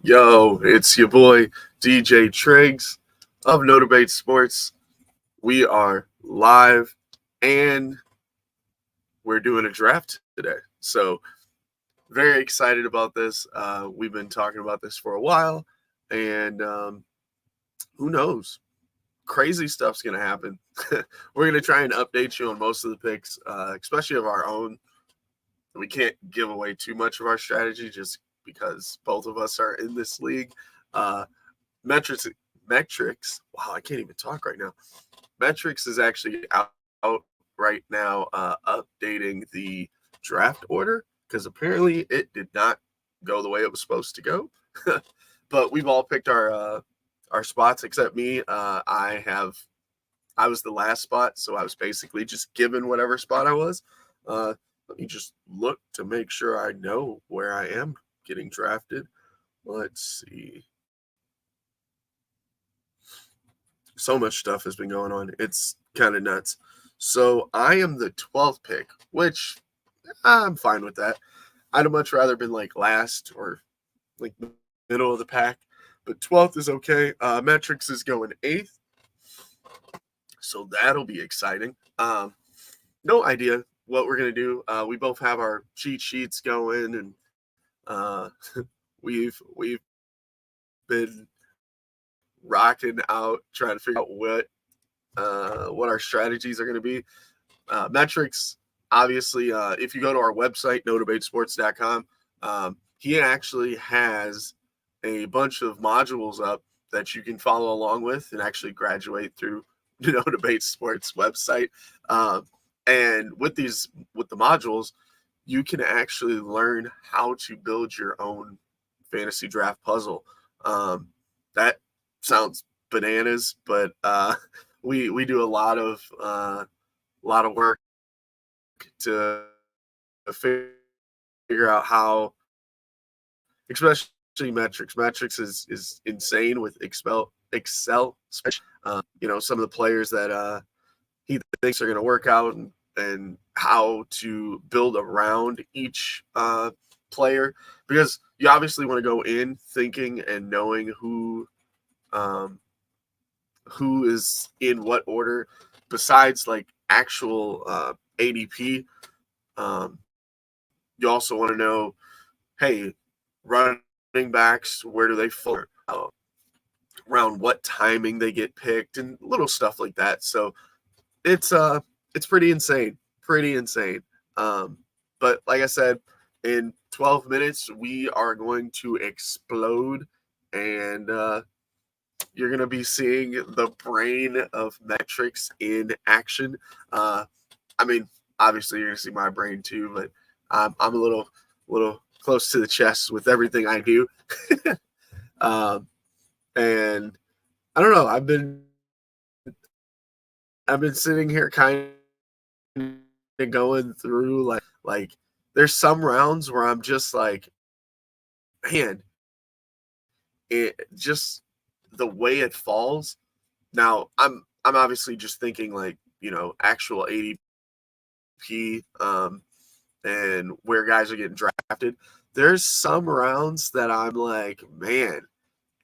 Yo, it's your boy DJ Triggs of DB8 Sports. We are live and we're doing a draft today. So, very excited about this. We've been talking about this for a while, and who knows? Crazy stuff's going to happen. We're going to try and update you on most of the picks, especially of our own. We can't give away too much of our strategy just because both of us are in this league. Uh, metrics. Wow, I can't even talk right now. Metrics is actually out right now, updating the draft order because apparently it did not go the way it was supposed to go. But we've all picked our spots except me. I was the last spot, so I was basically just given whatever spot I was. Let me just look to make sure I know where I am getting drafted. Let's see. So much stuff has been going on. It's kind of nuts. So I am the 12th pick, which I'm fine with that. I'd have much rather been like last or like middle of the pack, but 12th is okay. Metrics is going 8th, so that'll be exciting. No idea what we're gonna do. We both have our cheat sheets going, and we've been rocking out trying to figure out what our strategies are going to be. Metrics, obviously, if you go to our website, nodebatesports.com, he actually has a bunch of modules up that you can follow along with and actually graduate through No Debate Sports website. And with the modules, you can actually learn how to build your own fantasy draft puzzle. That sounds bananas, but we do a lot of work to figure out how, especially metrics. Metrics is insane with Excel. Some of the players that he thinks are going to work out and how to build around each player, because you obviously want to go in thinking and knowing who is in what order besides like actual ADP. You also want to know, hey, running backs, where do they fall? Around what timing they get picked and little stuff like that. So it's pretty insane. But like I said, in 12 minutes, we are going to explode, and you're going to be seeing the brain of metrics in action. I mean, obviously you're going to see my brain too, but I'm a little close to the chest with everything I do. And I don't know, I've been sitting here kind of going through like there's some rounds where I'm just like, man, it just the way it falls. Now I'm obviously just thinking like, actual ADP and where guys are getting drafted. There's some rounds that I'm like, man,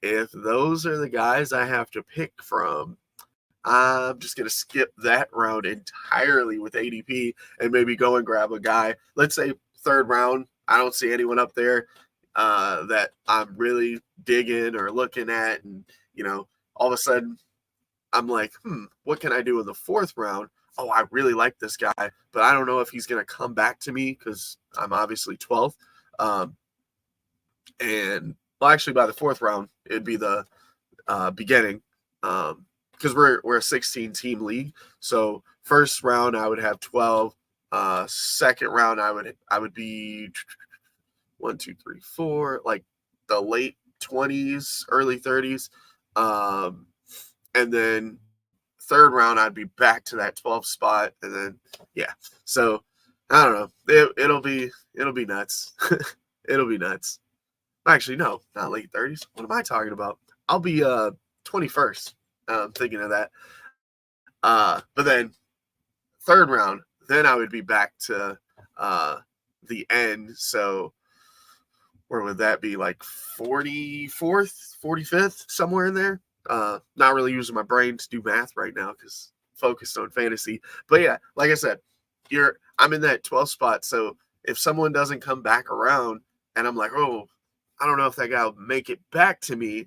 if those are the guys I have to pick from, I'm just going to skip that round entirely with ADP and maybe go and grab a guy. Let's say third round, I don't see anyone up there that I'm really digging or looking at. And, all of a sudden I'm like, what can I do in the fourth round? Oh, I really like this guy, but I don't know if he's going to come back to me because I'm obviously 12th. And well, actually by the fourth round, it'd be the beginning. Because we're a 16 team league. So first round I would have 12. Second round I would be 1, 2, 3, 4, like the late 20s, early 30s. And then third round I'd be back to that 12th spot, and then yeah. So I don't know. It'll be nuts. It'll be nuts. Actually, no, not late 30s. What am I talking about? I'll be 21st. Thinking of that. But then third round, then I would be back to the end. So where would that be, like 44th, 45th, somewhere in there? Not really using my brain to do math right now because focused on fantasy. But yeah, like I said, I'm in that 12th spot. So if someone doesn't come back around and I'm like, oh, I don't know if that guy will make it back to me,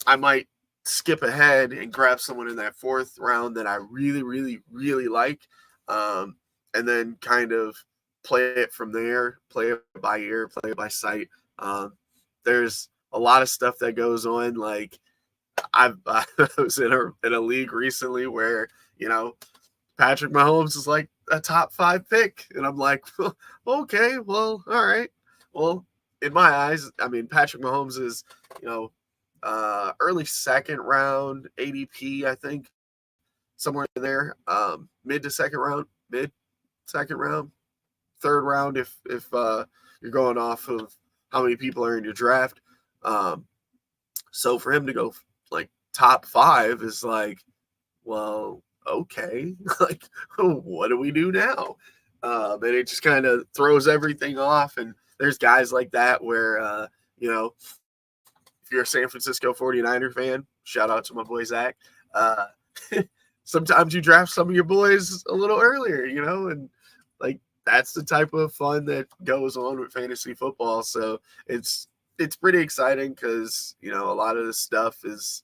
I might skip ahead and grab someone in that fourth round that I really, really, really like, and then kind of play it from there, play it by ear, play it by sight. Um, there's a lot of stuff that goes on. Like I was in a league recently where Patrick Mahomes is like a top 5 pick, and I'm like, okay, well, all right, well, in my eyes, I mean, Patrick Mahomes is early second round ADP, I think, somewhere in there, mid second round, third round if you're going off of how many people are in your draft. So for him to go like top 5 is like, well, okay, like what do we do now? And it just kind of throws everything off. And there's guys like that where if you're a San Francisco 49er fan, shout out to my boy Zach. Sometimes you draft some of your boys a little earlier, and like that's the type of fun that goes on with fantasy football. So it's pretty exciting because a lot of this stuff is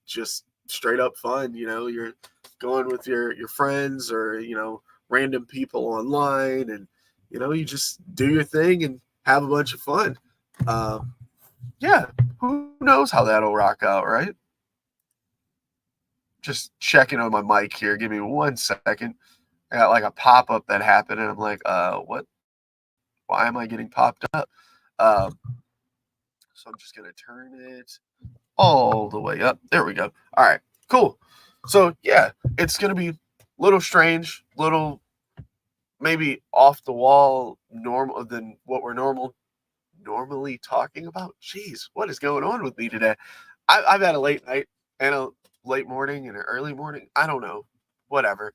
just straight up fun. You're going with your friends or random people online, and you just do your thing and have a bunch of fun. Yeah, who knows how that'll rock out, right? Just checking on my mic here. Give me 1 second. I got like a pop up that happened, and I'm like, what? Why am I getting popped up? So I'm just gonna turn it all the way up. There we go. All right, cool. So yeah, it's gonna be a little strange, little maybe off the wall, normal than what we're normally talking about. Jeez, what is going on with me today? I've had a late night and a late morning and an early morning. I don't know, whatever.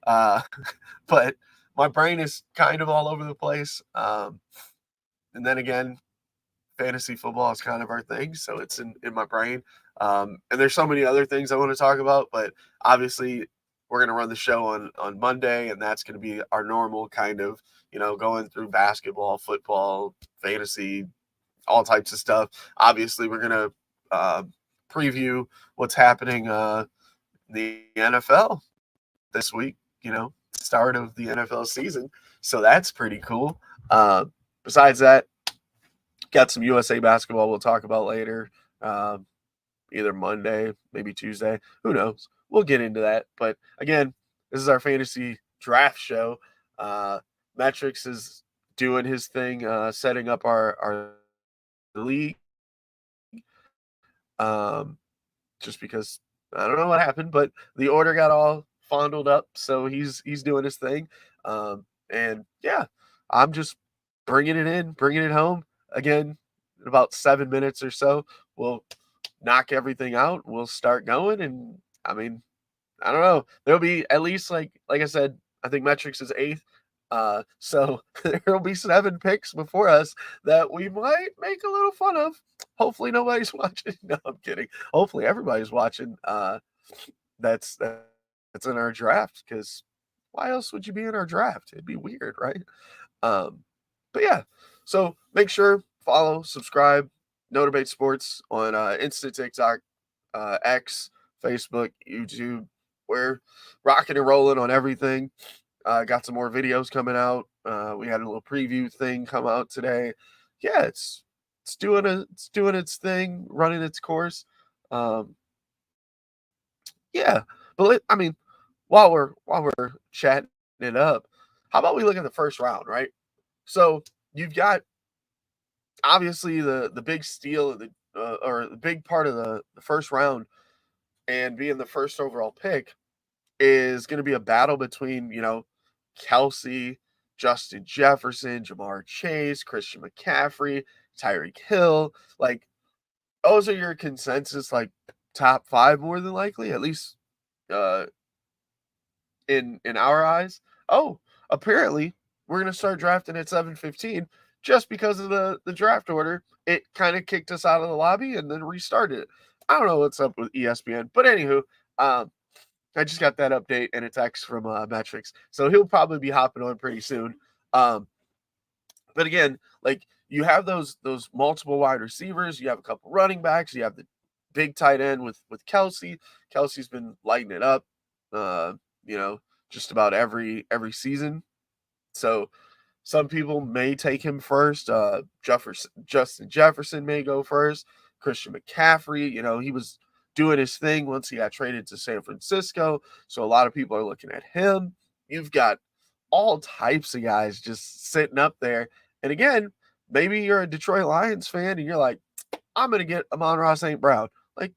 Uh, but my brain is kind of all over the place. And then again, fantasy football is kind of our thing, so it's in my brain. And there's so many other things I want to talk about, but obviously we're going to run the show on Monday, and that's going to be our normal kind of, going through basketball, football, fantasy, all types of stuff. Obviously, we're going to preview what's happening in the NFL this week, start of the NFL season. So that's pretty cool. Besides that, got some USA basketball we'll talk about later, either Monday, maybe Tuesday. Who knows? We'll get into that. But again, this is our fantasy draft show. Metrics is doing his thing, setting up our league. Just because I don't know what happened, but the order got all fondled up, so he's doing his thing. And yeah, I'm just bringing it home. Again, in about 7 minutes or so, we'll knock everything out. We'll start going, and I mean, I don't know. There'll be at least like I said, I think Metrics is 8th. So there'll be 7 picks before us that we might make a little fun of. Hopefully nobody's watching. No, I'm kidding. Hopefully everybody's watching. That's in our draft, because why else would you be in our draft? It'd be weird, right? But yeah, so make sure follow, subscribe, No Debate Sports on Insta, TikTok, X, Facebook, YouTube. We're rocking and rolling on everything. Got some more videos coming out. We had a little preview thing come out today. Yeah, it's doing its thing, running its course. Yeah, but I mean, while we're chatting it up, how about we look at the first round, right? So you've got obviously the big steal of the or the big part of the first round, and being the first overall pick is going to be a battle between Kelsey, Justin Jefferson, Jamar Chase, Christian McCaffrey, Tyreek Hill. Like those are your consensus like top 5 more than likely, at least uh in our eyes. Oh, apparently we're going to start drafting at 7:15. just because of the draft order, it kind of kicked us out of the lobby and then restarted it. I don't know what's up with ESPN, but anywho, um, I just got that update and a text from Metrics, so he'll probably be hopping on pretty soon. Um, but again, like you have those multiple wide receivers, you have a couple running backs, you have the big tight end with Kelsey. Kelsey's been lighting it up, uh, you know, just about every season. So some people may take him first. Justin Jefferson may go first. Christian McCaffrey, he was doing his thing once he got traded to San Francisco. So a lot of people are looking at him. You've got all types of guys just sitting up there. And again, maybe you're a Detroit Lions fan and you're like, I'm going to get Amon-Ra St. Brown. Like,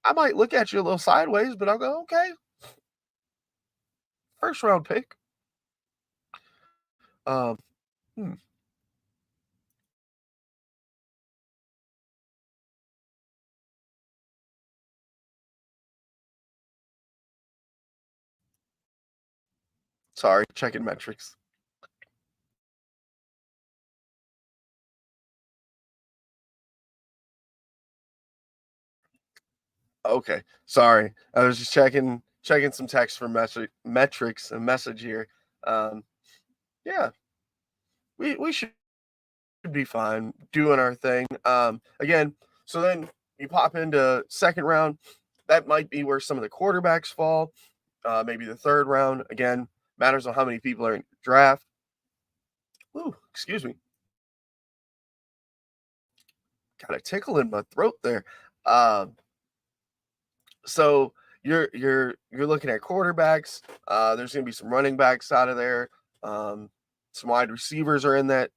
I might look at you a little sideways, but I'll go, okay, first round pick. Um, hmm. Sorry, checking metrics. Okay, sorry. I was just checking some text from metrics and message here. Um, yeah, we should be fine doing our thing. Again, so then you pop into second round. That might be where some of the quarterbacks fall. Maybe the third round. Again, matters on how many people are in the draft. Ooh, excuse me. Got a tickle in my throat there. Um, so you're looking at quarterbacks. There's going to be some running backs out of there. Some wide receivers are in that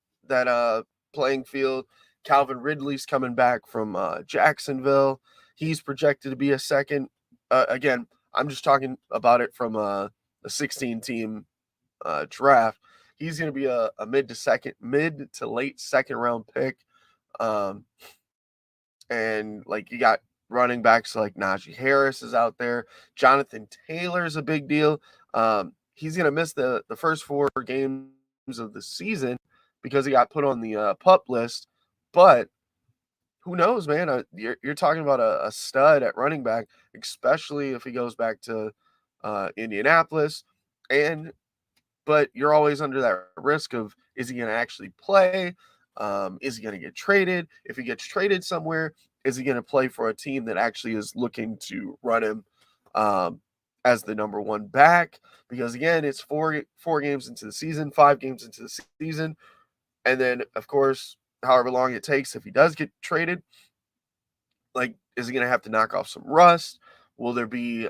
playing field. Calvin Ridley's coming back from Jacksonville. He's projected to be a second. Again, I'm just talking about it from a 16 team draft. He's going to be a mid to late second round pick. Um, and like you got running backs like Najee Harris is out there. Jonathan Taylor is a big deal. He's gonna miss the first 4 games of the season because he got put on the pup list. But who knows, man? You're talking about a stud at running back, especially if he goes back to Indianapolis. And but you're always under that risk of, is he going to actually play? Is he going to get traded? If he gets traded somewhere, is he going to play for a team that actually is looking to run him as the number one back? Because again, it's four games into the season, 5 games into the season, and then of course, however long it takes, if he does get traded, like, is he going to have to knock off some rust? Will there be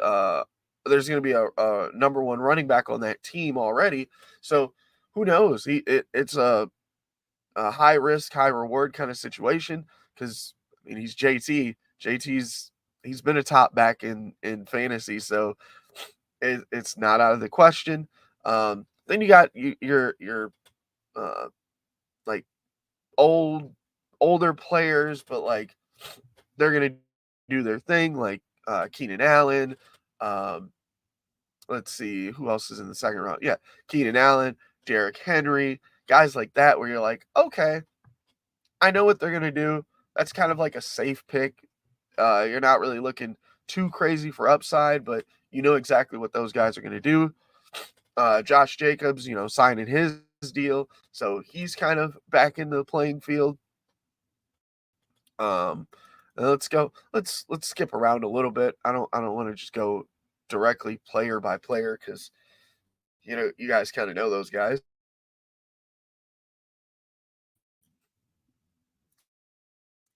there's going to be a number one running back on that team already? So who knows? It's a high risk, high reward kind of situation because I mean he's JT. He's been a top back in fantasy, so it's not out of the question. Then you got your uh, like older players, but like they're gonna do their thing, like Keenan Allen. Um, let's see who else is in the second round. Yeah, Keenan Allen, Derrick Henry, guys like that, where you're like, okay, I know what they're gonna do. That's kind of like a safe pick. You're not really looking too crazy for upside, but you know exactly what those guys are gonna do. Josh Jacobs, signing his deal, so he's kind of back in the playing field. Um, let's go. Let's skip around a little bit. I don't want to just go directly player by player because you guys kind of know those guys.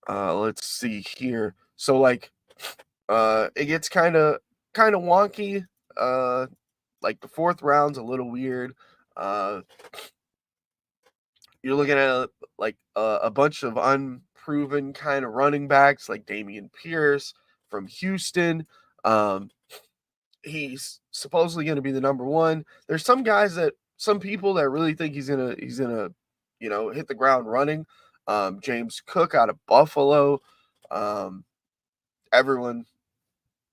Let's see here. So like, it gets kind of wonky. Like the fourth round's a little weird. Uh, you're looking at like a bunch of unproven kind of running backs like Damian Pierce from Houston. Um, he's supposedly going to be the number one. There's some people that really think he's gonna hit the ground running. James Cook out of Buffalo. Um, Everyone,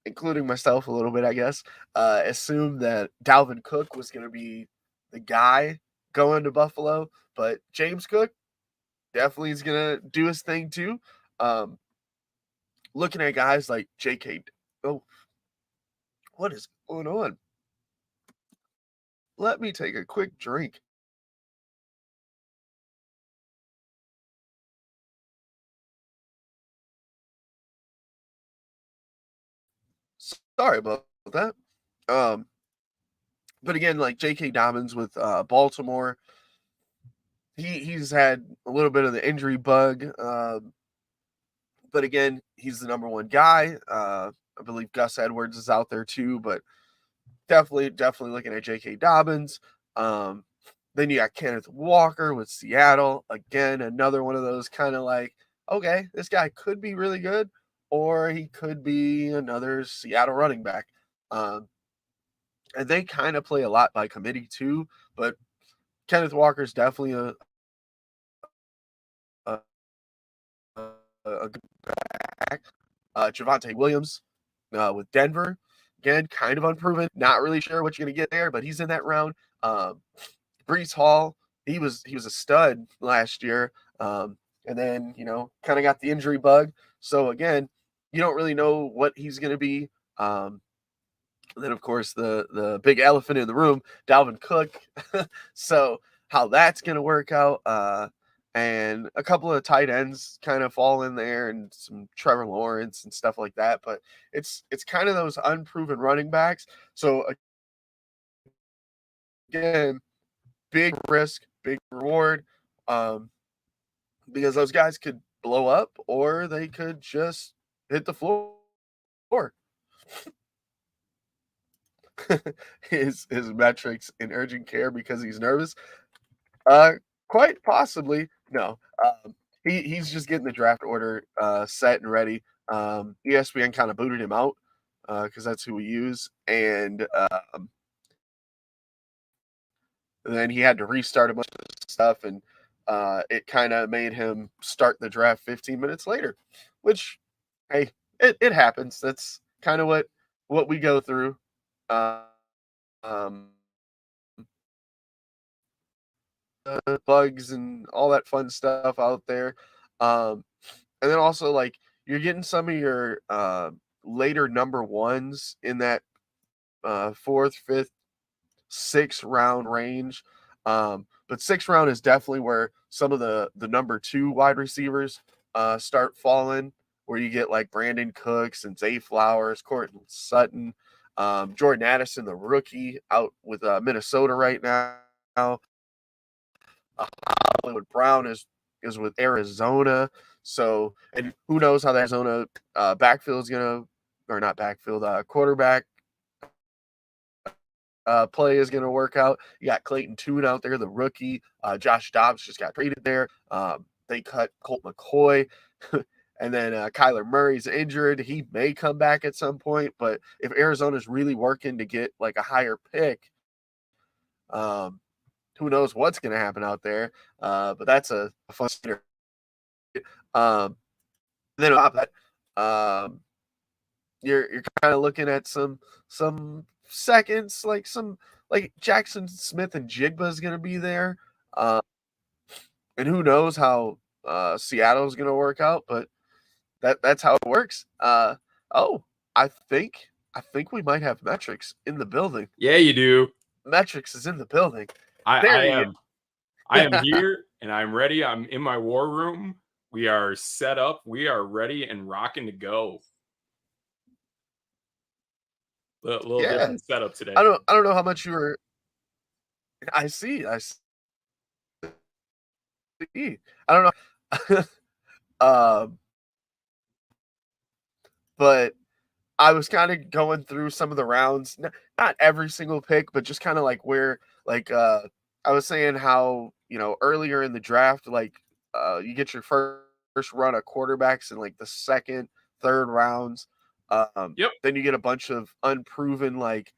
including myself a little bit, I guess, assumed that Dalvin Cook was going to be the guy going to Buffalo, but James Cook, definitely is gonna do his thing too. Um, looking at guys like J.K. Oh, what is going on? Let me take a quick drink. Sorry about that. Um, but again, like J.K. Dobbins with Baltimore, he's had a little bit of the injury bug. But again, he's the number one guy. I believe Gus Edwards is out there too, but definitely looking at J.K. Dobbins. Um, then you got Kenneth Walker with Seattle. Again, another one of those kind of like, okay, this guy could be really good, or he could be another Seattle running back. Um, and they kind of play a lot by committee too, but Kenneth Walker's definitely a, a good back. Javante Williams with Denver. Again, kind of unproven. Not really sure what you're gonna get there, but he's in that round. Brees Hall, he was a stud last year, and then kind of got the injury bug. So again, you don't really know what he's gonna be. And then of course the big elephant in the room, Dalvin Cook. So how that's gonna work out. And a couple of tight ends kind of fall in there and some Trevor Lawrence and stuff like that. But it's kind of those unproven running backs. So again, big risk, big reward. Um, because those guys could blow up or they could just hit the floor. his metrics in urgent care because he's nervous. Uh, quite possibly. No. He's just getting the draft order set and ready. ESPN kind of booted him out because that's who we use, and then he had to restart a bunch of stuff, and it kind of made him start the draft 15 minutes later, which, hey, it happens. That's kind of what we go through. Uh, um, bugs and all that fun stuff out there. Um, and then also like you're getting some of your later number ones in that fourth, fifth, sixth round range. But sixth round is definitely where some of the number two wide receivers start falling, where you get like Brandon Cooks and Zay Flowers, Cortland Sutton, Jordan Addison, the rookie, out with Minnesota right now. Hollywood Brown is with Arizona. So, and who knows how the Arizona backfield is gonna, or not backfield, quarterback play is gonna work out. You got Clayton Tune out there, the rookie. Josh Dobbs just got traded there. They cut Colt McCoy. And then Kyler Murray's injured. He may come back at some point, but if Arizona's really working to get like a higher pick, um, who knows what's going to happen out there. But that's a fun story. Um, then on top of that, you're kind of looking at some seconds, like some like Jackson Smith and Jigba is going to be there, uh, and who knows how Seattle's going to work out, but that's how it works. Oh, I think we might have metrics in the building. Yeah, you do. Metrics is in the building. I, There I you am I am here and I'm ready. I'm in my war room. We are set up. We are ready and rocking to go. A little Yeah. different setup today. I don't know how much you were. I see. I don't know. um, but I was kind of going through some of the rounds, not every single pick, but just kind of like where, like, I was saying how, earlier in the draft, like, you get your first run of quarterbacks in like the second, third rounds. Yep. Then you get a bunch of unproven, like,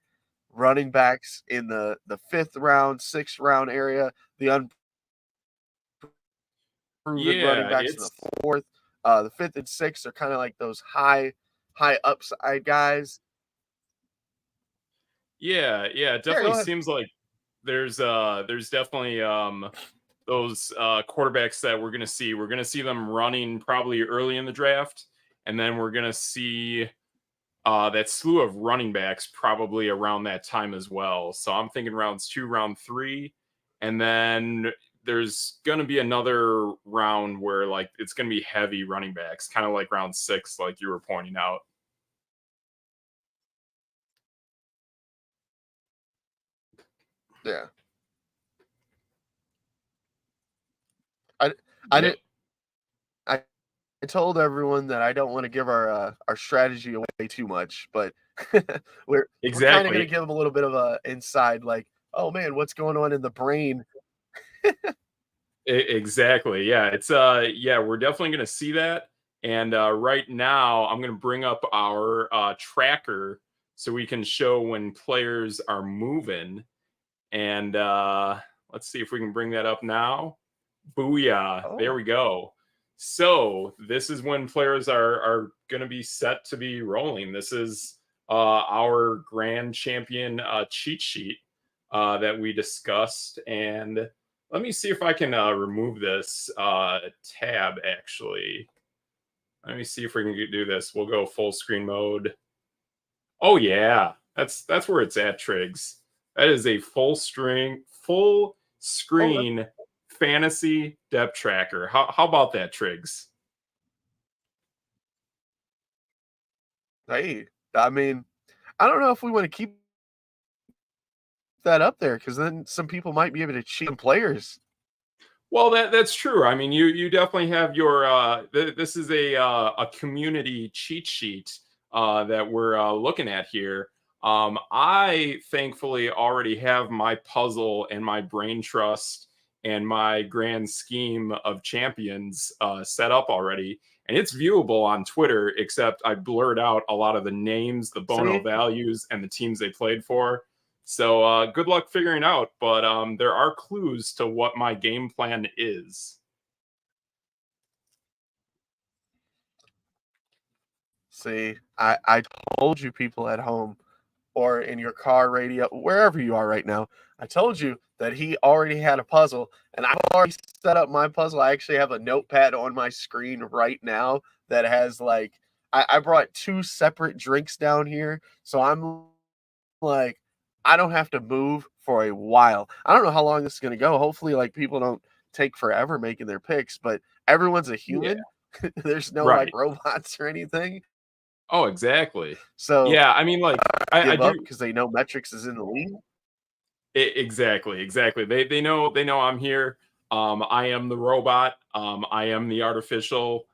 running backs in the fifth round, sixth round area, the unproven running Yeah, backs in the it's fourth. The fifth and sixth are kind of like those high upside guys. yeah, it Yeah, definitely go ahead. seems like there's definitely quarterbacks that we're going to see. We're going to see them running probably early in the draft, and then we're going to see that slew of running backs probably around that time as well. So I'm thinking rounds 2, round 3, and then there's going to be another round where like it's going to be heavy running backs, kind of like round 6, like you were pointing out. Yeah. I told everyone that I don't want to give our strategy away too much, but we're kind of going to give them a little bit of a inside, like, oh man, what's going on in the brain? Exactly. Yeah. It's we're definitely going to see that. And right now, I'm going to bring up our tracker so we can show when players are moving. And let's see if we can bring that up now. Booyah. Oh. There we go. So this is when players are going to be set to be rolling. This is our grand champion cheat sheet that we discussed. And let me see if I can remove this tab, actually. Let me see if we can do this. We'll go full screen mode. Oh, yeah. That's where it's at, Triggs. That is a full screen fantasy depth tracker. How about that, Triggs? Hey, I mean, I don't know if we want to keep that up there because then some people might be able to cheat players. Well, that's true. I mean, you definitely have your. This is a community cheat sheet that we're looking at here. I thankfully already have my puzzle and my brain trust and my grand scheme of champions set up already, and it's viewable on Twitter. Except I blurred out a lot of the names, the Bono values, and the teams they played for. So good luck figuring out, but there are clues to what my game plan is. See, I told you, people at home or in your car radio, wherever you are right now, I told you that he already had a puzzle, and I've already set up my puzzle. I actually have a notepad on my screen right now that has like, I brought 2 separate drinks down here, so I'm like, I don't have to move for a while. I don't know how long this is going to go. Hopefully, like, people don't take forever making their picks, but everyone's a human. Yeah. There's no like robots or anything. Oh, exactly. So yeah, I mean, like, I do because they know Metrics is in the league. Exactly. They know I'm here. I am the robot. I am the artificial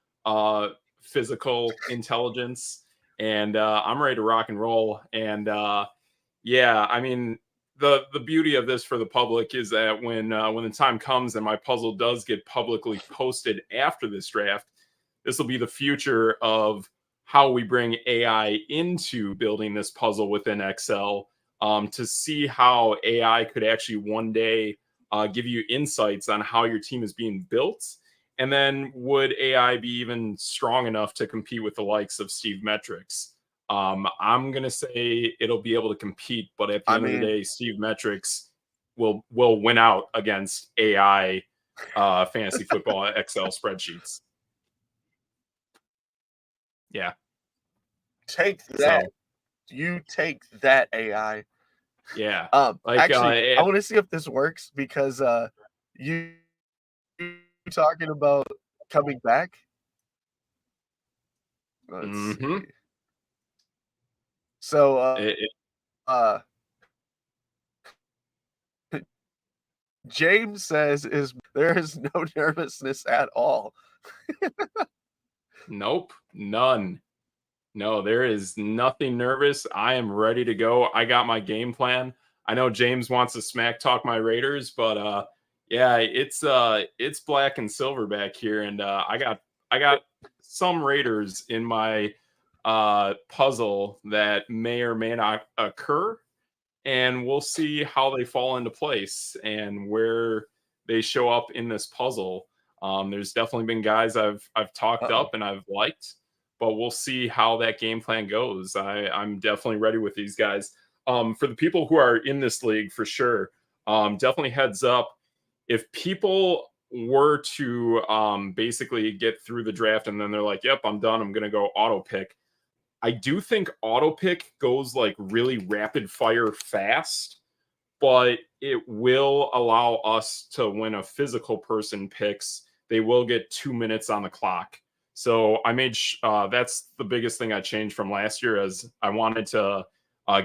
physical intelligence, and I'm ready to rock and roll. And yeah, I mean, the beauty of this for the public is that when the time comes and my puzzle does get publicly posted after this draft, this will be the future of how we bring AI into building this puzzle within Excel, to see how AI could actually one day give you insights on how your team is being built. And then would AI be even strong enough to compete with the likes of Steve Metrics? I'm going to say it'll be able to compete, but at the end of the day, Steve Metrics will win out against AI fantasy football Excel spreadsheets. Yeah. Take that. So, you take that, AI. Yeah. Like, actually, I want to see if this works because you talking about coming back. Let's see. So James says there is no nervousness at all. Nope, none. No, there is nothing nervous. I am ready to go. I got my game plan. I know James wants to smack talk my Raiders, but yeah, it's black and silver back here, and I got some Raiders in my puzzle that may or may not occur, and we'll see how they fall into place and where they show up in this puzzle. There's definitely been guys I've talked up and I've liked, but we'll see how that game plan goes. I'm definitely ready with these guys. For the people who are in this league, for sure, definitely heads up. if people were to basically get through the draft and then they're like, "Yep, I'm done. I'm gonna go auto pick." I do think auto pick goes like really rapid fire fast, but it will allow us to when a physical person picks, they will get 2 minutes on the clock. So I made that's the biggest thing I changed from last year, as I wanted to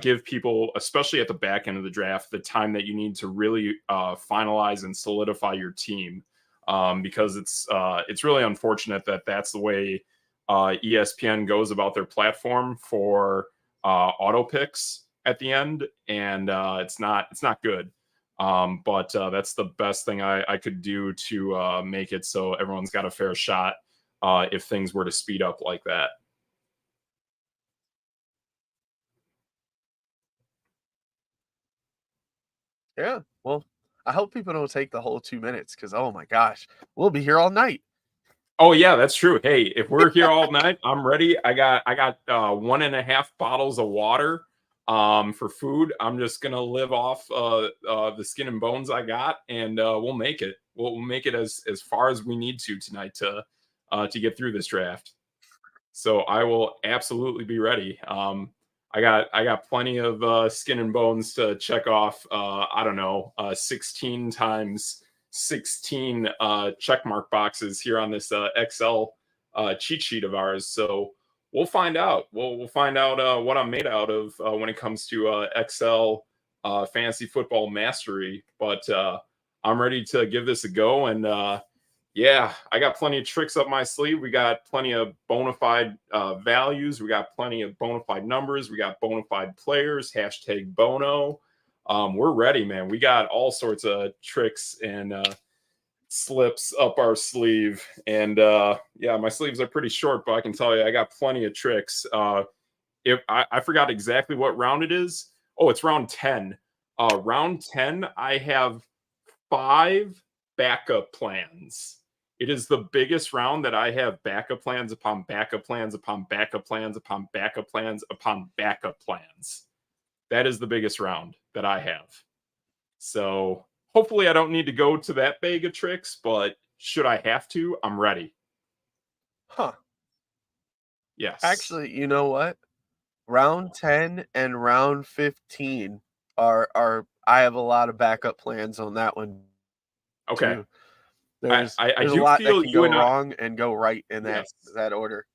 give people, especially at the back end of the draft, the time that you need to really finalize and solidify your team, because it's really unfortunate that that's the way ESPN goes about their platform for auto picks at the end, and it's not good. But that's the best thing I could do to make it so everyone's got a fair shot if things were to speed up like that. Yeah. Well, I hope people don't take the whole 2 minutes because oh my gosh, we'll be here all night. Oh yeah, that's true. Hey, if we're here all night, I'm ready. I got 1.5 bottles of water for food. I'm just gonna live off the skin and bones I got, and we'll make it. We'll make it as far as we need to tonight to get through this draft. So I will absolutely be ready. I got plenty of skin and bones to check off. I don't know, 16 times 16 check mark boxes here on this Excel cheat sheet of ours. So we'll find out. We'll find out what I'm made out of when it comes to Excel fantasy football mastery. But I'm ready to give this a go, and yeah, I got plenty of tricks up my sleeve. We got plenty of bona fide values. We got plenty of bona fide numbers. We got bona fide players. Hashtag Bono. We're ready, man. We got all sorts of tricks and slips up our sleeve. And yeah, my sleeves are pretty short, but I can tell you I got plenty of tricks. If I forgot exactly what round it is. Oh, it's round 10. Round 10, I have 5 backup plans. It is the biggest round that I have backup plans upon backup plans upon backup plans upon backup plans upon backup plans. That is the biggest round that I have. So hopefully I don't need to go to that bag of tricks, but should I have to, I'm ready. Huh. Yes. Actually, you know what? Round 10 and round 15 are I have a lot of backup plans on that one Okay. too. I, There's I, I there's a do lot that feel can you go and I, wrong and go right in that yes. that order.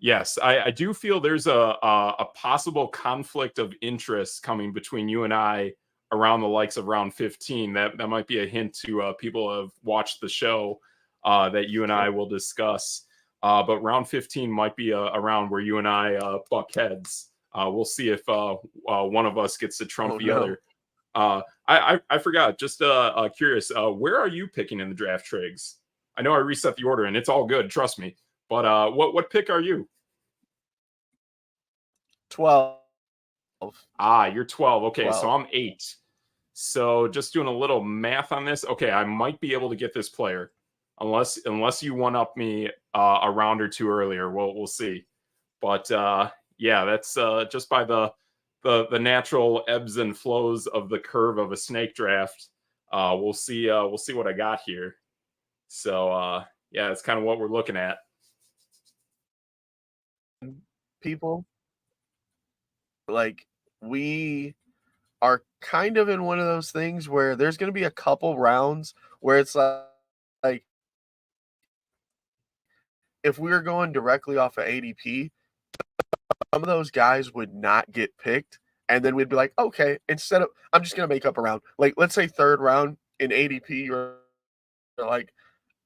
Yes, I do feel there's a possible conflict of interest coming between you and I around the likes of round 15. That might be a hint to people who have watched the show that you and I will discuss. But round 15 might be a round where you and I buck heads. We'll see if one of us gets to trump Oh the no. other. I forgot. Just curious. Where are you picking in the draft, Triggs? I know I reset the order, and it's all good. Trust me. But what pick are you? 12. Ah, you're 12. Okay, so 12. I'm 8. So just doing a little math on this. Okay, I might be able to get this player, unless you one up me a round or two earlier. We'll see. But yeah, that's just by the natural ebbs and flows of the curve of a snake draft. We'll see. We'll see what I got here. So yeah, that's kind of what we're looking at. People like we are kind of in one of those things where there's going to be a couple rounds where it's like if we were going directly off of ADP, some of those guys would not get picked. And then we'd be like, okay, instead of, I'm just going to make up a round. Like, let's say third round in ADP, you're like,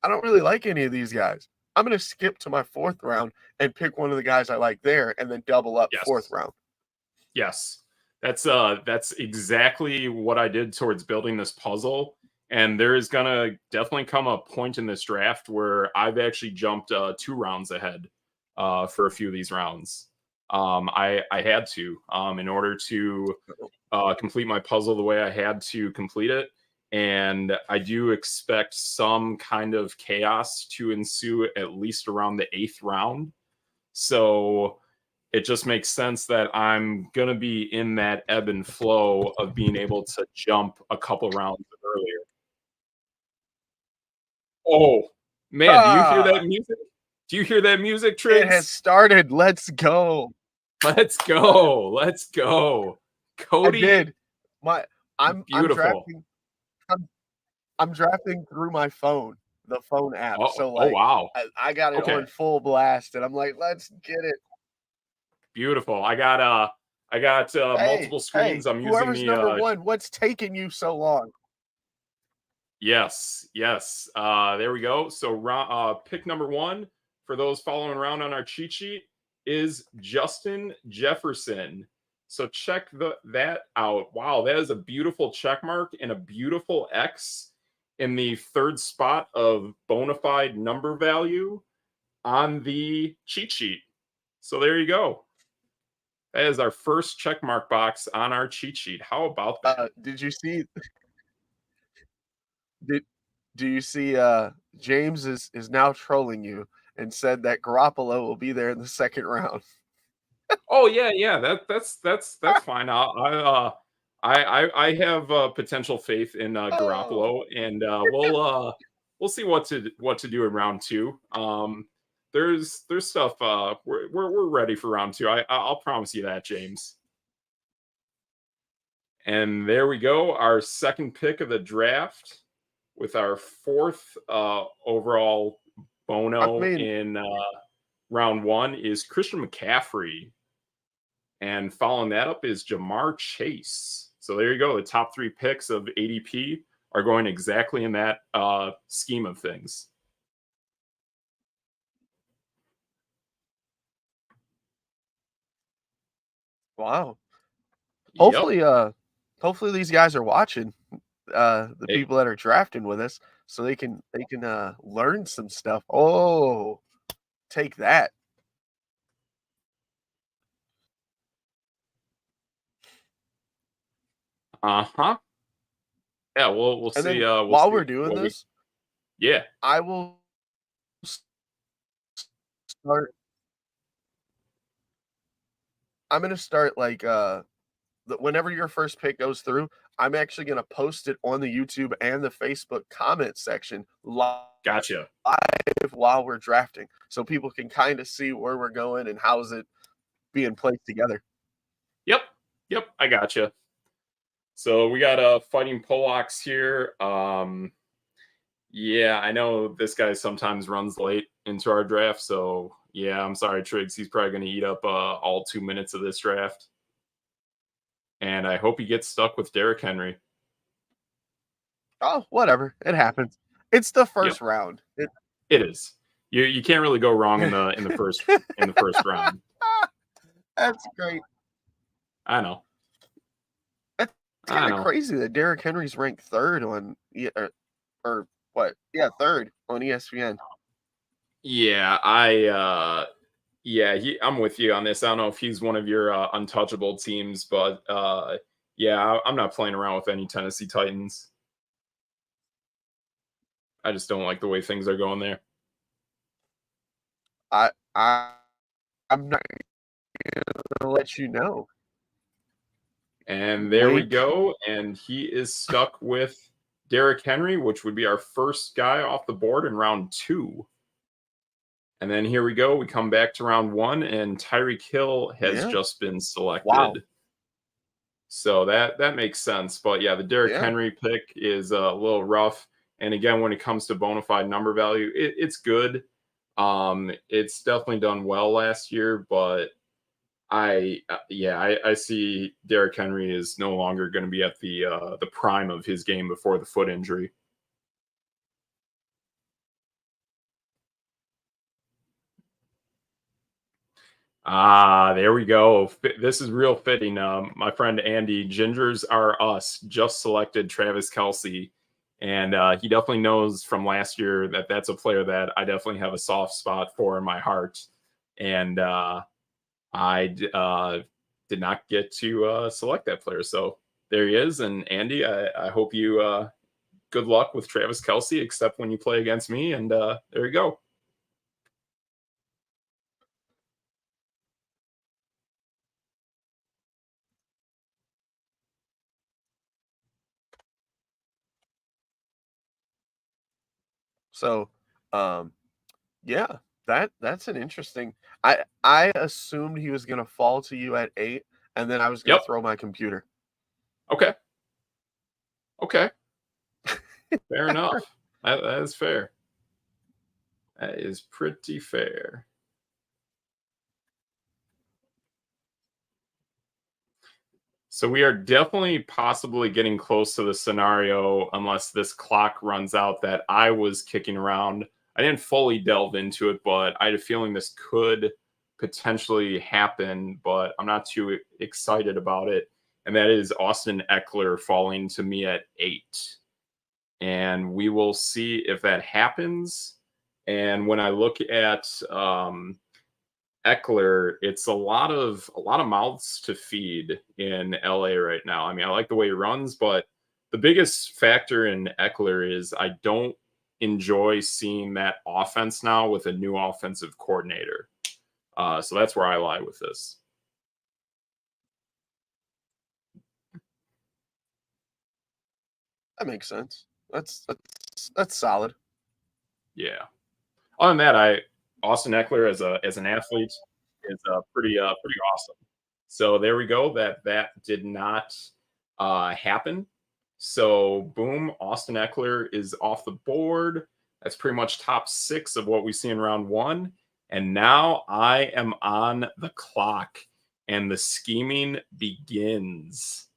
I don't really like any of these guys. I'm going to skip to my fourth round and pick one of the guys I like there and then double up fourth Yes. round. Yes. That's exactly what I did towards building this puzzle. And there is gonna definitely come a point in this draft where I've actually jumped 2 rounds ahead for a few of these rounds. I had to in order to complete my puzzle the way I had to complete it. And I do expect some kind of chaos to ensue at least around the 8th round. So it just makes sense that I'm going to be in that ebb and flow of being able to jump a couple rounds earlier. Oh, man, do you hear that Ah, music? Do you hear that music, it has Triggs? started. Let's go. Let's go. Let's go. I Cody, did. My I'm beautiful. drafting. I'm, I'm drafting through my phone, the phone app. Oh, So oh like, wow. I got it Okay, on full blast, and I'm like, let's get it. beautiful. I got Hey, multiple hey, screens. I'm using whoever's the number one, what's taking you so long? yes, yes. There we go. So pick number one for those following around on our cheat sheet is Justin Jefferson. So check that out. Wow, that is a beautiful check mark and a beautiful X in the third spot of bona fide number value on the cheat sheet. So there you go. That is our first check mark box on our cheat sheet. How about that? Did you see? Did do you see? James is now trolling you and said that Garoppolo will be there in the second round. Oh yeah, yeah. That's fine. I have potential faith in Oh, Garoppolo, and we'll see what to do in round two. There's stuff. We're ready for round two. I'll promise you that, James. And there we go. Our second pick of the draft with our fourth overall I Bono mean, in round one is Christian McCaffrey. And following that up is Jamar Chase. So there you go. The top three picks of ADP are going exactly in that scheme of things. wow. Yep. Hopefully, hopefully these guys are watching. The Hey, people that are drafting with us, so they can learn some stuff. Oh, take that. uh-huh. Yeah, we'll And see then we'll while see we're doing what we this, yeah. I will s- start. I'm gonna start like whenever your first pick goes through, I'm actually gonna post it on the YouTube and the Facebook comment section live Gotcha. while we're drafting, so people can kind of see where we're going and how's it being placed together. Yep. Yep, I gotcha. So we got fighting Polacks here. Yeah, I know this guy sometimes runs late into our draft, so yeah, I'm sorry, Triggs. He's probably gonna eat up all 2 minutes of this draft. And I hope he gets stuck with Derrick Henry. Oh, whatever, it happens. It's the Yep, first round. it is. You can't really go wrong in the first round. That's great. I know. That's I kind of know. crazy that Derrick Henry's ranked third on or what? Yeah, third on ESPN. Yeah, yeah, I'm with you on this. I don't know if he's one of your untouchable teams, but yeah, I'm not playing around with any Tennessee Titans. I just don't like the way things are going there. I I I'm not gonna let you know. And there we Wink. go. And he is stuck with Derrick Henry, which would be our first guy off the board in round two. And then here we go. We come back to round one, and Tyreek Hill has Yeah. just been Wow. selected. So that makes sense. But yeah, the Derrick Yeah. Henry pick is a little rough. And again, when it comes to bona fide number value, it's good. It's definitely done well last year, but I see Derrick Henry is no longer going to be at the prime of his game before the foot injury. Ah, there we go. This is real fitting. My friend Andy, Gingers Are Us, just selected Travis Kelsey. And he definitely knows from last year that that's a player that I definitely have a soft spot for in my heart. And I did not get to select that player. So there he is. And Andy, I hope you good luck with Travis Kelsey, except when you play against me. And there you go. So, yeah, that's an interesting. I assumed he was gonna fall to you at 8, and then I was gonna Yep. throw my computer. Okay. Okay. Fair enough. That is fair. That is pretty fair. So we are definitely possibly getting close to the scenario, unless this clock runs out, that I was kicking around. I didn't fully delve into it, but I had a feeling this could potentially happen, but I'm not too excited about it. And that is Austin Eckler falling to me at 8. And we will see if that happens. And when I look at Eckler, it's a lot of mouths to feed in LA right now. I mean, I like the way he runs, but the biggest factor in Eckler is I don't enjoy seeing that offense now with a new offensive coordinator. So that's where I lie with this. That makes sense. That's solid. Yeah. Other than that, I Austin Eckler as an athlete is pretty awesome. So there we go. That did not happen. So boom, Austin Eckler is off the board. That's pretty much top 6 of what we see in round 1. And now I am on the clock, and the scheming begins.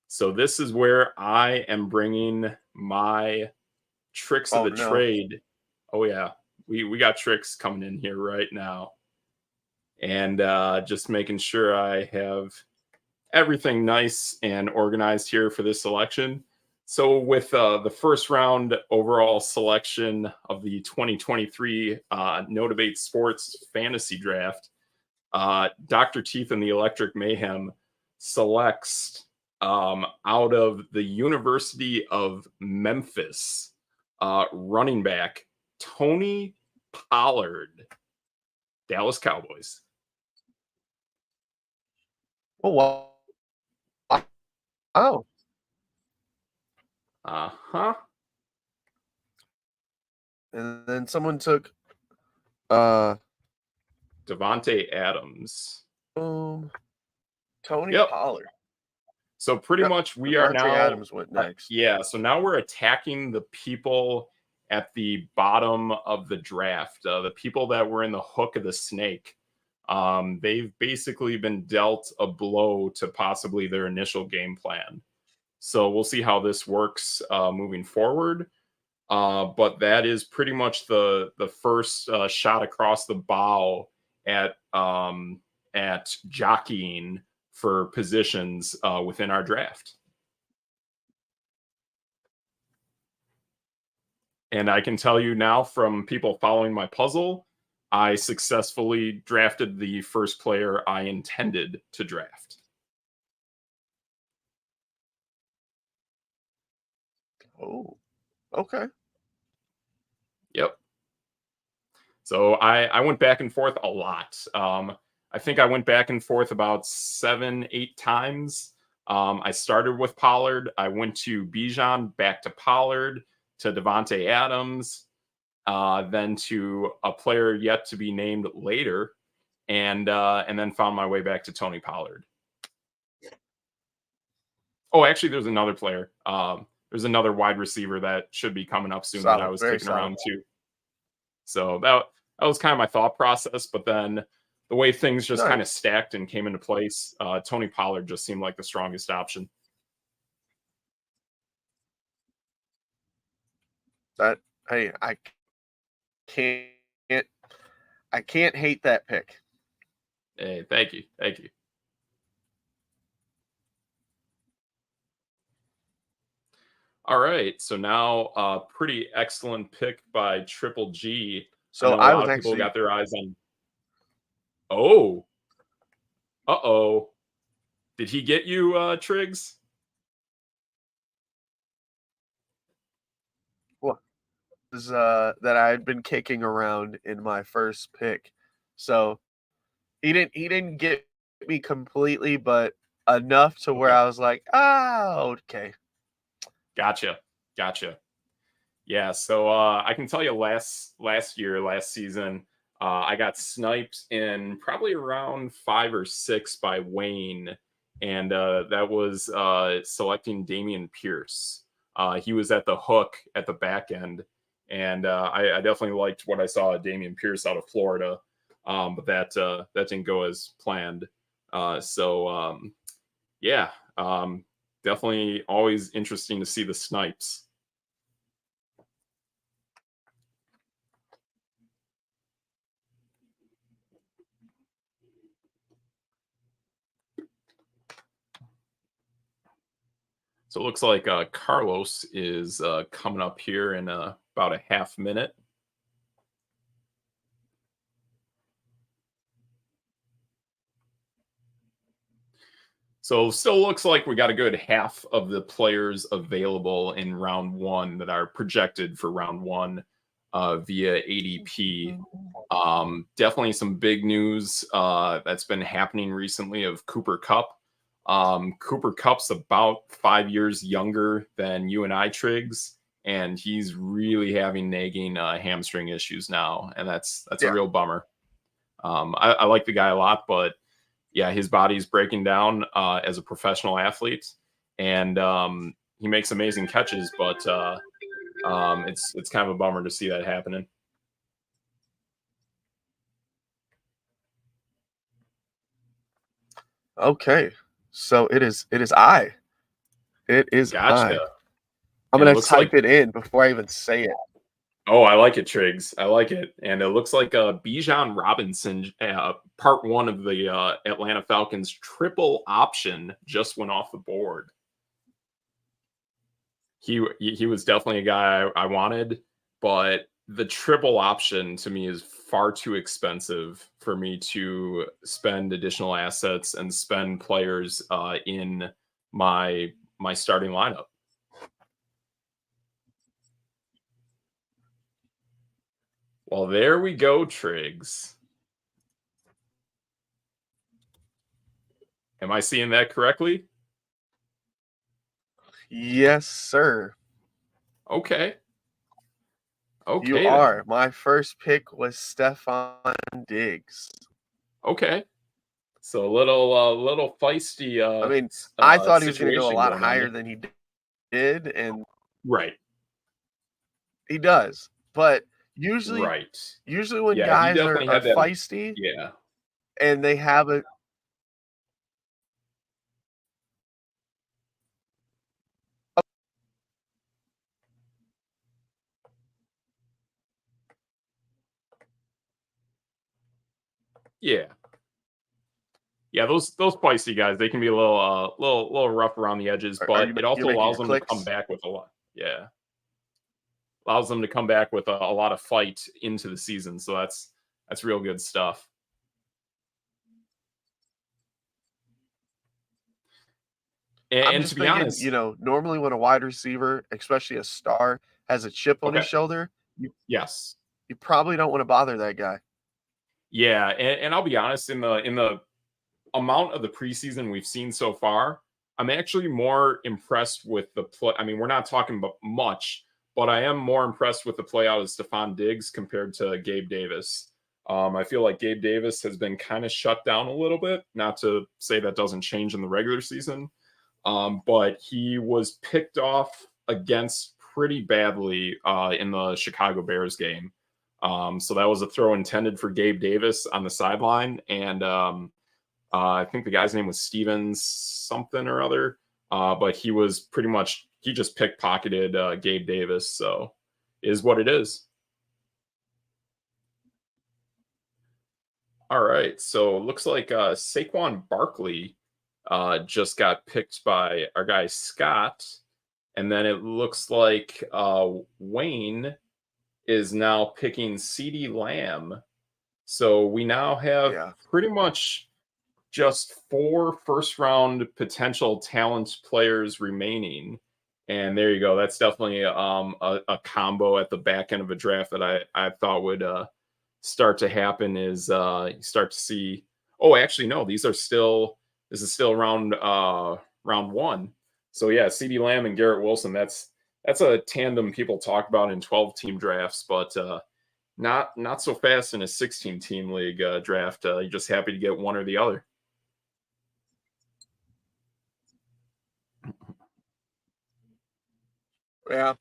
So this is where I am bringing my tricks of Oh the no. trade. Oh yeah, we got tricks coming in here right now, and just making sure I have everything nice and organized here for this selection. So with the first round overall selection of the 2023 No Debate Sports Fantasy Draft, Dr. Teeth and the Electric Mayhem selects out of the University of Memphis running back Tony Pollard, Dallas Cowboys. Oh wow. Oh, Uh huh. and then someone took uh Devontae Adams. boom, Tony Yep. Pollard. So pretty Yep. much we are Devontae now, Adams went next. yeah. So now we're attacking the people at the bottom of the draft, the people that were in the hook of the snake. They've basically been dealt a blow to possibly their initial game plan. So we'll see how this works moving forward. But that is pretty much the first shot across the bow at jockeying for positions within our draft. And I can tell you now from people following my puzzle, I successfully drafted the first player I intended to draft. Oh, okay. Yep. So I went back and forth a lot. I think I went back and forth about 7, 8 times. I started with Pollard. I went to Bijan, back to Pollard, to Devontae Adams, then to a player yet to be named later, and then found my way back to Tony Pollard. Oh, actually, there's another player. There's another wide receiver that should be coming up soon that I Solid. was Very kicking solid. around too. So that was kind of my thought process. But then the way things just kind of Nice. stacked and came into place, Tony Pollard just seemed like the strongest option. That hey, can't I can't hate that pick. Hey, thank you, thank you. All right, so now pretty excellent pick by Triple G. I So know a I lot was of people actually got their eyes on. Oh, uh-oh. Did he get you, Triggs? well, was that I had been kicking around in my first pick. So he didn't get me completely, but enough to where Okay. I was like, ah, okay. Gotcha. Gotcha. Yeah, so I can tell you last season, I got sniped in probably around 5 or 6 by Wayne, and that was selecting Damian Pierce. He was at the hook at the back end, and I definitely liked what I saw of Damian Pierce out of Florida, but that didn't go as planned. So yeah, definitely always interesting to see the snipes. So it looks like Carlos is coming up here in about a half minute. So still looks like we got a good half of the players available in round one that are projected for round one via ADP. Definitely some big news that's been happening recently of Cooper Kupp. Cooper Kupp's about 5 years younger than you and I, Triggs, and he's really having nagging hamstring issues now, and that's a real bummer. I like the guy a lot, but yeah, his body's breaking down as a professional athlete, and he makes amazing catches, but it's kind of a bummer to see that happening. Okay, so it is I. It is Gotcha. I'm And it gonna looks type like it in before I even say it. oh, I like it, Triggs. I like it. And it looks like Bijan Robinson, part one of the Atlanta Falcons triple option just went off the board. He was definitely a guy I wanted, but the triple option to me is far too expensive for me to spend additional assets and spend players in my starting lineup. Well, there we go, Triggs. Am I seeing that correctly? Yes, sir. Okay. You Okay are. then. My first pick was Stefon Diggs. Okay. So a little feisty I mean, I thought he was going to go a situation lot going on higher there. than he did, and Right. he does. But usually, Right. usually when Yeah, he guys definitely are had that. feisty Yeah. and they have a Yeah. Yeah, those feisty guys, they can be a little little rough around the edges, are but you it you're also making allows your them to come clicks? back with a lot. Yeah. Allows them to come back with a lot of fight into the season. So that's real good stuff. I'm And to just be thinking, honest, normally when a wide receiver, especially a star, has a chip on his okay. shoulder, you Yes. you probably don't want to bother that guy. Yeah, and I'll be honest, in the amount of the preseason we've seen so far, I'm actually more impressed with the play. I mean, we're not talking about much, but I am more impressed with the play out of Stephon Diggs compared to Gabe Davis. I feel like Gabe Davis has been kind of shut down a little bit. Not to say that doesn't change in the regular season, but he was picked off against pretty badly in the Chicago Bears game. So that was a throw intended for Gabe Davis on the sideline, and I think the guy's name was Stevens something or other, but he was pretty much he just pickpocketed Gabe Davis. So is what it is. All right, so it looks like Saquon Barkley just got picked by our guy Scott, and then it looks like Wayne is now picking CeeDee Lamb. So we now have Yeah. pretty much just 4 first round potential talent players remaining. And there you go. That's definitely a combo at the back end of a draft that I thought would start to happen is you start to see, oh, actually, no, this is still round one. So yeah, CeeDee Lamb and Garrett Wilson, that's a tandem people talk about in 12-team drafts, but not so fast in a 16-team league draft. You're just happy to get one or the other. Yeah.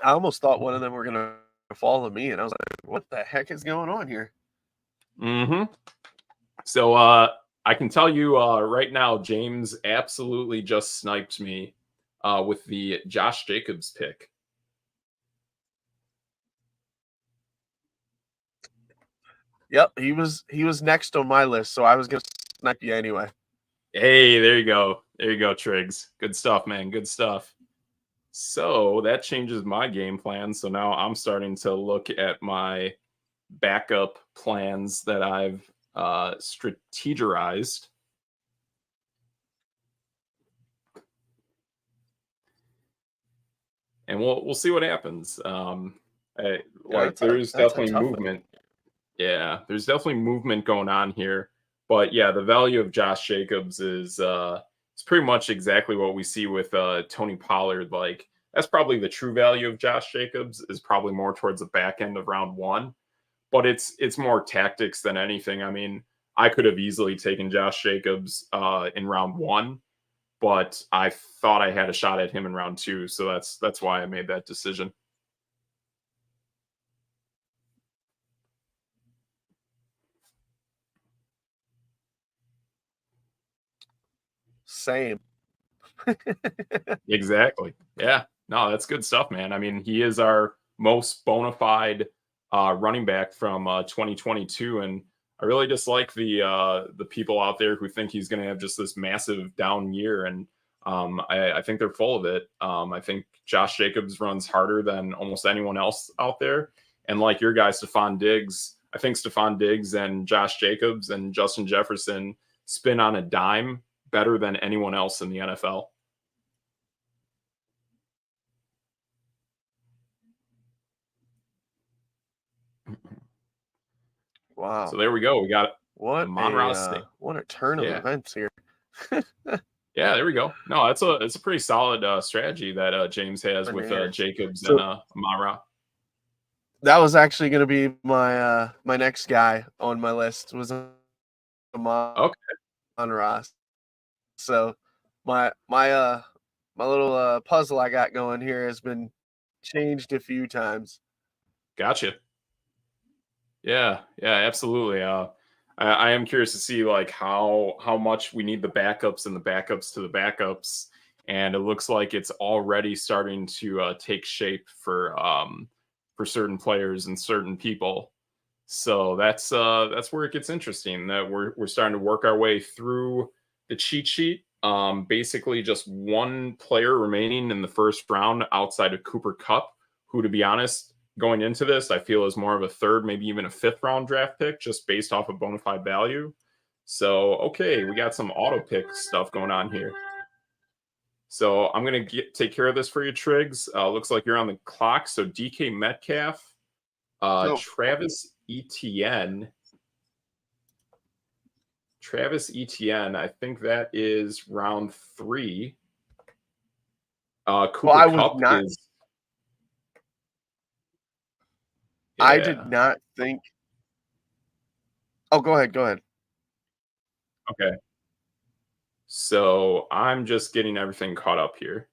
I almost thought one of them were going to follow me, and I was like, what the heck is going on here? Mm-hmm. So I can tell you right now, James absolutely just sniped me with the Josh Jacobs pick. Yep, he was next on my list, so I was going to snipe you anyway. Hey, there you go. There you go, Triggs. Good stuff, man. Good stuff. So that changes my game plan. So now I'm starting to look at my backup plans that I've strategized. And we'll see what happens. There's definitely movement. Yeah, there's definitely movement going on here. But yeah, the value of Josh Jacobs is it's pretty much exactly what we see with Tony Pollard. Like that's probably the true value of Josh Jacobs is probably more towards the back end of round 1. But it's more tactics than anything. I mean, I could have easily taken Josh Jacobs in round 1, but I thought I had a shot at him in round 2, so that's why I made that decision. Same. Exactly. Yeah. No, that's good stuff, man. I mean, he is our most bona fide running back from 2022, and I really dislike the people out there who think he's going to have just this massive down year, and I think they're full of it. I think Josh Jacobs runs harder than almost anyone else out there, and like your guy Stephon Diggs, I think Stephon Diggs and Josh Jacobs and Justin Jefferson spin on a dime better than anyone else in the NFL. Wow. So there we go. We got what a turn of events here. Yeah, there we go. No, it's a pretty solid strategy that James has with Jacobs and Amon-Ra. That was actually going to be my my next guy on my list was Amon-Ra. So my little puzzle I got going here has been changed a few times. Gotcha. Yeah, absolutely. I am curious to see like how much we need the backups and the backups to the backups, and it looks like it's already starting to take shape for certain players and certain people. So that's where it gets interesting. That we're starting to work our way through the cheat sheet. Basically, just one player remaining in the first round outside of Cooper Kupp, who, to be honest, going into this, I feel is more of a third, maybe even a 5th round draft pick, just based off of bona fide value. So, okay, we got some auto pick stuff going on here. So I'm going to take care of this for you, Triggs. Looks like you're on the clock. So DK Metcalf, Travis Etienne. I think that is round 3. Cooper Kupp is... Yeah. I did not think... Oh, go ahead. Okay. So I'm just getting everything caught up here.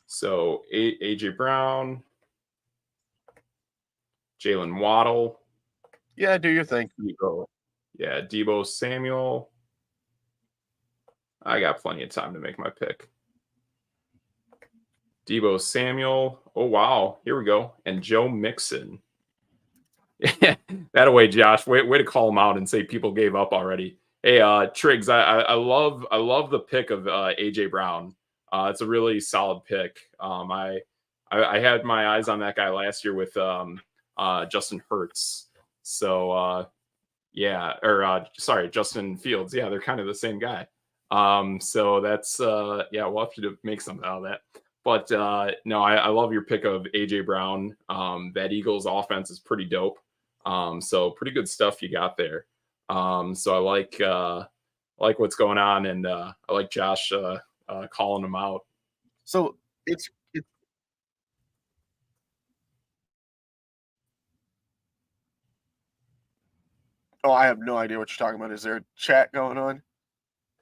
So AJ Brown, Jalen Waddle. Yeah, do your thing. Deebo Samuel. I got plenty of time to make my pick. Deebo Samuel. Oh, wow. Here we go. And Joe Mixon. That away, Josh. Way to call him out and say people gave up already. Hey, Triggs, I love the pick of AJ Brown. It's a really solid pick. I had my eyes on that guy last year with Justin Hurts. So Justin Fields. Yeah, they're kind of the same guy. So that's we'll have to make something out of that. But no, I love your pick of AJ Brown. That Eagles offense is pretty dope. So pretty good stuff you got there. So I like what's going on, and I like Josh calling him out. So it's oh, I have no idea what you're talking about. Is there a chat going on?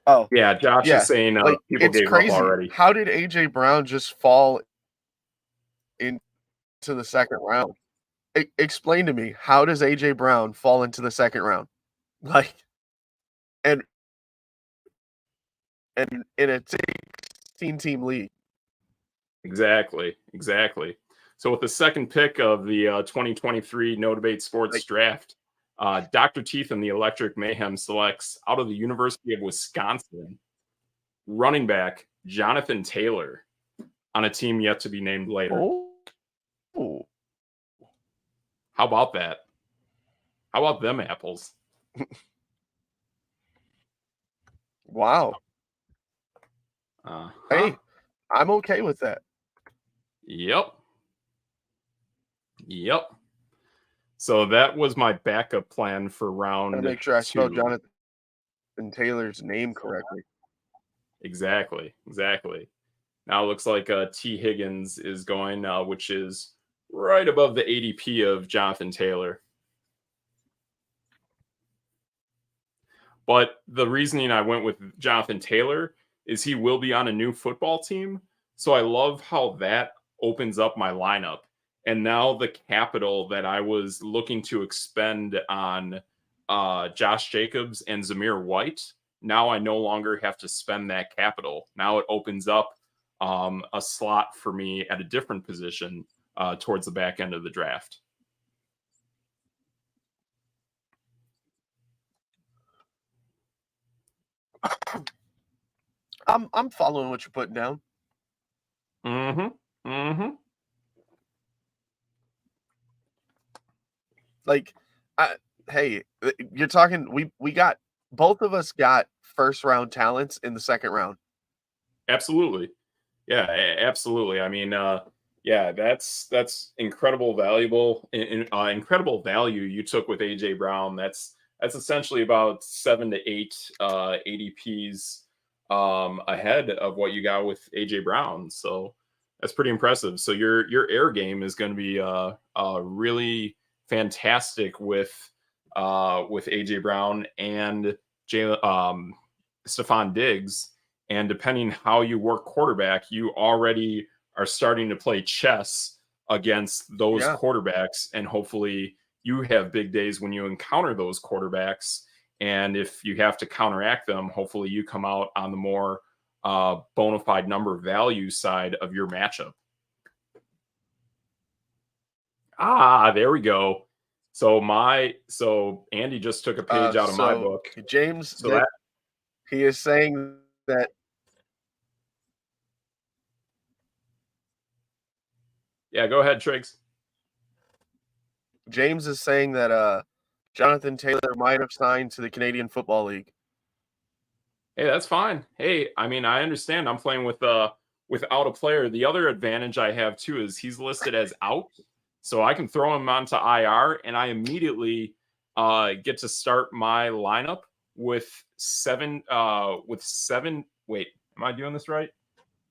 Oh, Yeah, Josh is yeah. saying Like, people it's gave up crazy. already. How did AJ Brown just fall into the second round? Explain to me, how does AJ Brown fall into the second round? Like, and in a 16-team league. Exactly, exactly. So with the second pick of the 2023 No Debate Sports Like, Draft, Dr. Teeth and the Electric Mayhem selects out of the University of Wisconsin running back Jonathan Taylor on a team yet to be named later. oh, How about that? How about them apples? wow. Uh-huh. Hey, I'm okay with that. Yep. Yep. So that was my backup plan for Gotta round make sure I spelled 2. Jonathan Taylor's name correctly. Exactly. Exactly. Now it looks like T. Higgins is going, which is right above the ADP of Jonathan Taylor. But the reasoning I went with Jonathan Taylor is he will be on a new football team. So I love how that opens up my lineup. And now the capital that I was looking to expend on Josh Jacobs and Zamir White, now I no longer have to spend that capital. Now it opens up a slot for me at a different position towards the back end of the draft. I'm following what you're putting down. Mm-hmm. Mm-hmm. Like, I hey, you're talking. We got both of us got first round talents in the second round. Absolutely. Yeah, absolutely. I mean, yeah, that's incredible, incredible value you took with AJ Brown. That's essentially about 7 to 8 ADPs ahead of what you got with AJ Brown. So that's pretty impressive. So your air game is going to be really fantastic with AJ Brown and Stephon Diggs. And depending how you work quarterback, you already are starting to play chess against those Yeah. quarterbacks. And hopefully you have big days when you encounter those quarterbacks. And if you have to counteract them, hopefully you come out on the more bona fide number value side of your matchup. Ah, there we go. So Andy just took a page out of my So book. James, So that he is saying that yeah, go ahead, Triggs. James is saying that Jonathan Taylor might have signed to the Canadian Football League. Hey, that's fine. Hey, I mean, I understand. I'm playing without a player. The other advantage I have too is he's listed as out, so I can throw him onto IR, and I immediately get to start my lineup with seven. Wait, am I doing this right?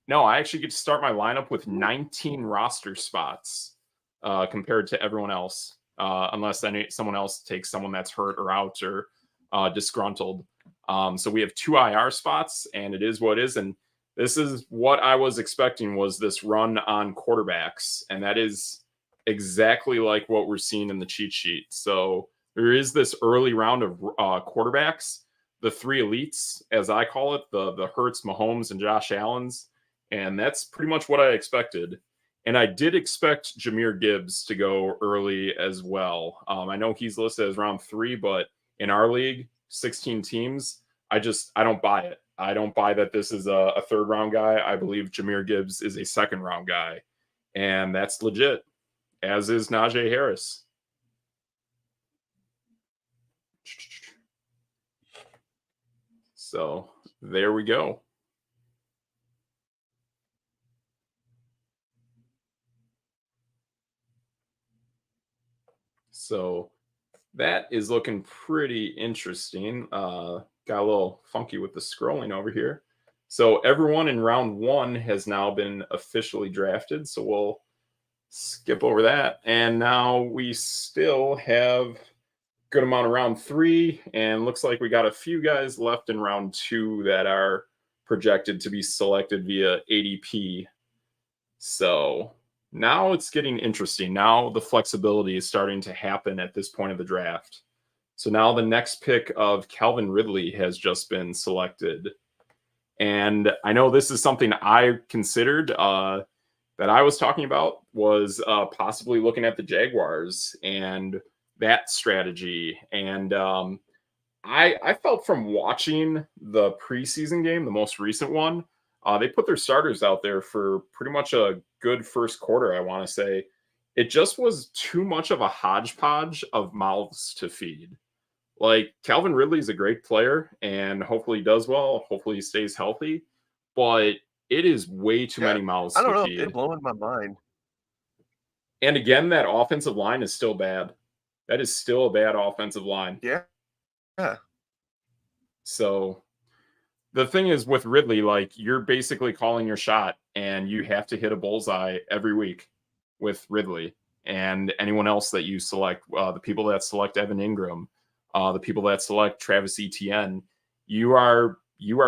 No, I actually get to start my lineup with 19 roster spots compared to everyone else, unless someone else takes someone that's hurt or out or disgruntled. So we have 2 IR spots, and it is what it is. And this is what I was expecting was this run on quarterbacks, and that is exactly like what we're seeing in the cheat sheet. So there is this early round of quarterbacks, the 3 elites, as I call it, the Hurts, Mahomes, and Josh Allen's, and that's pretty much what I expected. And I did expect Jahmyr Gibbs to go early as well. I know he's listed as round 3, but in our league, 16 teams, I don't buy it. I don't buy that this is a third round guy. I believe Jahmyr Gibbs is a second round guy, and that's legit, as is Najee Harris. So there we go. So that is looking pretty interesting. Got a little funky with the scrolling over here. So everyone in round one has now been officially drafted. So we'll skip over that. And now we still have good amount of round three, and looks like we got a few guys left in round two that are projected to be selected via ADP. So now it's getting interesting. Now the flexibility is starting to happen at this point of the draft. So now the next pick of Calvin Ridley has just been selected. And I know this is something I considered that I was talking about was possibly looking at the Jaguars and that strategy. And I felt from watching the preseason game, the most recent one, they put their starters out there for pretty much a good first quarter, I want to say. It just was too much of a hodgepodge of mouths to feed. Like Calvin Ridley's a great player and hopefully he does well. Hopefully he stays healthy, but it is way too Yeah, many mouths I don't to know. It's feed. blowing my mind. And again, that offensive line is still bad. That is still a bad offensive line. Yeah, yeah, So the thing is with Ridley, like you're basically calling your shot and you have to hit a bullseye every week with Ridley and anyone else that you select, the people that select Evan Ingram, the people that select Travis Etienne, you are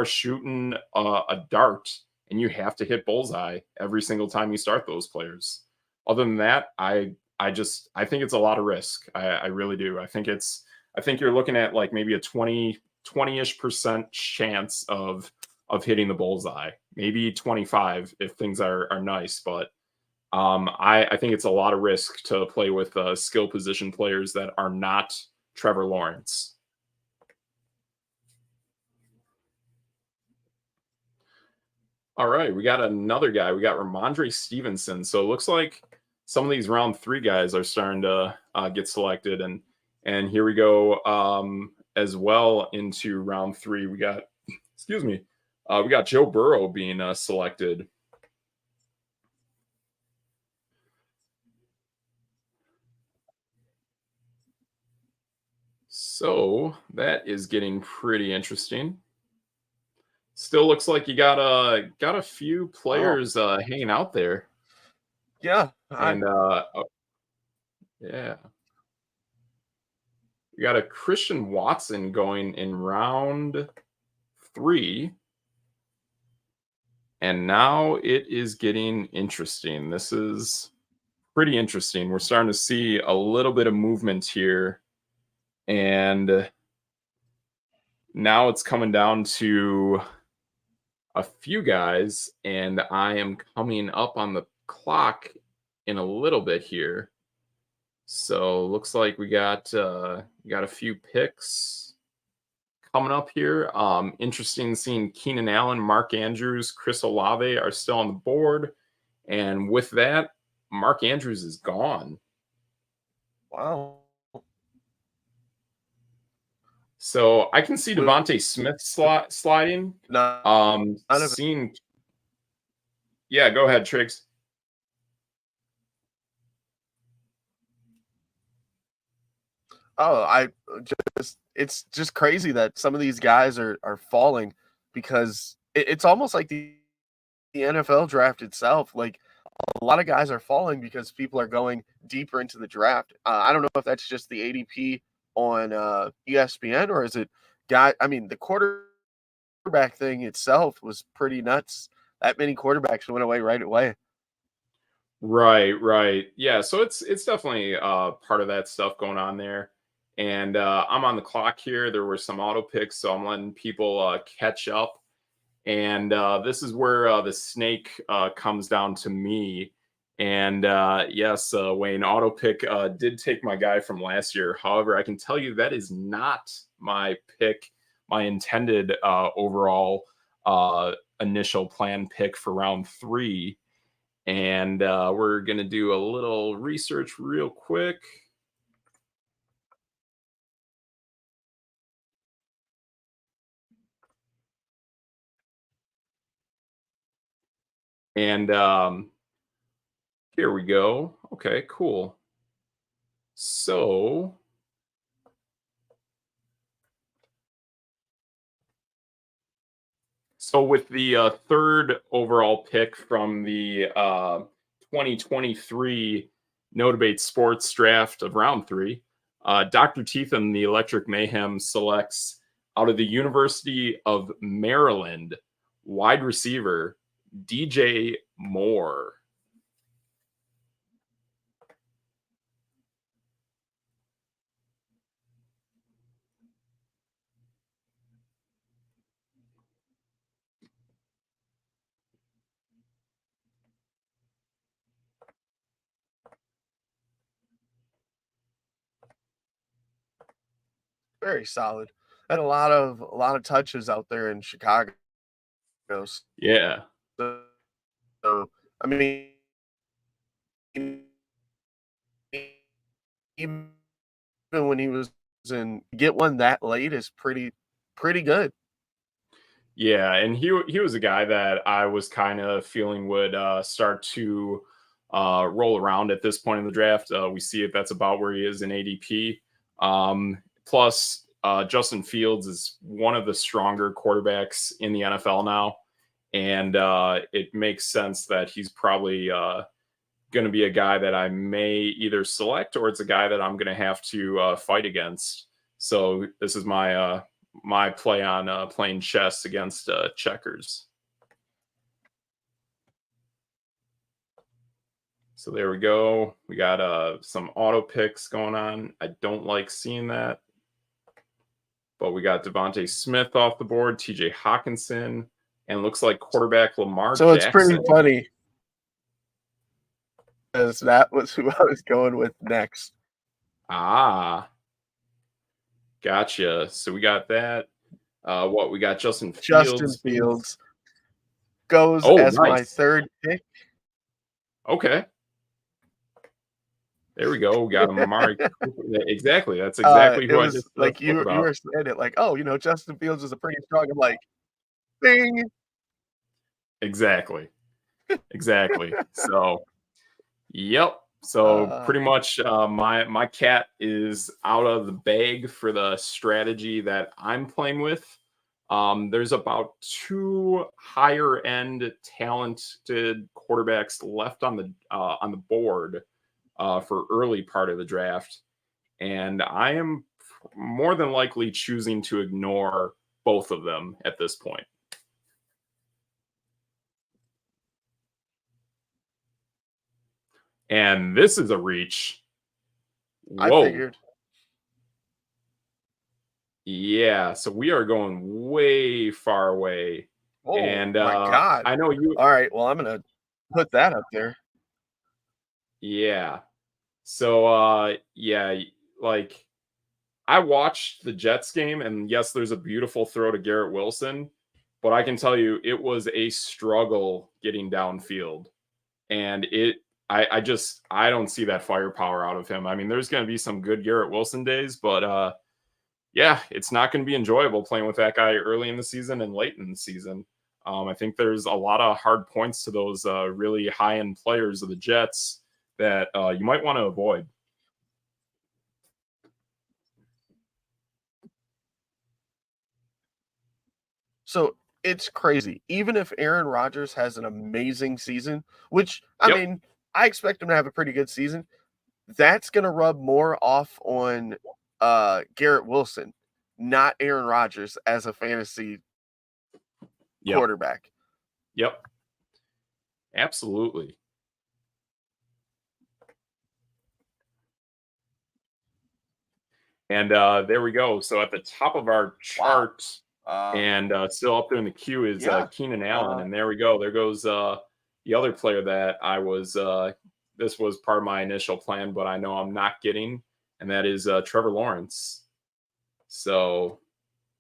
shooting a dart and you have to hit bullseye every single time you start those players. Other than that, I think it's a lot of risk. I really do. I think you're looking at like maybe a 20-ish% chance of hitting the bullseye, maybe 25 if things are nice. But I think it's a lot of risk to play with skill position players that are not Trevor Lawrence. All right, we got another guy. We got Ramondre Stevenson. So it looks like some of these round three guys are starting to get selected, and here we go as well into round three. We got, excuse me, we got Joe Burrow being selected. So that is getting pretty interesting. Still looks like you got a few wow. players hanging out there, Yeah, and yeah, we got a Christian Watson going in round three, and now it is getting interesting. This is pretty interesting. We're starting to see a little bit of movement here, and now it's coming down to a few guys, and I am coming up on the clock in a little bit here. So looks like we got a few picks coming up here. Interesting seeing Keenan Allen, Mark Andrews, Chris Olave are still on the board, and with that, Mark Andrews is gone. wow. So I can see Would Devontae Smith sliding. not have. Seeing, yeah, go ahead, Triggs. Oh, I just it's just crazy that some of these guys are falling because it's almost like the NFL draft itself. Like a lot of guys are falling because people are going deeper into the draft. I don't know if that's just the ADP on ESPN or is it guy. I mean, the quarterback thing itself was pretty nuts. That many quarterbacks went away right away. Right, right. Yeah, so it's definitely part of that stuff going on there. And I'm on the clock here. There were some auto picks, so I'm letting people catch up. And this is where the snake comes down to me. And yes, Wayne, auto pick did take my guy from last year. However, I can tell you that is not my pick, my intended overall initial plan pick for round three. And we're going to do a little research real quick. And here we go. Okay, cool. So So with the third overall pick from the 2023 No Debate Sports Draft of round 3, Dr. Teeth and the Electric Mayhem selects out of the University of Maryland wide receiver DJ Moore. Very solid. Had a lot of touches out there in Chicago. Yeah. So I mean, even when he was in, get one that late is pretty good. Yeah, and he was a guy that I was kind of feeling would start to roll around at this point in the draft. We see if that's about where he is in ADP. Plus, Justin Fields is one of the stronger quarterbacks in the NFL now, and it makes sense that he's probably going to be a guy that I may either select, or it's a guy that I'm going to have to fight against. So this is my my play on playing chess against checkers. So there we go. We got some auto picks going on. I don't like seeing that. But we got Devontae Smith off the board, TJ Hawkinson, and looks like quarterback Lamar So Jackson. it's pretty funny, because that was who I was going with next. Ah, gotcha. So we got that. What we got? Justin Fields goes as my third pick. Okay. There we go. We got him, Amari Cooper. Exactly. That's exactly who I just like you about. were saying it like, oh, Justin Fields is a pretty strong. I'm like, ding. Exactly. Exactly. So, yep. So pretty much my cat is out of the bag for the strategy that I'm playing with. There's about 2 higher end talented quarterbacks left on the board for early part of the draft, and I am more than likely choosing to ignore both of them at this point. And this is a reach. Whoa. I figured. Yeah, so we are going way far away. Oh, and my God. I know you. All right, well, I'm going to put that up there. Yeah. So yeah, like I watched the Jets game, and yes, there's a beautiful throw to Garrett Wilson, but I can tell you it was a struggle getting downfield. And I don't see that firepower out of him. I mean, there's going to be some good Garrett Wilson days, but yeah, it's not going to be enjoyable playing with that guy early in the season and late in the season. I think there's a lot of hard points to those really high-end players of the Jets that you might want to avoid. So it's crazy. Even if Aaron Rodgers has an amazing season, which, I mean, I expect him to have a pretty good season, that's going to rub more off on Garrett Wilson, not Aaron Rodgers as a fantasy quarterback. Yep. Absolutely. And there we go. So at the top of our chart, and still up there in the queue is Keenan Allen. And there we go. There goes the other player that I was this was part of my initial plan, but I know I'm not getting, and that is Trevor Lawrence. So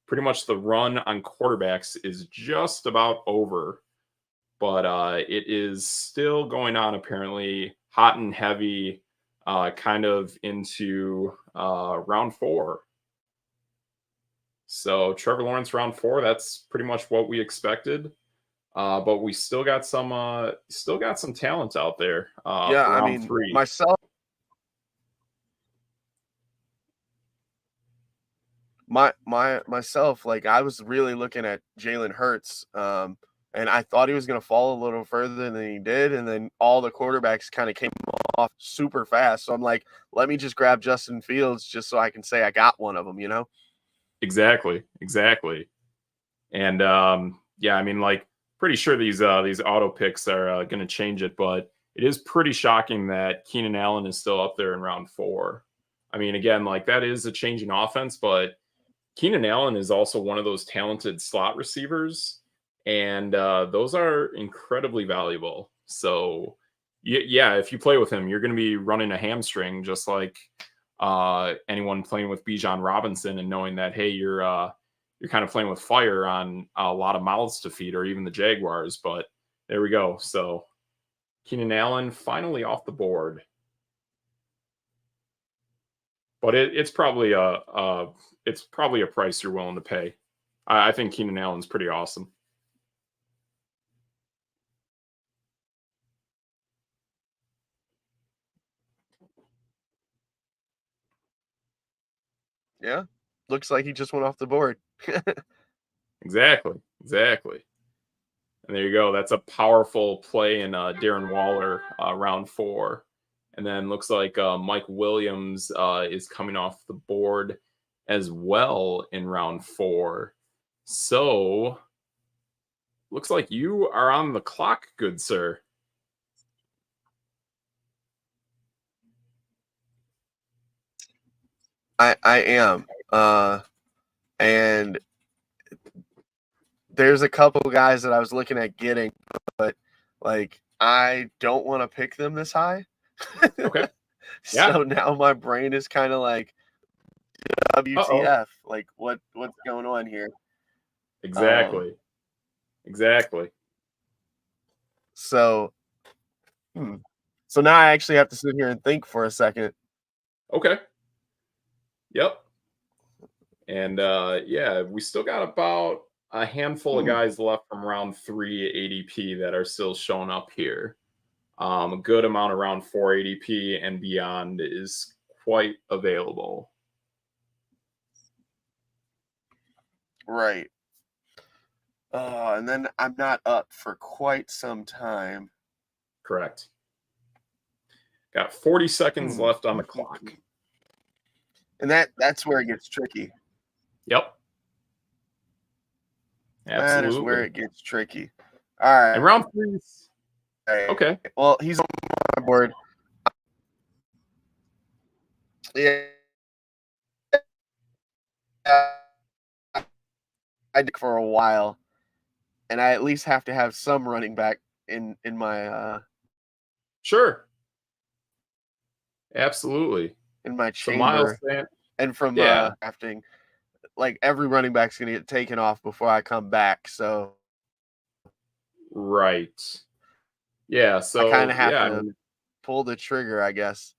pretty much the run on quarterbacks is just about over, but it is still going on, apparently hot and heavy, kind of into round 4. So Trevor Lawrence round 4, that's pretty much what we expected. But we still got some talent out there. Yeah, for I round mean, 3. myself, like I was really looking at Jalen Hurts, and I thought he was going to fall a little further than he did, and then all the quarterbacks kind of came off super fast. So I'm like, let me just grab Justin Fields just so I can say I got one of them, you know? Exactly. And yeah, I mean, like, pretty sure these auto picks are going to change it, but it is pretty shocking that Keenan Allen is still up there in round 4. I mean, again, like that is a changing offense, but Keenan Allen is also one of those talented slot receivers, and those are incredibly valuable. So, yeah, if you play with him, you're going to be running a hamstring, just like anyone playing with Bijan Robinson, and knowing that, hey, you're kind of playing with fire on a lot of mouths to feed, or even the Jaguars. But there we go. So Keenan Allen finally off the board. But it's probably a price you're willing to pay. I think Keenan Allen's pretty awesome. Yeah. Looks like he just went off the board. Exactly. And there you go. That's a powerful play in Darren Waller, round 4. And then looks like Mike Williams is coming off the board as well in round 4. So looks like you are on the clock, good sir. I am. And there's a couple guys that I was looking at getting, but like I don't want to pick them this high. Okay. Yeah. So now my brain is kind of like WTF? Like what's going on here? Exactly. So so now I actually have to sit here and think for a second. Okay. Yep. And yeah, we still got about a handful of guys left from round 3 ADP that are still showing up here. A good amount around 4 ADP and beyond is quite available. Right. And then I'm not up for quite some time. Correct. Got 40 seconds left on the clock. And that's where it gets tricky. Yep. Absolutely. That is where it gets tricky. All right. And round 3. Okay. Well, he's on my board. Yeah. I did for a while, and I at least have to have some running back in my Sure. Absolutely. in my So chamber. Miles, and from drafting, like every running back's gonna get taken off before I come back. So right. Yeah. So I kind of have to pull the trigger, I guess.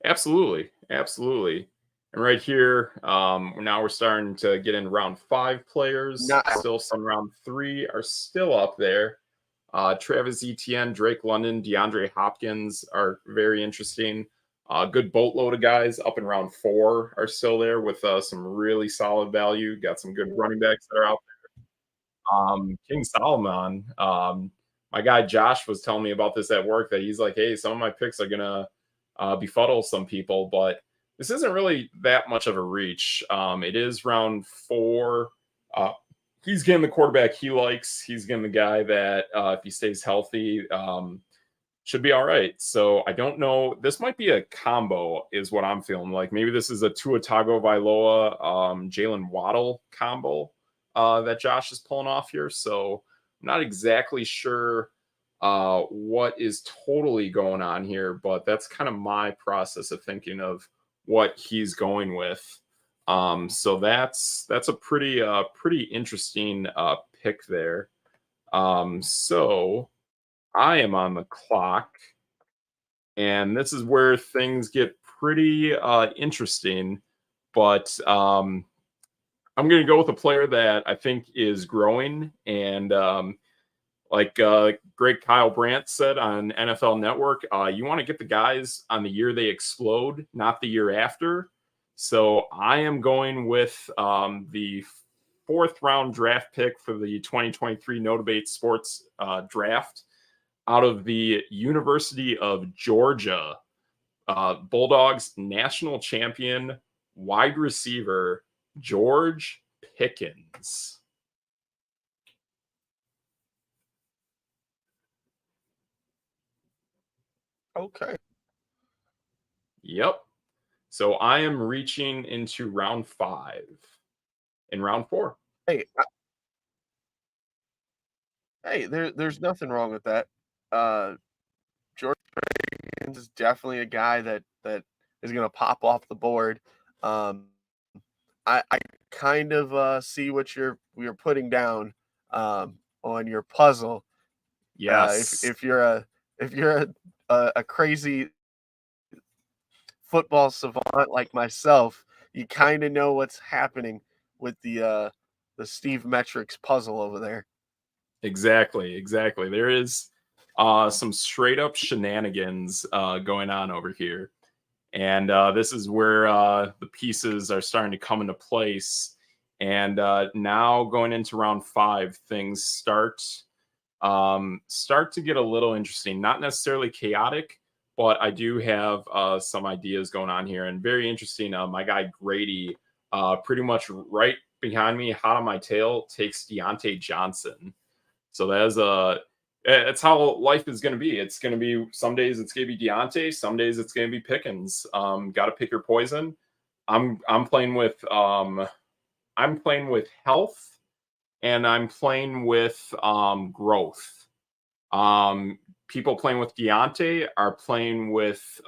Absolutely. And right here, now we're starting to get in round 5 players. Still some round 3 are still up there. Travis Etienne, Drake London, DeAndre Hopkins are very interesting. Good boatload of guys up in round 4 are still there with some really solid value. Got some good running backs that are out there. King Solomon, my guy Josh was telling me about this at work, that he's like, hey, some of my picks are going to befuddle some people, but this isn't really that much of a reach. It is round 4. He's getting the quarterback he likes. He's getting the guy that, if he stays healthy, should be all right. So I don't know. This might be a combo, is what I'm feeling like. Maybe this is a Tua Tagovailoa, Jalen Waddle combo that Josh is pulling off here. So I'm not exactly sure what is totally going on here, but that's kind of my process of thinking of what he's going with. So that's a pretty interesting pick there. So I am on the clock, and this is where things get pretty interesting. But I'm going to go with a player that I think is growing, and like great Kyle Brandt said on NFL Network, you want to get the guys on the year they explode, not the year after. So I am going with the fourth round draft pick for the 2023 No Debate Sports draft out of the University of Georgia. Bulldogs national champion wide receiver George Pickens. Okay. Yep. So I am reaching into round 5 in round 4. Hey, hey, there's nothing wrong with that. George Pickens is definitely a guy that is gonna pop off the board. Um, I kind of see what you're putting down on your puzzle. If Yes, if you're a crazy football savant like myself, you kind of know what's happening with the Steve Metrics puzzle over there. exactly. There is some straight up shenanigans going on over here. And this is where the pieces are starting to come into place. And now going into round 5, things start to get a little interesting. Not necessarily chaotic, but I do have some ideas going on here, and very interesting. My guy Grady, pretty much right behind me, hot on my tail, takes Deontay Johnson. So that's how life is going to be. It's going to be some days it's going to be Deontay, some days it's going to be Pickens. Got to pick your poison. I'm playing with health, and I'm playing with growth. People playing with Deontay are playing with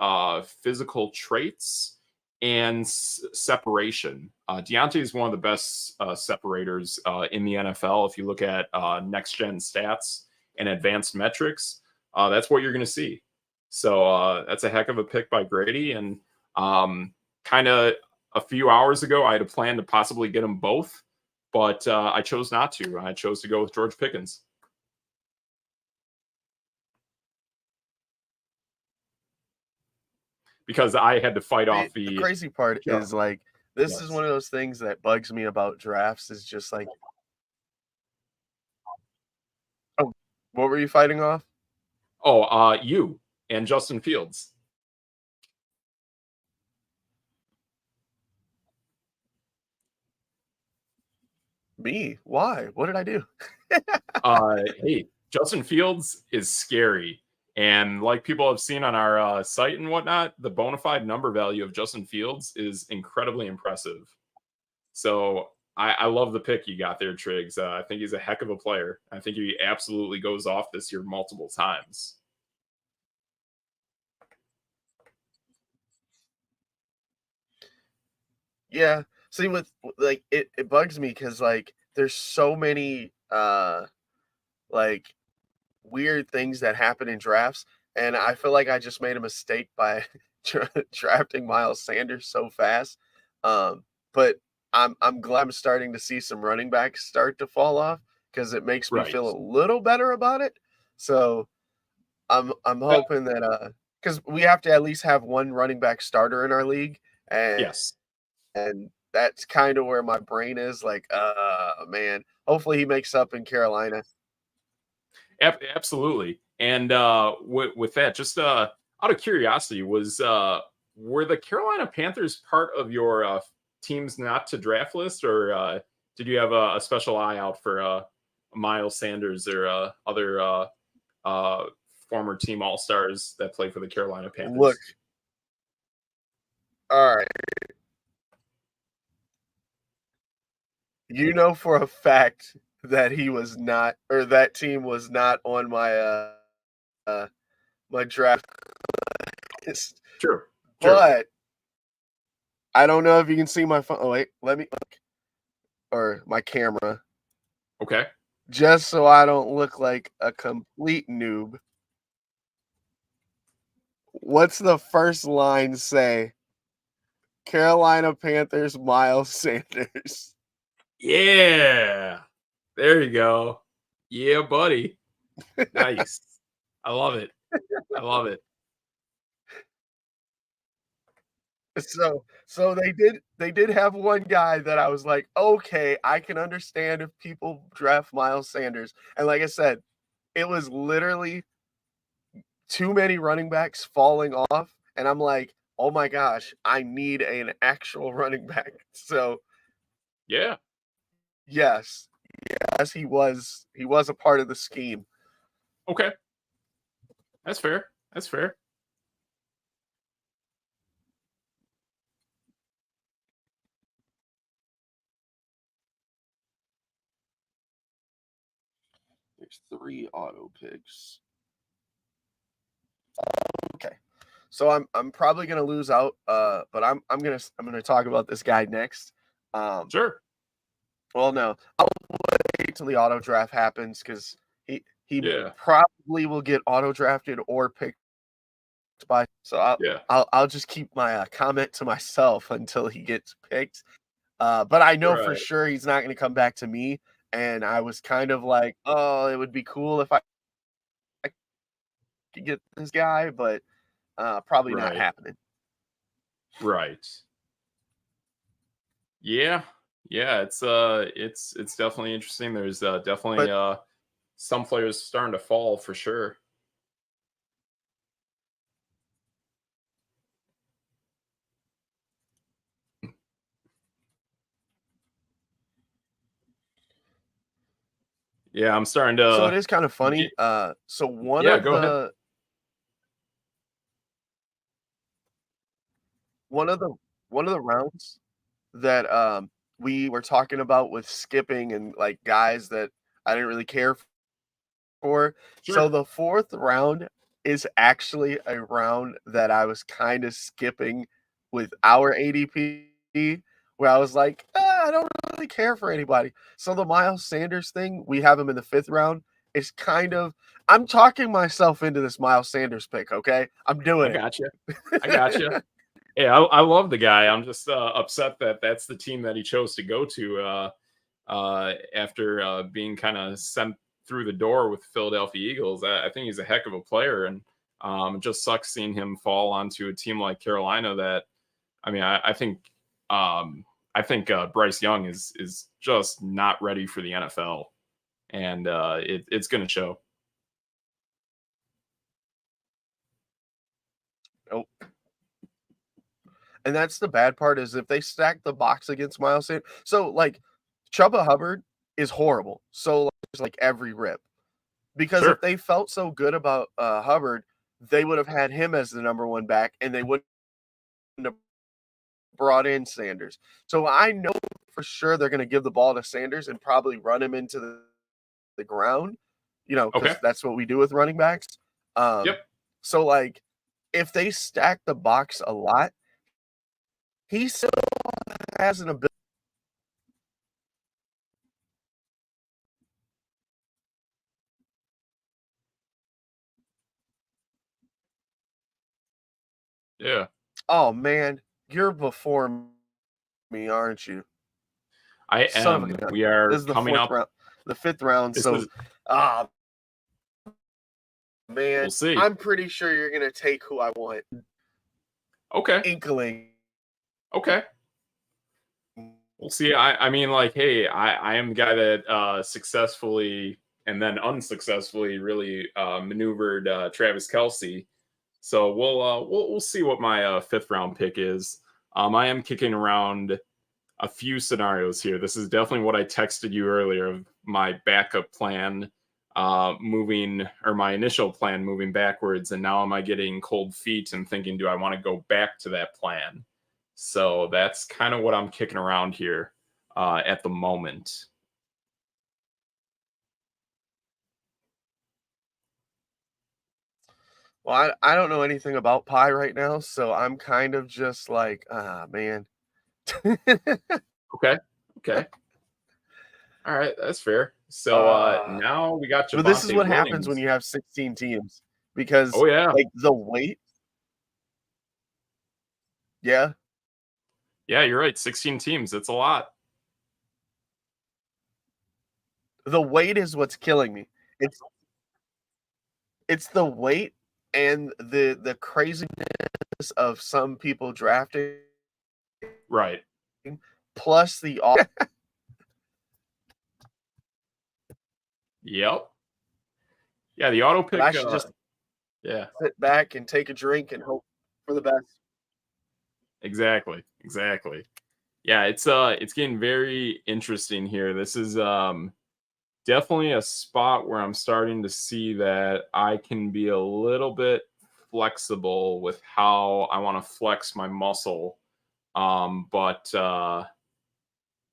physical traits and separation. Deontay is one of the best separators in the NFL. If you look at next gen stats and advanced metrics, that's what you're going to see. So that's a heck of a pick by Grady. And kind of a few hours ago, I had a plan to possibly get them both, but I chose not to. I chose to go with George Pickens. Because I had to fight off The the crazy part yeah, is like this is yes. one of those things that bugs me about drafts is just like, oh, what were you fighting off? Oh, you and Justin Fields. Me? Why? What did I do? Hey, Justin Fields is scary. And like people have seen on our site and whatnot, the bona fide number value of Justin Fields is incredibly impressive. So I love the pick you got there, Triggs. I think he's a heck of a player. I think he absolutely goes off this year multiple times. Yeah. See, with like it bugs me because like there's so many like weird things that happen in drafts, and I feel like I just made a mistake by drafting Miles Sanders so fast. But I'm glad I'm starting to see some running backs start to fall off because it makes me Right. feel a little better about it. So I'm Uh, hoping that because we have to at least have one running back starter in our league, yes. and that's kind of where my brain is like, man, hopefully he makes up in Carolina. Absolutely. And with that, just out of curiosity, were the Carolina Panthers part of your teams not to draft list, or did you have a special eye out for Miles Sanders or other uh, former team all stars that play for the Carolina Look, Panthers? all right, you know for a fact that he was not, or that team was not on uh my draft list. True. True. But I don't know if you can see my phone. Oh wait, let me look, or my camera, Okay. just so I don't look like a complete noob. What's the first line say? Carolina Panthers, Miles Sanders. Yeah. There you go. Yeah, buddy. Nice. I love it. I love it. So they did have one guy that I was like, "Okay, I can understand if people draft Miles Sanders." And like I said, it was literally too many running backs falling off, and I'm like, "Oh my gosh, I need an actual running back." So, Yeah. yes, yes, he was a part of the scheme. Okay. That's fair. That's fair. There's 3 auto picks. Okay. So I'm probably gonna lose out, but I'm gonna talk about this guy next. Um, Sure. well, no, I'll wait till the auto draft happens because he Yeah. probably will get auto drafted or picked by. So Yeah. I'll just keep my comment to myself until he gets picked. But I know for Right. sure he's not gonna come back to me. And I was kind of like, oh, it would be cool if I could get this guy, but probably not Right. happening. Right. Yeah. Yeah. It's definitely interesting. There's definitely But some players starting to fall for sure. Yeah, I'm starting so it to is kind of get. funny. So one Yeah, of go ahead. the one of the one of the rounds that we were talking about with skipping and like guys that I didn't really care for. So Sure. the fourth round is actually a round that I was kind of skipping with our ADP, where I was like, I don't really care for anybody. So the Miles Sanders thing, we have him in the fifth round. Is kind of I'm talking myself into this Miles Sanders pick. Okay, I'm I doing got you. I got you. it. Yeah, I love the guy. I'm just upset that that's the team that he chose to go to after being kind of sent through the door with the Philadelphia Eagles. I think he's a heck of a player, and it just sucks seeing him fall onto a team like Carolina. That I mean, I think Bryce Young is just not ready for the NFL, and it's going to show. Nope. And that's the bad part is if they stack the box against Miles Sanders. So like Chuba Hubbard is horrible. So like, there's like every rip. Because if Sure. they felt so good about Hubbard, they would have had him as the number one back and they wouldn't have brought in Sanders. So I know for sure they're going to give the ball to Sanders and probably run him into the ground, Okay. because that's what we do with running backs. Um, Yep. so like if they stack the box a lot, he still has an ability. Yeah. Oh man, you're before me, aren't you? I Son of a am. gun. We This are is the coming fourth up. round, the fifth round. This So, is. ah, man, We'll see. I'm pretty sure you're gonna take who I want. Okay. Inkling. Okay. We'll see. I mean, like, hey, I am the guy that successfully and then unsuccessfully really maneuvered Travis Kelsey. So we'll see what my fifth round pick is. I am kicking around a few scenarios here. This is definitely what I texted you earlier of my backup plan moving, or my initial plan moving backwards, and now am I getting cold feet and thinking, do I want to go back to that plan? So that's kind of what I'm kicking around here at the moment. Well, I don't know anything about pie right now, so I'm kind of just like, ah, man. Okay. Okay. All right. That's fair. So uh, now we got but this is Javante what happens when Williams. you have 16 teams because Oh, yeah. like the weight, yeah, Yeah, you're right. 16 teams. That's a lot. the weight is what's killing me. It's it's the weight and the craziness of some people drafting, Right. plus the Yep. Yeah, the auto but I pick. should just Yeah, sit back and take a drink and hope for the best. exactly. Exactly. Yeah, it's getting very interesting here. This is definitely a spot where I'm starting to see that I can be a little bit flexible with how I want to flex my muscle. But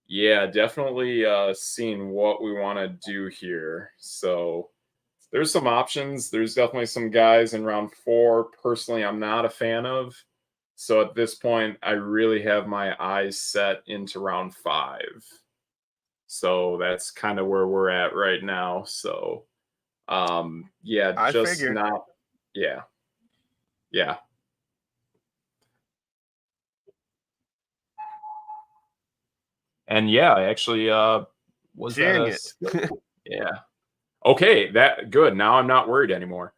yeah, definitely seeing what we want to do here. So there's some options. There's definitely some guys in round 4. Personally, I'm not a fan of. So at this point, I really have my eyes set into round 5. So that's kind of where we're at right now. So yeah, I just figure. not yeah. Yeah. And yeah, I actually was that Dang a it. skill? Yeah. Okay, that good. Now I'm not worried anymore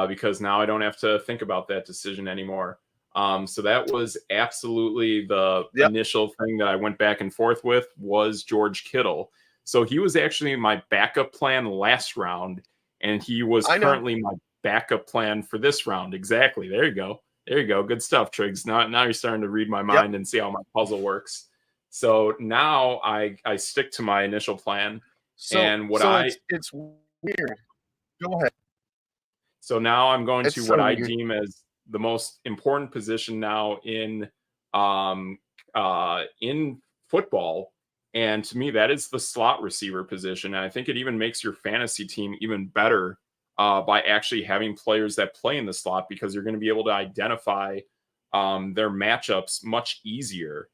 because now I don't have to think about that decision anymore. So that was absolutely the Yep, initial thing that I went back and forth with was George Kittle. So he was actually my backup plan last round, and he was I know. currently my backup plan for this round. Exactly. There you go. There you go. Good stuff, Triggs. Now you're starting to read my Yep. mind and see how my puzzle works. So now I stick to my initial plan, So and so it's weird. Go ahead. so now I'm going It's to what so I weird. deem as the most important position now um in football. And to me, that is the slot receiver position. And I think it even makes your fantasy team even better by actually having players that play in the slot because you're going to be able to identify their matchups much easier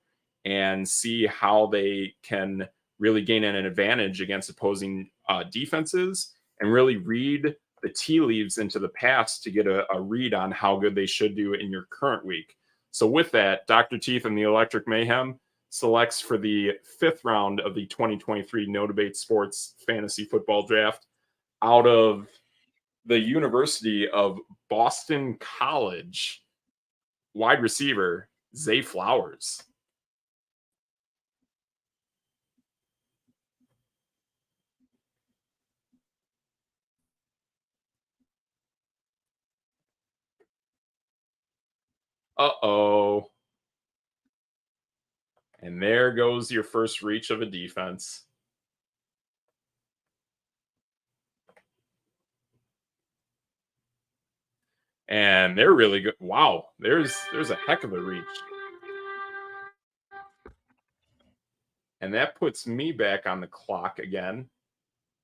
and see how they can really gain an advantage against opposing defenses and really read the tea leaves into the past to get a read on how good they should do in your current week. So with that, Dr. Teeth and the Electric Mayhem selects for the 5th round of the 2023 No Debate Sports Fantasy Football Draft out of the University of Boston College, wide receiver Zay Flowers. Uh-oh. And there goes your first reach of a defense. And they're really good. Wow, there's a heck of a reach. And that puts me back on the clock again.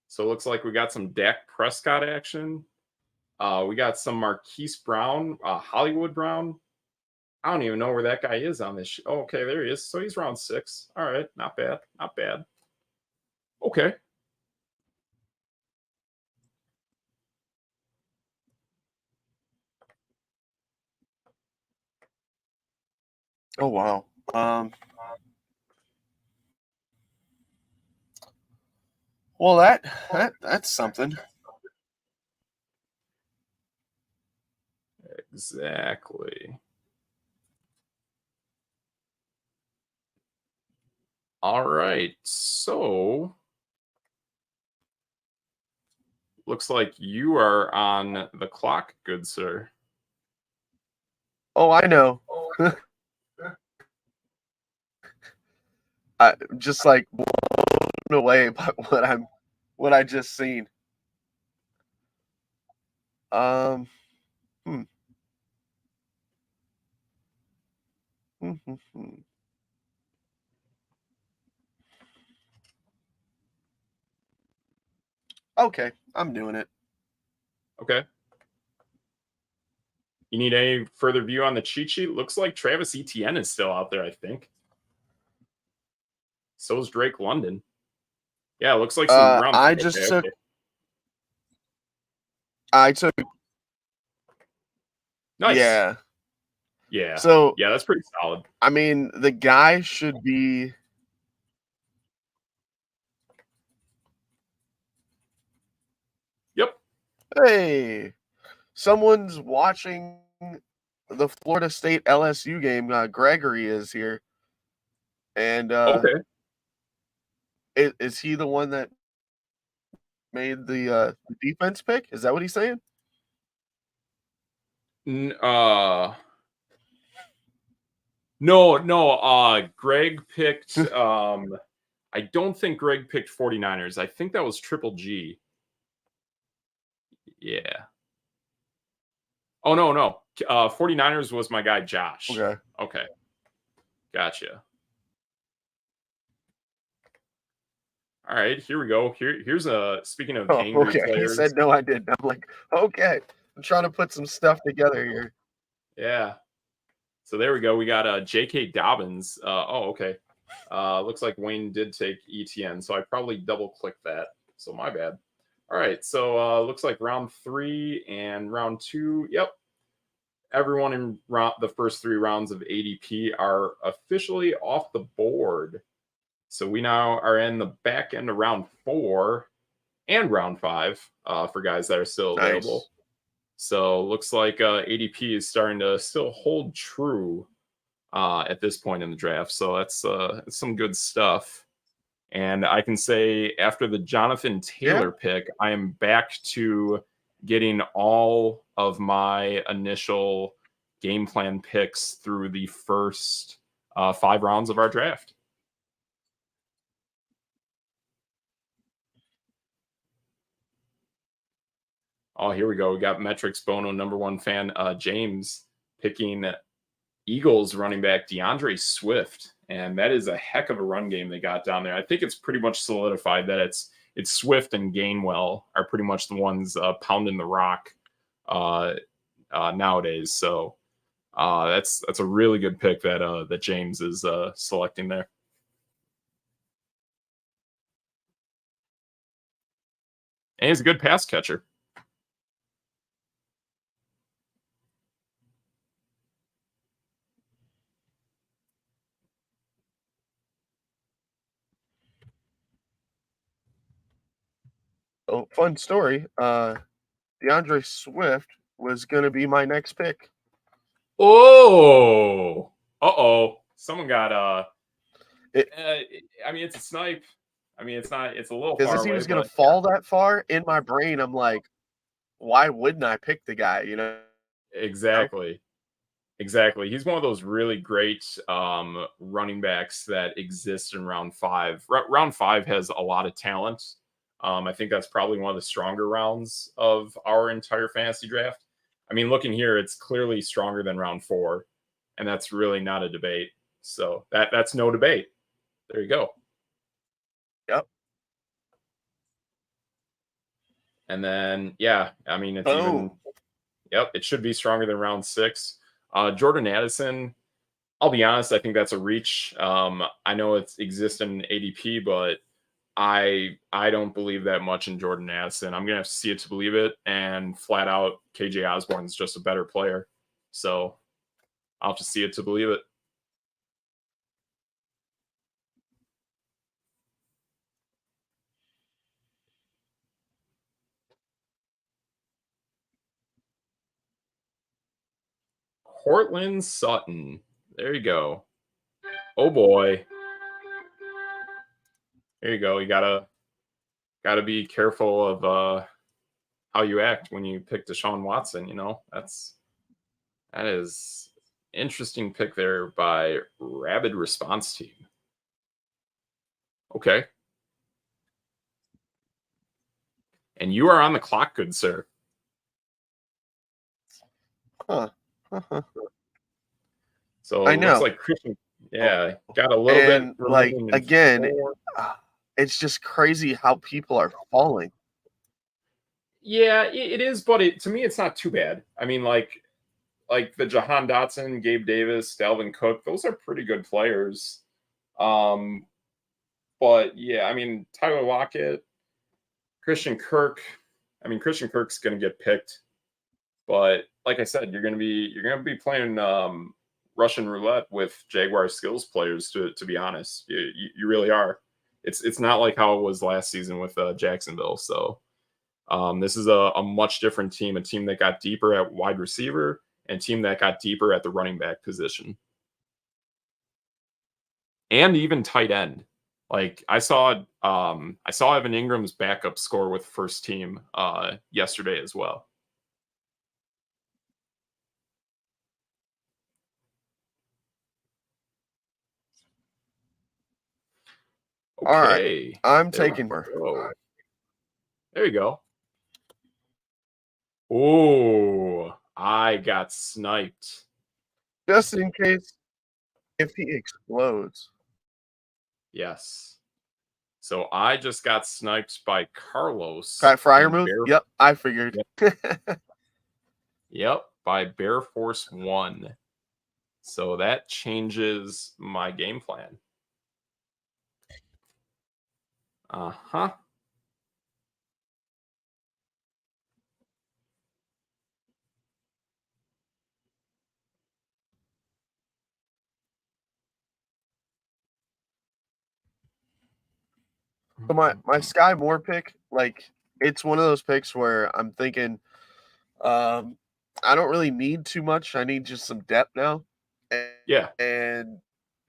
So it looks like we got some Dak Prescott action. We got some Marquise Brown, Hollywood Brown. I don't even know where that guy is on this. Oh, okay, there he is. So he's round 6. All right, not bad, not bad. Okay. Oh wow. Well that's something. Exactly. All right. So looks like you are on the clock, good sir. Oh, I know. I just like blown away by what I just seen. Um hmm. Okay, I'm doing it. Okay. You need any further view on the cheat sheet? Looks like Travis Etienne is still out there, I think. So is Drake London. Yeah, it looks like some round. I Okay, just okay. took Nice. yeah. Yeah. So Yeah, that's pretty solid. I mean the guy should be Yep. hey. someone's watching the Florida State LSU game. Gregory is here, and Okay. is he the one that made the defense pick? Is that what he's saying? N- uh no, Greg picked I don't think Greg picked 49ers. I think that was Triple G. Yeah. Oh no. 49ers was my guy Josh. Okay. Okay. Gotcha. All right, here we go. Here's a speaking of Oh, angry okay. He players. said no, I didn't. I'm like, okay. I'm trying to put some stuff together here. Yeah. So there we go. We got J.K. Dobbins. Oh, okay. Looks like Wayne did take ETN, so I probably double clicked that. So my bad. All right. So looks like round 3 and round 2. Yep. Everyone in the first 3 rounds of ADP are officially off the board. So we now are in the back end of round 4 and round 5 for guys that are still available. Nice. So looks like ADP is starting to still hold true at this point in the draft. So that's some good stuff. And I can say after the Jonathan Taylor pick, I am back to getting all of my initial game plan picks through the first 5 rounds of our draft. Oh, here we go. We got Metrics Bono, number 1 fan, James, picking Eagles running back DeAndre Swift. And that is a heck of a run game they got down there. I think it's pretty much solidified that it's Swift and Gainwell are pretty much the ones pounding the rock nowadays. So that's a really good pick that James is selecting there. And he's a good pass catcher. Oh, fun story. DeAndre Swift was going to be my next pick. Oh, someone got I mean, it's a snipe. I mean, it's not. It's a little far away. He was going to fall that far. In my brain, I'm like, why wouldn't I pick the guy? You know? Exactly. He's one of those really great running backs that exist in round 5. Round 5 has a lot of talent. I think that's probably one of the stronger rounds of our entire fantasy draft. I mean, looking here, it's clearly stronger than round 4, and that's really not a debate. So that's no debate. There you go. Yep. And then, yeah, I mean, it's even, yep, it should be stronger than round 6. Jordan Addison, I'll be honest, I think that's a reach. I know it exists in ADP, but I don't believe that much in Jordan Addison. I'm gonna have to see it to believe it, and flat out, KJ Osborne's just a better player. So I'll have to see it to believe it. Cortland Sutton. There you go. Oh boy. There you go. You gotta be careful of how you act when you pick Deshaun Watson. You know, that is interesting pick there by Rabid Response Team. Okay. And you are on the clock, good sir. Huh. So I it know. looks like Christian, got a little bit. Like again, it's just crazy how people are falling. Yeah, it is, but to me, it's not too bad. I mean, like the Jahan Dotson, Gabe Davis, Dalvin Cook, those are pretty good players. But yeah, I mean, Tyler Lockett, Christian Kirk. I mean, Christian Kirk's going to get picked, but like I said, you're going to be playing Russian roulette with Jaguar skills players. To be honest, you really are. It's not like how it was last season with Jacksonville. So This is a much different team, a team that got deeper at wide receiver and a team that got deeper at the running back position. And even tight end. Like I saw Evan Ingram's backup score with first team yesterday as well. Okay. All right. I'm taking her. There you go. Oh, I got sniped. Just in case if he explodes. Yes. So I just got sniped by Carlos. Got fryer move? Yep, I figured. Yep, by Bear Force 1. So that changes my game plan. Uh-huh. So my Sky Moore pick, like it's one of those picks where I'm thinking, I don't really need too much. I need just some depth now. Yeah. And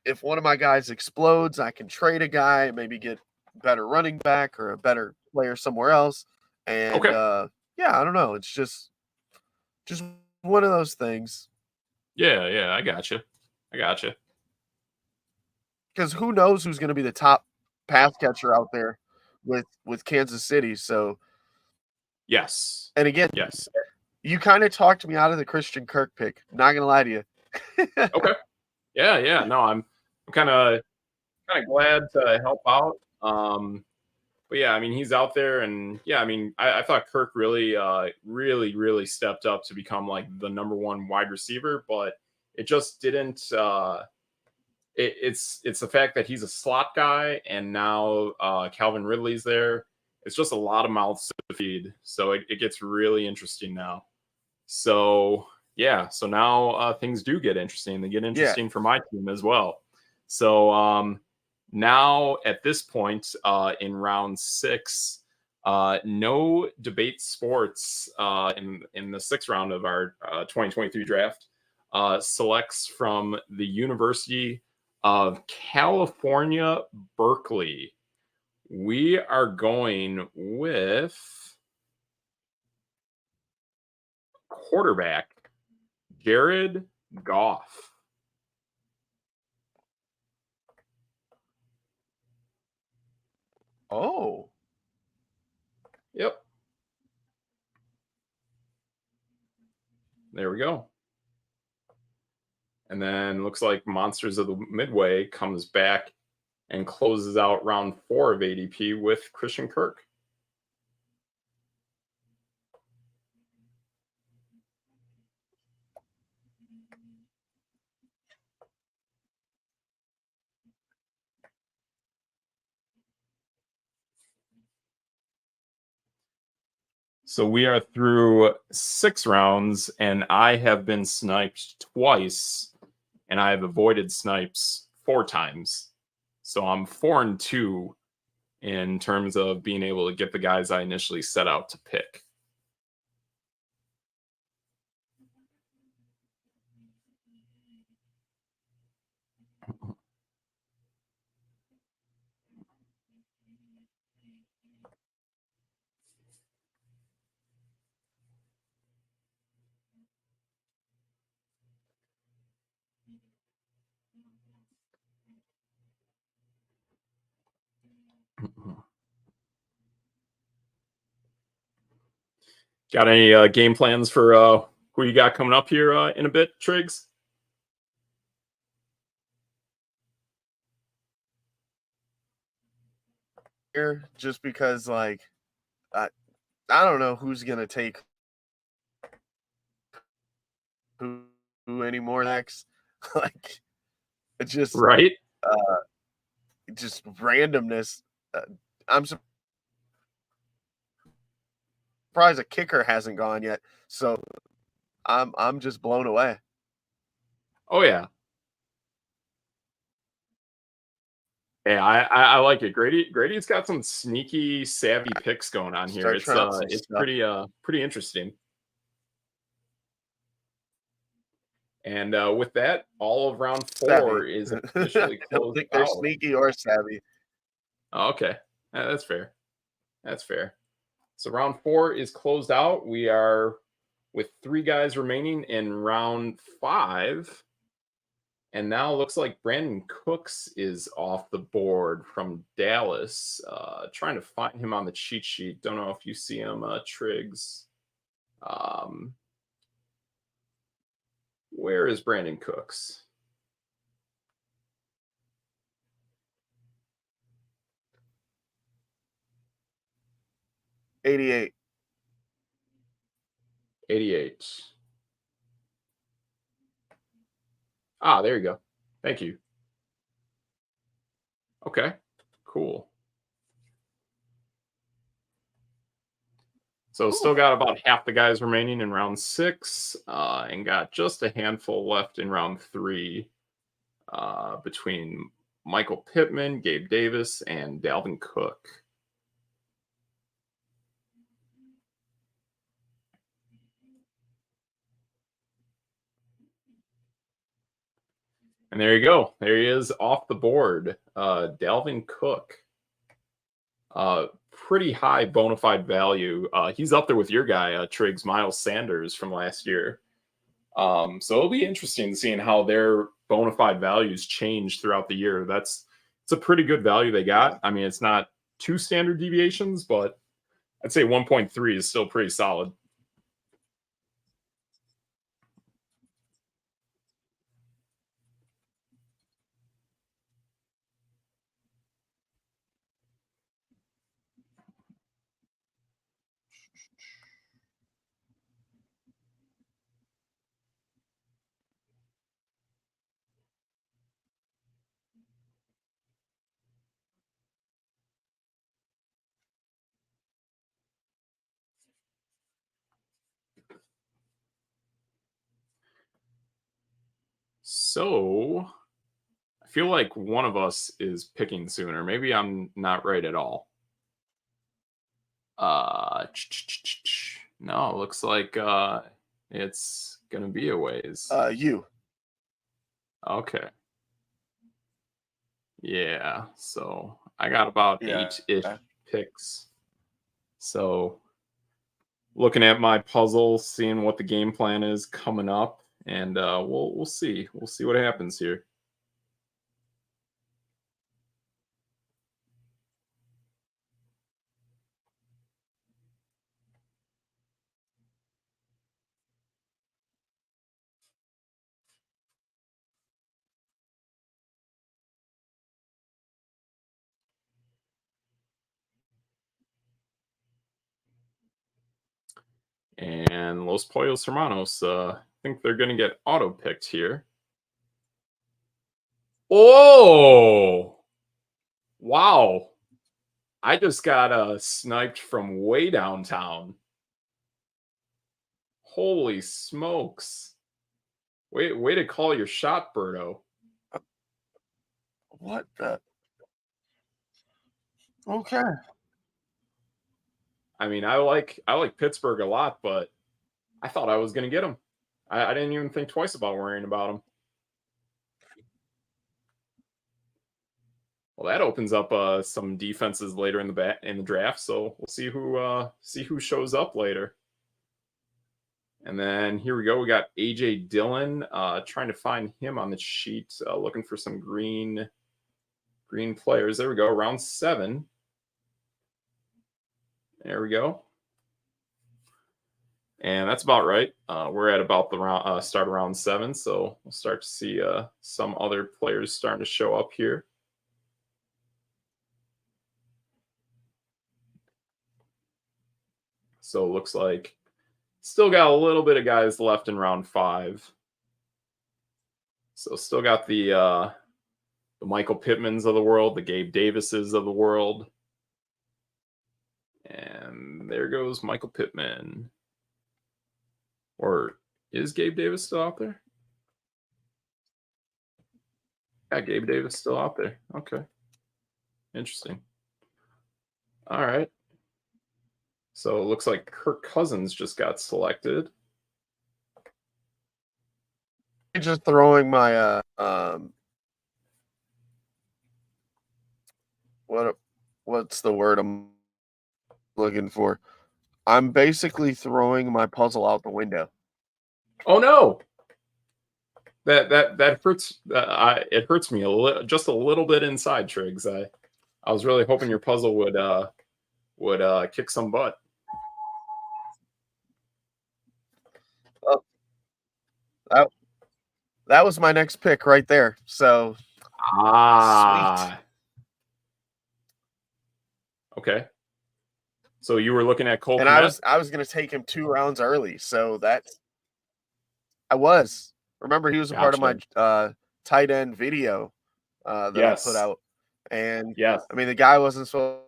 if one of my guys explodes, I can trade a guy, maybe get better running back or a better player somewhere else. And yeah, I don't know. It's just one of those things. Yeah, I gotcha. Because who knows who's going to be the top pass catcher out there with Kansas City. So yes. And again, yes, you kind of talked me out of the Christian Kirk pick. Not gonna lie to you. Okay. Yeah. No, I'm kind of glad to help out. But yeah, I mean, he's out there, and yeah, I mean, I thought Kirk really stepped up to become like the number one wide receiver, but it just didn't. It's the fact that he's a slot guy, and now Calvin Ridley's there. It's just a lot of mouths to feed, so it gets really interesting now. So yeah, so now things do get interesting. They get interesting for my team as well. So now at this point in round 6, no debate sports in the 6th round of our 2023 draft selects from the University of California, Berkeley. We are going with quarterback Jared Goff. Oh. Yep. There we go. And then looks like Monsters of the Midway comes back and closes out round 4 of ADP with Christian Kirk. So we are through 6 rounds, and I have been sniped twice, and I have avoided snipes 4 times. So I'm 4-2 in terms of being able to get the guys I initially set out to pick. Got any game plans for who you got coming up here in a bit, Triggs? Here, just because, like, I don't know who's gonna take who anymore next. Like, it's just right, just randomness. I'm surprised a kicker hasn't gone yet. So I'm just blown away. Oh yeah. Yeah, I like it. Grady's got some sneaky, savvy picks going on here. Start trying out some It's stuff. pretty interesting. And with that, all of round 4 Savvy. is I officially don't closed think they're out. sneaky or savvy. Oh, okay, that's fair. That's fair. So round 4 is closed out. We are with 3 guys remaining in round 5. And now it looks like Brandon Cooks is off the board from Dallas. Trying to find him on the cheat sheet. Don't know if you see him, Triggs. Um, where is Brandon Cooks? $88. 88. Ah, there you go. Thank you. Okay, cool. So still got about half the guys remaining in round 6, and got just a handful left in round 3, between Michael Pittman, Gabe Davis, and Dalvin Cook. And there you go. There he is off the board. Dalvin Cook. Pretty high bona fide value. He's up there with your guy, Triggs, Miles Sanders from last year. So it'll be interesting seeing how their bona fide values change throughout the year. It's a pretty good value they got. I mean, it's not 2 standard deviations, but I'd say 1.3 is still pretty solid. So I feel like one of us is picking sooner. Maybe I'm not right at all. No, it looks like it's gonna be a ways. You. Okay. Yeah. So I got about Yeah. 8-ish picks. So looking at my puzzle, seeing what the game plan is coming up, and we'll see. We'll see what happens here. And Los Pollos Hermanos, I think they're going to get auto picked here. Oh, wow. I just got sniped from way downtown. Holy smokes. Way to call your shot, Berto. What the? Okay. I mean, I like Pittsburgh a lot, but I thought I was going to get him. I didn't even think twice about worrying about him. Well, that opens up some defenses later in the draft, so we'll see who shows up later. And then here we go. We got AJ Dillon, trying to find him on the sheet, looking for some green players. There we go. Round 7. There we go. And that's about right. We're at about the start of round 7, so we'll start to see some other players starting to show up here. So it looks like still got a little bit of guys left in round 5. So still got the Michael Pittmans of the world, the Gabe Davises of the world. And there goes Michael Pittman. Or is Gabe Davis still out there? Yeah, Gabe Davis still out there. Okay. Interesting. All right. So it looks like Kirk Cousins just got selected. Just throwing my what's the word I'm looking for? I'm basically throwing my puzzle out the window. Oh no! That hurts. It hurts me just a little bit inside, Triggs. I was really hoping your puzzle would kick some butt. Oh, that that was my next pick right there. So sweet. Ah. Okay. So you were looking at Cole And I Kmet? was gonna take him 2 rounds early. So that's I was. Remember he was a part of my Gotcha. tight end video that I put Yes. out. And Yes. I mean the guy wasn't supposed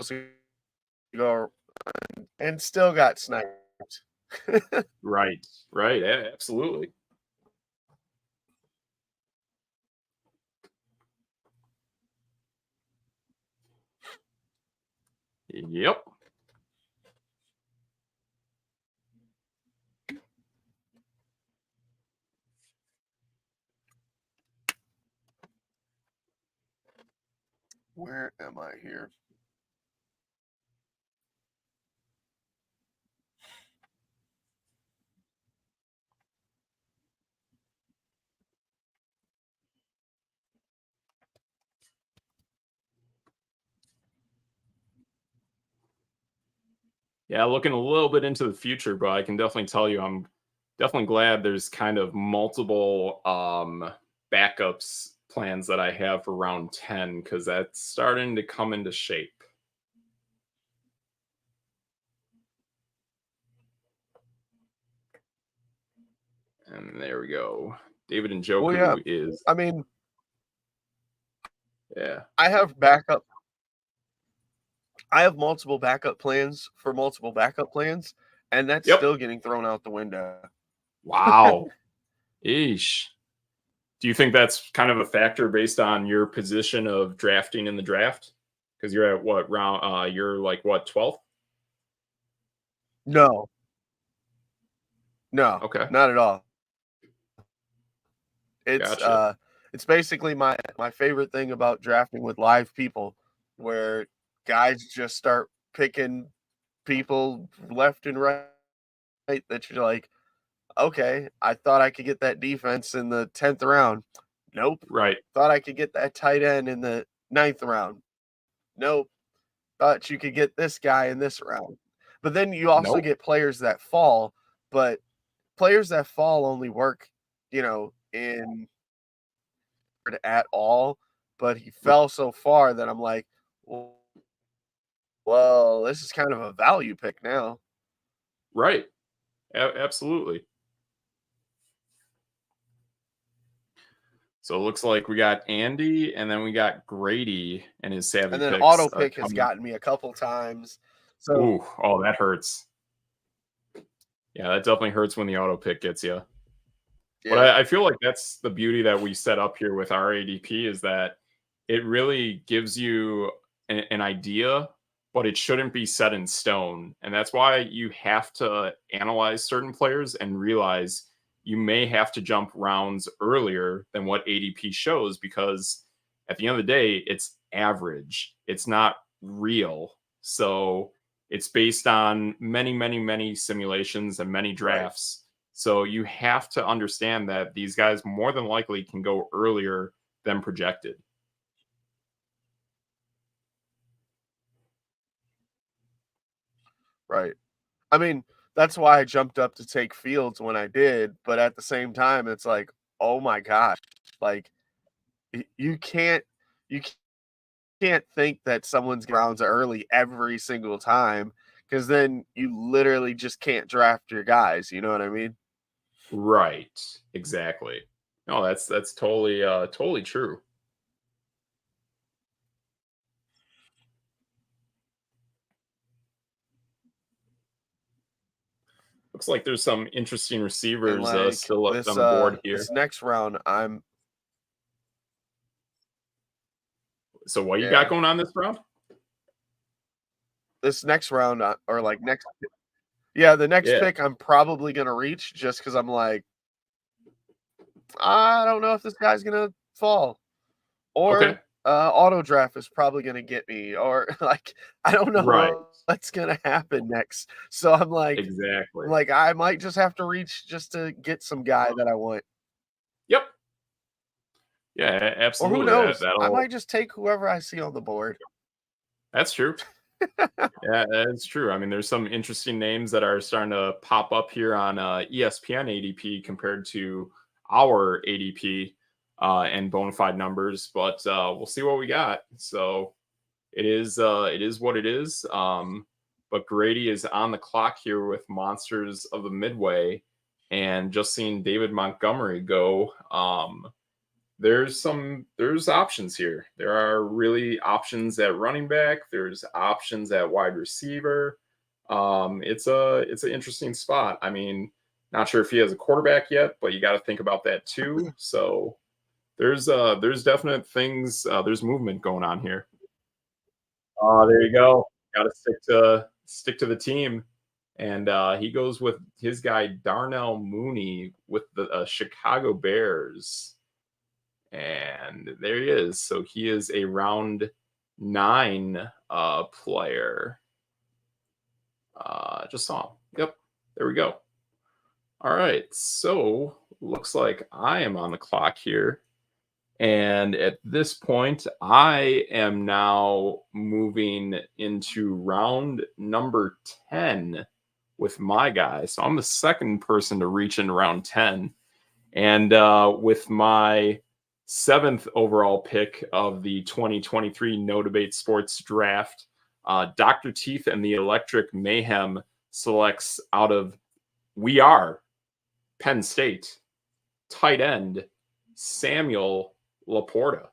to go and still got sniped. Right. Right. Absolutely. Yep. Where am I here? Yeah, looking a little bit into the future, but I can definitely tell you I'm definitely glad there's kind of multiple backups plans that I have for round 10 because that's starting to come into shape. And there we go. David Well, yeah. Njoku is, I mean, yeah. I have backup. I have multiple backup plans for multiple backup plans, and that's Yep. still getting thrown out the window. Wow. Eesh. Do you think that's kind of a factor based on your position of drafting in the draft? Because you're at what round? You're like what 12th? No, no, Okay, not at all. It's gotcha. it's basically my favorite thing about drafting with live people, where guys just start picking people left and right that you're like, okay, I thought I could get that defense in the 10th round. Nope. Right. Thought I could get that tight end in the 9th round. Nope. Thought you could get this guy in this round. But then you also Nope. get players that fall, but players that fall only work, in at all. But he R- fell so far that I'm like, well, this is kind of a value pick now. Right. Absolutely. So it looks like we got Andy, and then we got Grady and his savvy And then picks auto pick has coming. gotten me a couple times. So Ooh, oh, that hurts. Yeah, that definitely hurts when the auto pick gets you. But yeah, I feel like that's the beauty that we set up here with our ADP is that it really gives you an idea, but it shouldn't be set in stone. And that's why you have to analyze certain players and realize you may have to jump rounds earlier than what ADP shows because at the end of the day, it's average, it's not real. So it's based on many, many, many simulations and many right. drafts. So you have to understand that these guys more than likely can go earlier than projected. Right. I mean, that's why I jumped up to take Fields when I did, but at the same time, it's like, oh my gosh, like you you can't think that someone's rounds early every single time because then you literally just can't draft your guys. You know what I mean? Right. Exactly. No, that's totally totally true. Looks like there's some interesting And receivers like still left this on the board here. this next round, I'm So what you got Yeah. going on this round? This next round, or like next, yeah, the next Yeah. pick I'm probably gonna reach just because I'm like, I don't know if this guy's gonna fall, Okay. or auto draft is probably gonna get me, or like I don't know Right. what's gonna happen next. So Exactly. I might just have to reach just to get some guy that I want. Yep. Yeah, Or who absolutely. knows? I That'll might just take whoever I see on the board. That's true. Yeah, that's true. I mean, there's some interesting names that are starting to pop up here on ESPN ADP compared to our ADP and bona fide numbers, but we'll see what we got. So it is what it is. But Grady is on the clock here with Monsters of the Midway, and just seeing David Montgomery go. There's options here. There are really options at running back. There's options at wide receiver. It's an interesting spot. I mean, not sure if he has a quarterback yet, but you got to think about that too. So there's definite things. There's movement going on here. Oh, there you go. Got to stick to the team, and he goes with his guy Darnell Mooney with the Chicago Bears. And there he is. So he is a round 9 player. Just saw him. Yep. There we go. All right. So looks like I am on the clock here. And at this point, I am now moving into round number 10 with my guy. So I'm the second person to reach in round 10. And with my 7th overall pick of the 2023 No Debate Sports Draft, Dr. Teeth and the Electric Mayhem selects out of We Are Penn State tight end Samuel Laporta.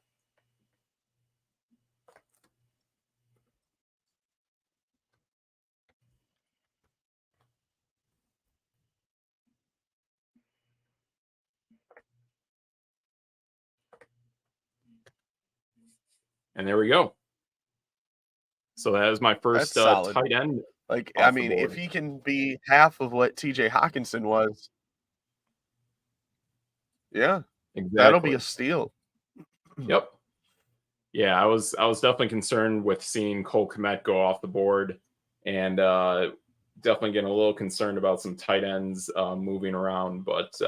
And there we go. So that is my first That's solid. tight end Like, I off the mean, if board. he can be half of what TJ Hawkinson was, yeah, that'll be Exactly. a steal. Yep. Yeah, I was definitely concerned with seeing Cole Kmet go off the board, and definitely getting a little concerned about some tight ends moving around, but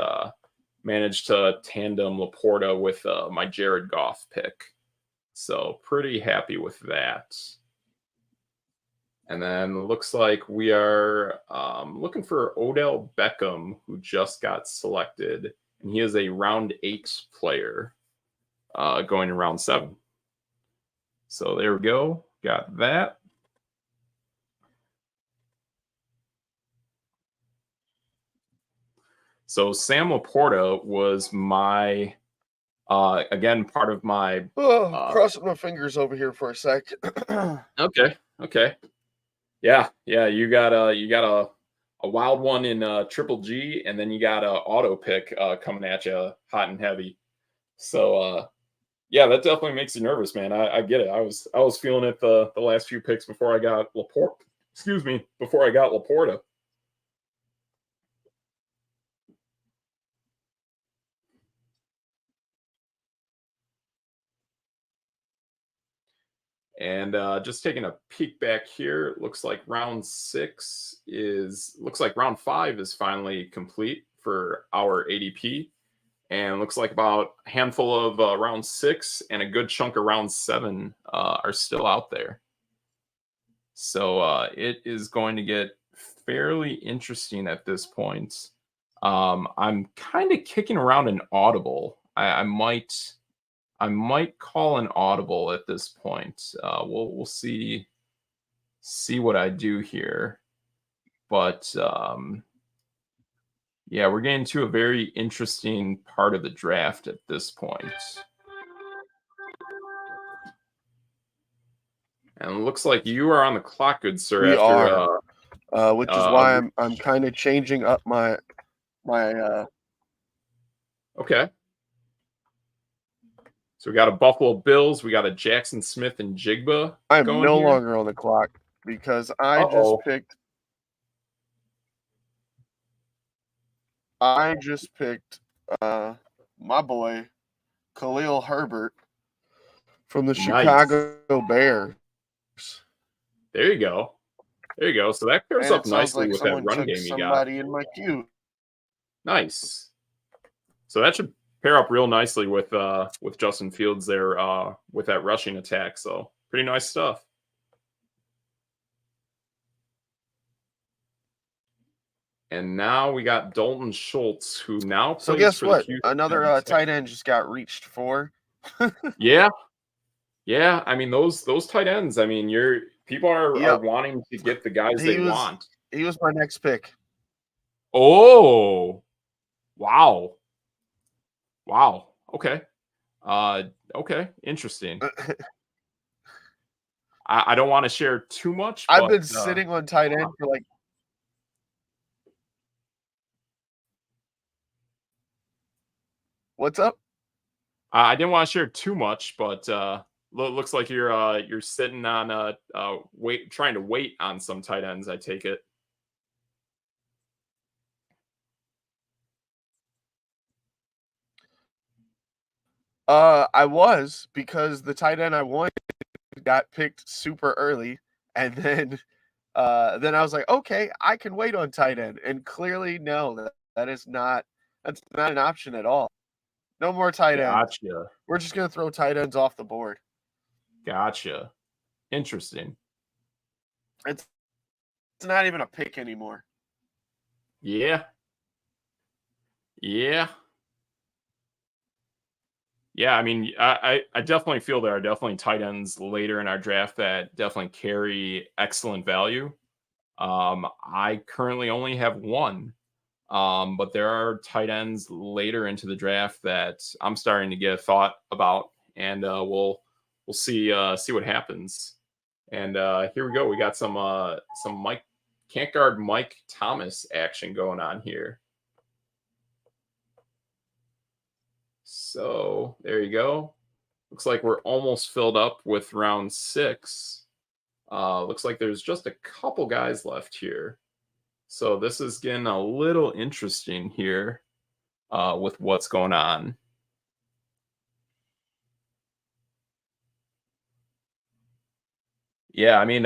managed to tandem Laporta with my Jared Goff pick. So pretty happy with that. And then looks like we are looking for Odell Beckham, who just got selected, and he is a round 8 player going in round 7. So there we go. Got that. So Sam Laporta was my again part of my Oh, crossing my fingers over here for a sec. okay. Yeah, you got a wild one in Triple G, and then you got a auto pick coming at you hot and heavy. So yeah, that definitely makes you nervous, man. I get it. I was feeling it the last few picks before I got Laporta. Excuse me, before I got Laporta. And just taking a peek back here, it looks like round 5 is finally complete for our ADP. And looks like about a handful of round 6 and a good chunk of round 7 are still out there. So it is going to get fairly interesting at this point. I'm kind of kicking around an audible. I might call an audible at this point. We'll see what I do here, but yeah, we're getting to a very interesting part of the draft at this point. And it looks like you are on the clock, good sir. We After are, which is why I'm kind of changing up my okay. So we got a Buffalo Bills. We got a Jackson Smith and Jigba I am going no here. longer on the clock because I Uh-oh. just picked my boy Khalil Herbert from the Nice. Chicago Bears. There you go. There you go. So that pairs And up it sounds nicely like with that someone run took game you got. somebody in my queue. Nice. So that should pair up real nicely with Justin Fields there with that rushing attack. So pretty nice stuff. And now we got Dalton Schultz, who now plays So guess for what? the Another Houston tight end just got reached for. Yeah. Yeah. I mean, those tight ends, I mean, people are Yep. wanting to get the guys they want. He was my next pick. Oh. Wow. Wow. Okay. Okay. Interesting. I don't want to share too much. I've but, been sitting on tight end for like. What's up? I didn't want to share too much, but looks like you're sitting on trying to wait on some tight ends. I take it. I was, because the tight end I wanted got picked super early, and then I was like, okay, I can wait on tight end, and clearly no, that's not an option at all. No more tight ends. Gotcha. We're just gonna throw tight ends off the board. Gotcha. Interesting. It's not even a pick anymore. Yeah. Yeah. Yeah, I mean, I definitely feel there are definitely tight ends later in our draft that definitely carry excellent value. I currently only have one, but there are tight ends later into the draft that I'm starting to get a thought about, and we'll see what happens. And here we go. We got some Mike can't guard Mike Thomas action going on here. So there you go. Looks like we're almost filled up with round 6. Looks like there's just a couple guys left here. So this is getting a little interesting here with what's going on. Yeah, I mean,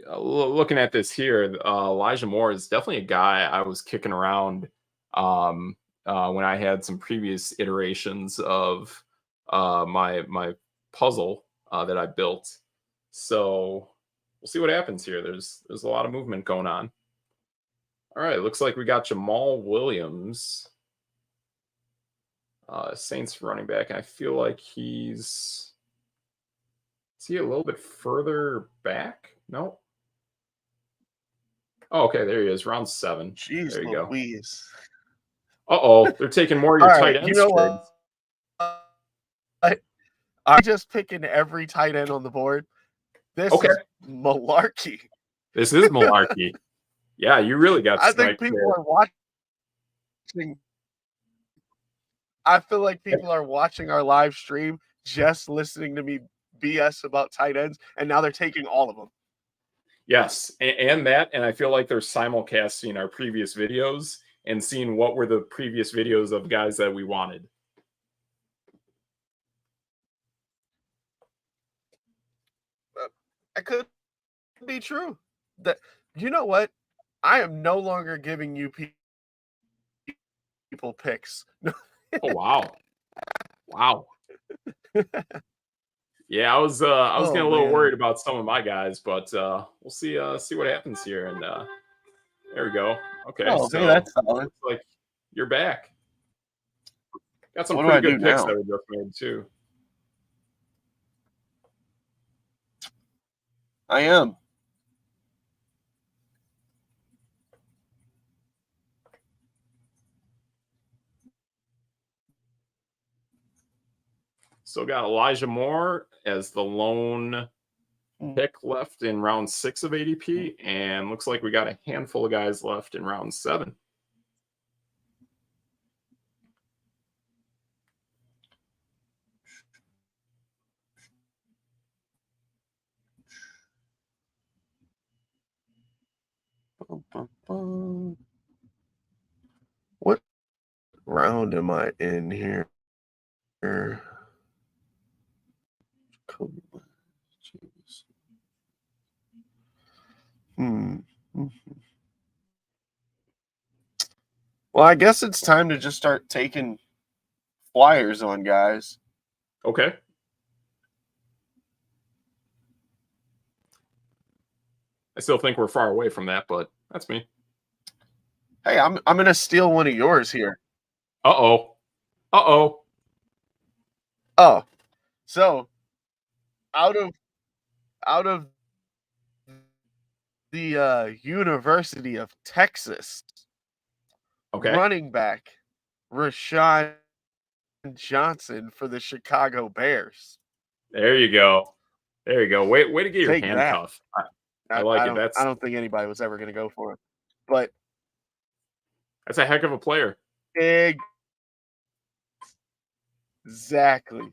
looking at this here, Elijah Moore is definitely a guy I was kicking around when I had some previous iterations of my puzzle that I built. So we'll see what happens here. There's a lot of movement going on. All right, looks like we got Jamal Williams, Saints running back. I feel like is he a little bit further back? No. Oh, okay, there he is, round 7. Jeez, there you Louise. Go. They're taking more of your tight ends. You know what? I'm just picking every tight end on the board. This is malarkey. This is malarkey. Yeah, you really got I think people are watching. I feel like people are watching our live stream just listening to me BS about tight ends, and now they're taking all of them. Yes, and I feel like they're simulcasting our previous videos and seeing what were the previous videos of guys that we wanted. It could be true. That, you know what? I am no longer giving you people picks. Oh wow, wow. Yeah, I was getting a little worried about some of my guys, but we'll see what happens here. And there we go. Okay, so that's solid. Looks like you're back. Got some What pretty do I good do picks now? that we just made too. I am. Still got Elijah Moore as the lone pick left in round 6 of ADP, and looks like we got a handful of guys left in round 7. round am I in here? Jeez. Well, I guess it's time to just start taking flyers on guys. Okay. I still think we're far away from that, but that's me. Hey, I'm gonna steal one of yours here. Uh-oh. Uh-oh. Oh, so out of the University of Texas, Okay. running back Rashawn Johnson for the Chicago Bears. There you go. There you go. Way to get your Take that. handcuff. I like it. I don't think anybody was ever gonna go for it, but That's a heck of a player. exactly.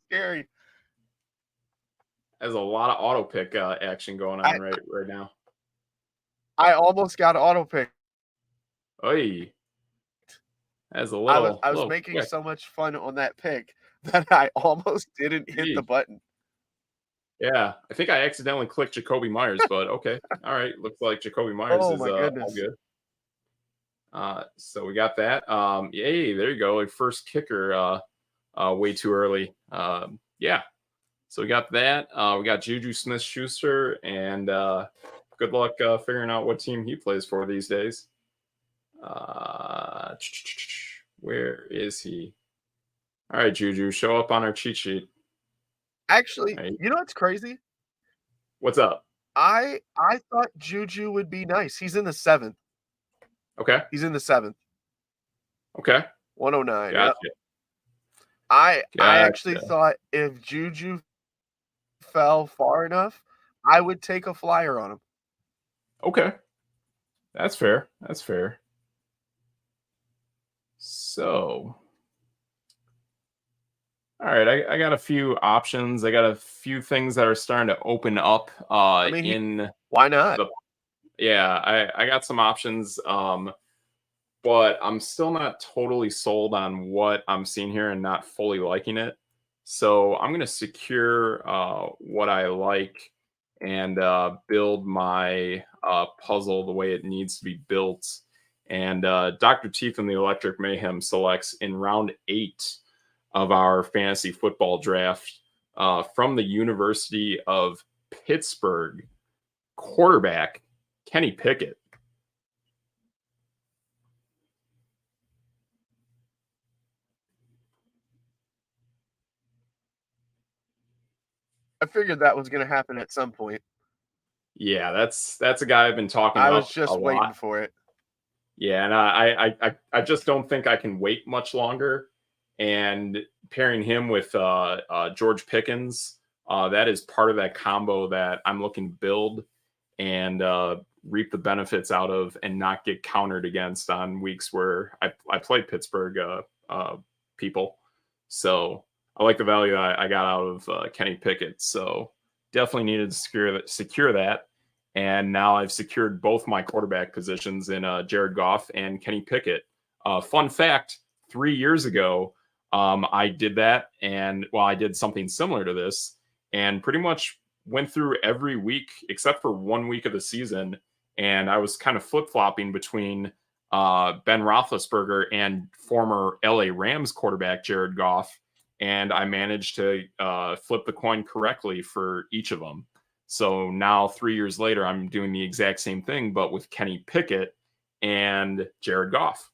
Scary. There's a lot of auto pick action going on right now. I almost got auto pick. Oy. That's a I little was making quick. so much fun on that pick that I almost didn't hit the button. Yeah, I think I accidentally clicked Jacoby Myers, but okay. All right. Looks like Jacoby Myers Oh is my all goodness. good. So we got that. Yay, there you go. A first kicker way too early. Yeah. So we got that. We got Juju Smith-Schuster, and good luck figuring out what team he plays for these days. Where is he? All right, Juju, show up on our cheat sheet. Actually, Right. you know what's crazy? What's up? I thought Juju would be nice. He's in the 7th. Okay. He's in the 7th. Okay. 109. Gotcha. Yep. I actually Gotcha. thought if Juju fell far enough, I would take a flyer on him. Okay. That's fair. That's fair. So, all right, I got a few options. I got a few things that are starting to open up I mean, in why not? I got some options, but I'm still not totally sold on what I'm seeing here and not fully liking it. So I'm going to secure what I like and build my puzzle the way it needs to be built. And Dr. Teeth and the Electric Mayhem selects in round 8 of our fantasy football draft from the University of Pittsburgh, quarterback Kenny Pickett. I figured that was going to happen at some point. Yeah, that's a guy I've been talking I up was a just lot. waiting for it. Yeah, and I just don't think I can wait much longer. And pairing him with George Pickens, that is part of that combo that I'm looking to build and reap the benefits out of, and not get countered against on weeks where I play Pittsburgh people. So I like the value I got out of Kenny Pickett. So definitely needed to secure that. And now I've secured both my quarterback positions in Jared Goff and Kenny Pickett. Fun fact, 3 years ago, I did that. And well, I did something similar to this and pretty much went through every week except for 1 week of the season. And I was kind of flip-flopping between Ben Roethlisberger and former LA Rams quarterback Jared Goff. And I managed to flip the coin correctly for each of them. So now 3 years later, I'm doing the exact same thing, but with Kenny Pickett and Jared Goff.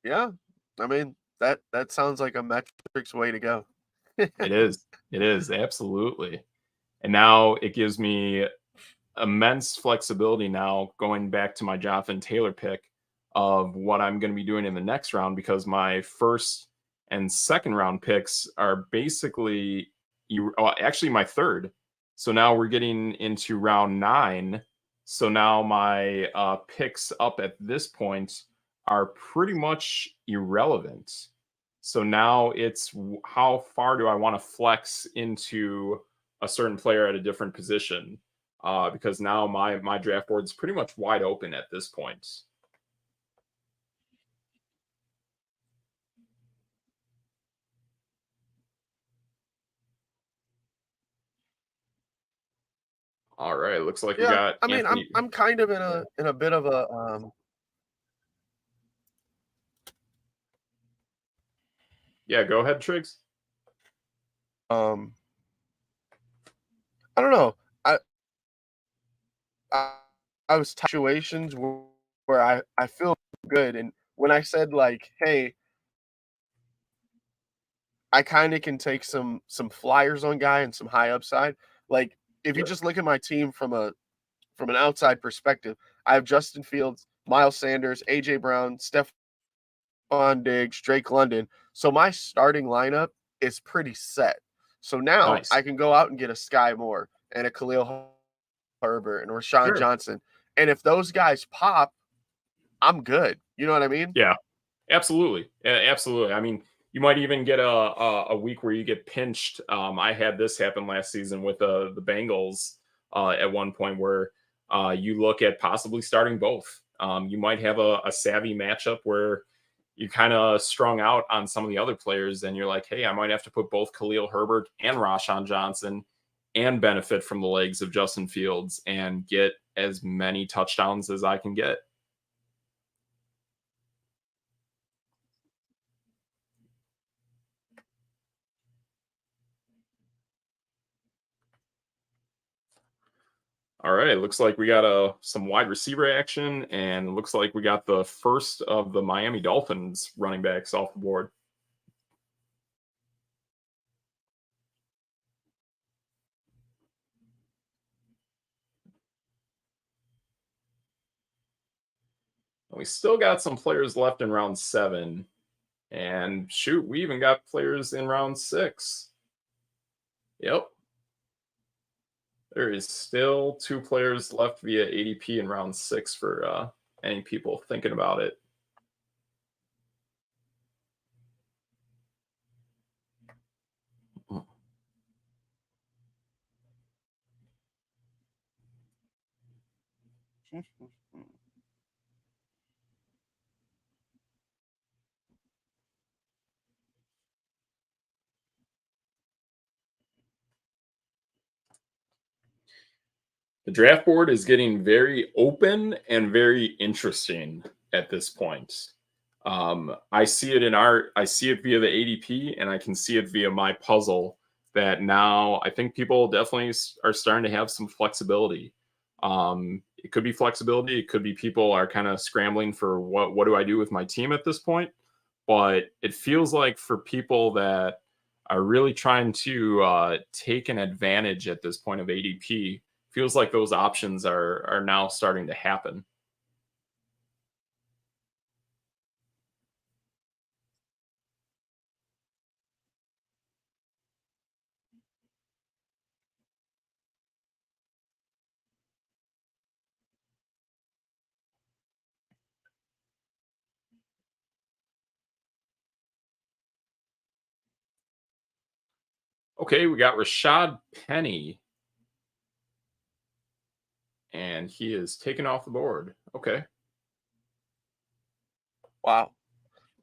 Yeah. I mean, that sounds like a metrics way to go. It is. It is. Absolutely. And now it gives me immense flexibility now going back to my Jonathan Taylor pick of what I'm going to be doing in the next round, because my first and second round picks are basically actually my third. So now we're getting into round 9. So now my picks up at this point are pretty much irrelevant. So now it's how far do I want to flex into a certain player at a different position? Because now my draft board is pretty much wide open at this point. All right, looks like we Yeah, got I mean, Anthony. I'm kind of in a bit of a Yeah, go ahead, Triggs. um I don't know. I I was situations where I feel good, and when I said like, hey, I kind of can take some flyers on guy and some high upside. Like if you Sure. just look at my team from an outside perspective, I have Justin Fields, Miles Sanders, AJ Brown, Stephon Diggs, Drake London. So my starting lineup is pretty set. So now Nice. I can go out and get a Sky Moore and a Khalil Herbert and Rashawn Sure. Johnson. And if those guys pop, I'm good. You know what I mean? Yeah, absolutely. Absolutely. I mean, you might even get a week where you get pinched. I had this happen last season with the Bengals at one point where you look at possibly starting both. You might have a savvy matchup where you kind of strung out on some of the other players, and you're like, hey, I might have to put both Khalil Herbert and Rashawn Johnson and benefit from the legs of Justin Fields and get as many touchdowns as I can get. All right, looks like we got some wide receiver action, and looks like we got the first of the Miami Dolphins running backs off the board. We still got some players left in round 7, and shoot, we even got players in round 6. Yep, there is still 2 players left via ADP in round 6 for any people thinking about it. The draft board is getting very open and very interesting at this point. I see it I see it via the ADP, and I can see it via my puzzle. That now I think people definitely are starting to have some flexibility. It could be flexibility. It could be people are kind of scrambling for what do I do with my team at this point. But it feels like for people that are really trying to take an advantage at this point of ADP, feels like those options are now starting to happen. Okay, we got Rashad Penny, and he is taken off the board. Okay. Wow.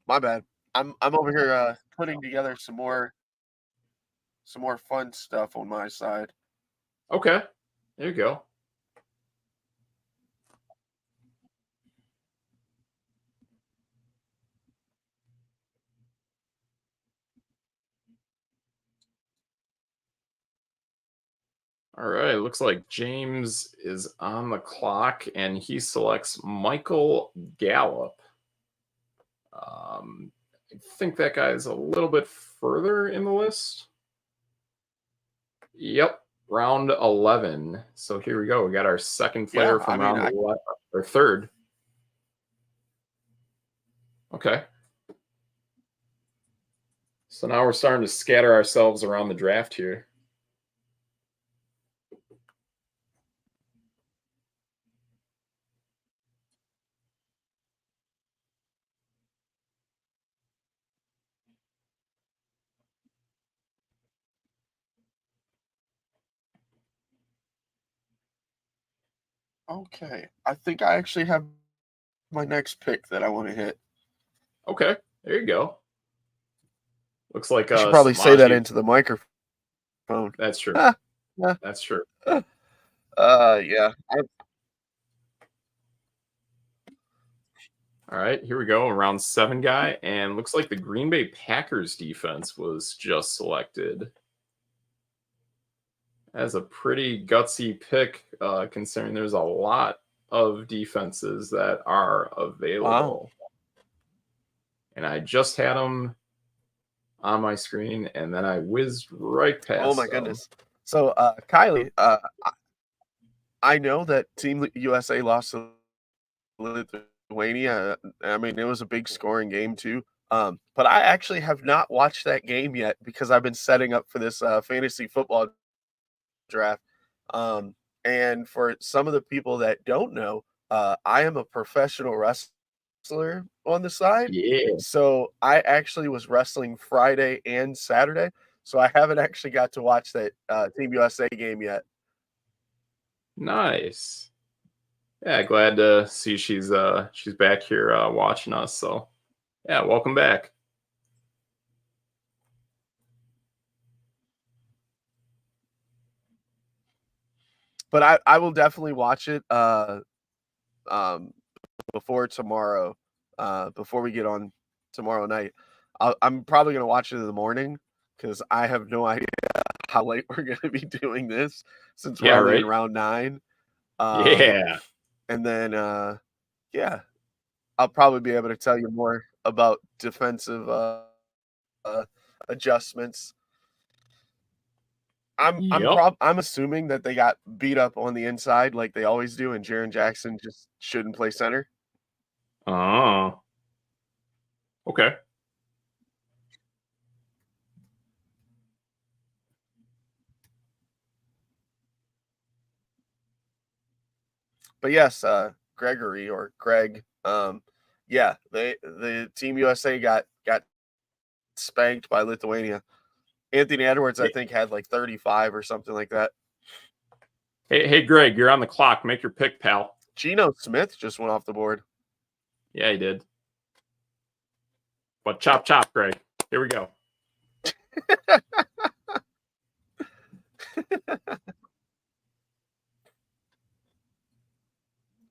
My bad. I'm over here putting together some more fun stuff on my side. Okay. There you go. All right. Looks like James is on the clock and he selects Michael Gallup. I think that guy is a little bit further in the list. Yep. Round 11. So here we go. We got our second Yeah, player I from mean, round 11 or third. Okay. So now we're starting to scatter ourselves around the draft here. Okay. I think I actually have my next pick that I want to hit. Okay, there you go. Looks like I should probably say that Samaje. into the microphone. That's true. Ah, yeah. That's true. Yeah. All right, here we go. Round 7 guy, and looks like the Green Bay Packers defense was just selected. As a pretty gutsy pick, considering there's a lot of defenses that are Wow. available. And I just had them on my screen, and then I whizzed right Oh my past them. goodness. So, Kylie, I know that Team USA lost to Lithuania. I mean, it was a big scoring game too. But I actually have not watched that game yet because I've been setting up for this fantasy football draft. Um, and for some of the people that don't know, I am a professional wrestler on the side. Yeah, So I actually was wrestling Friday and Saturday. So I haven't actually got to watch that Team USA game yet. nice. Yeah, glad to see she's back here watching us. So yeah, welcome back. But I will definitely watch it um, before tomorrow, before we get on tomorrow night. I'm probably gonna watch it in the morning because I have no idea how late we're gonna be doing this since we're Yeah, only in right. round 9. Um, Yeah. and then yeah, I'll probably be able to tell you more about defensive uh, adjustments. Yep. I'm assuming that they got beat up on the inside like they always do, and Jaren Jackson just shouldn't play center. Oh, okay. But yes, Gregory or Greg, yeah, the Team USA got spanked by Lithuania. Anthony Edwards, I Hey, think, had like 35 or something like that. hey, Greg, you're on the clock. Make your pick, pal. Geno Smith just went off the board. Yeah, he did. But chop, chop, Greg. Here we go.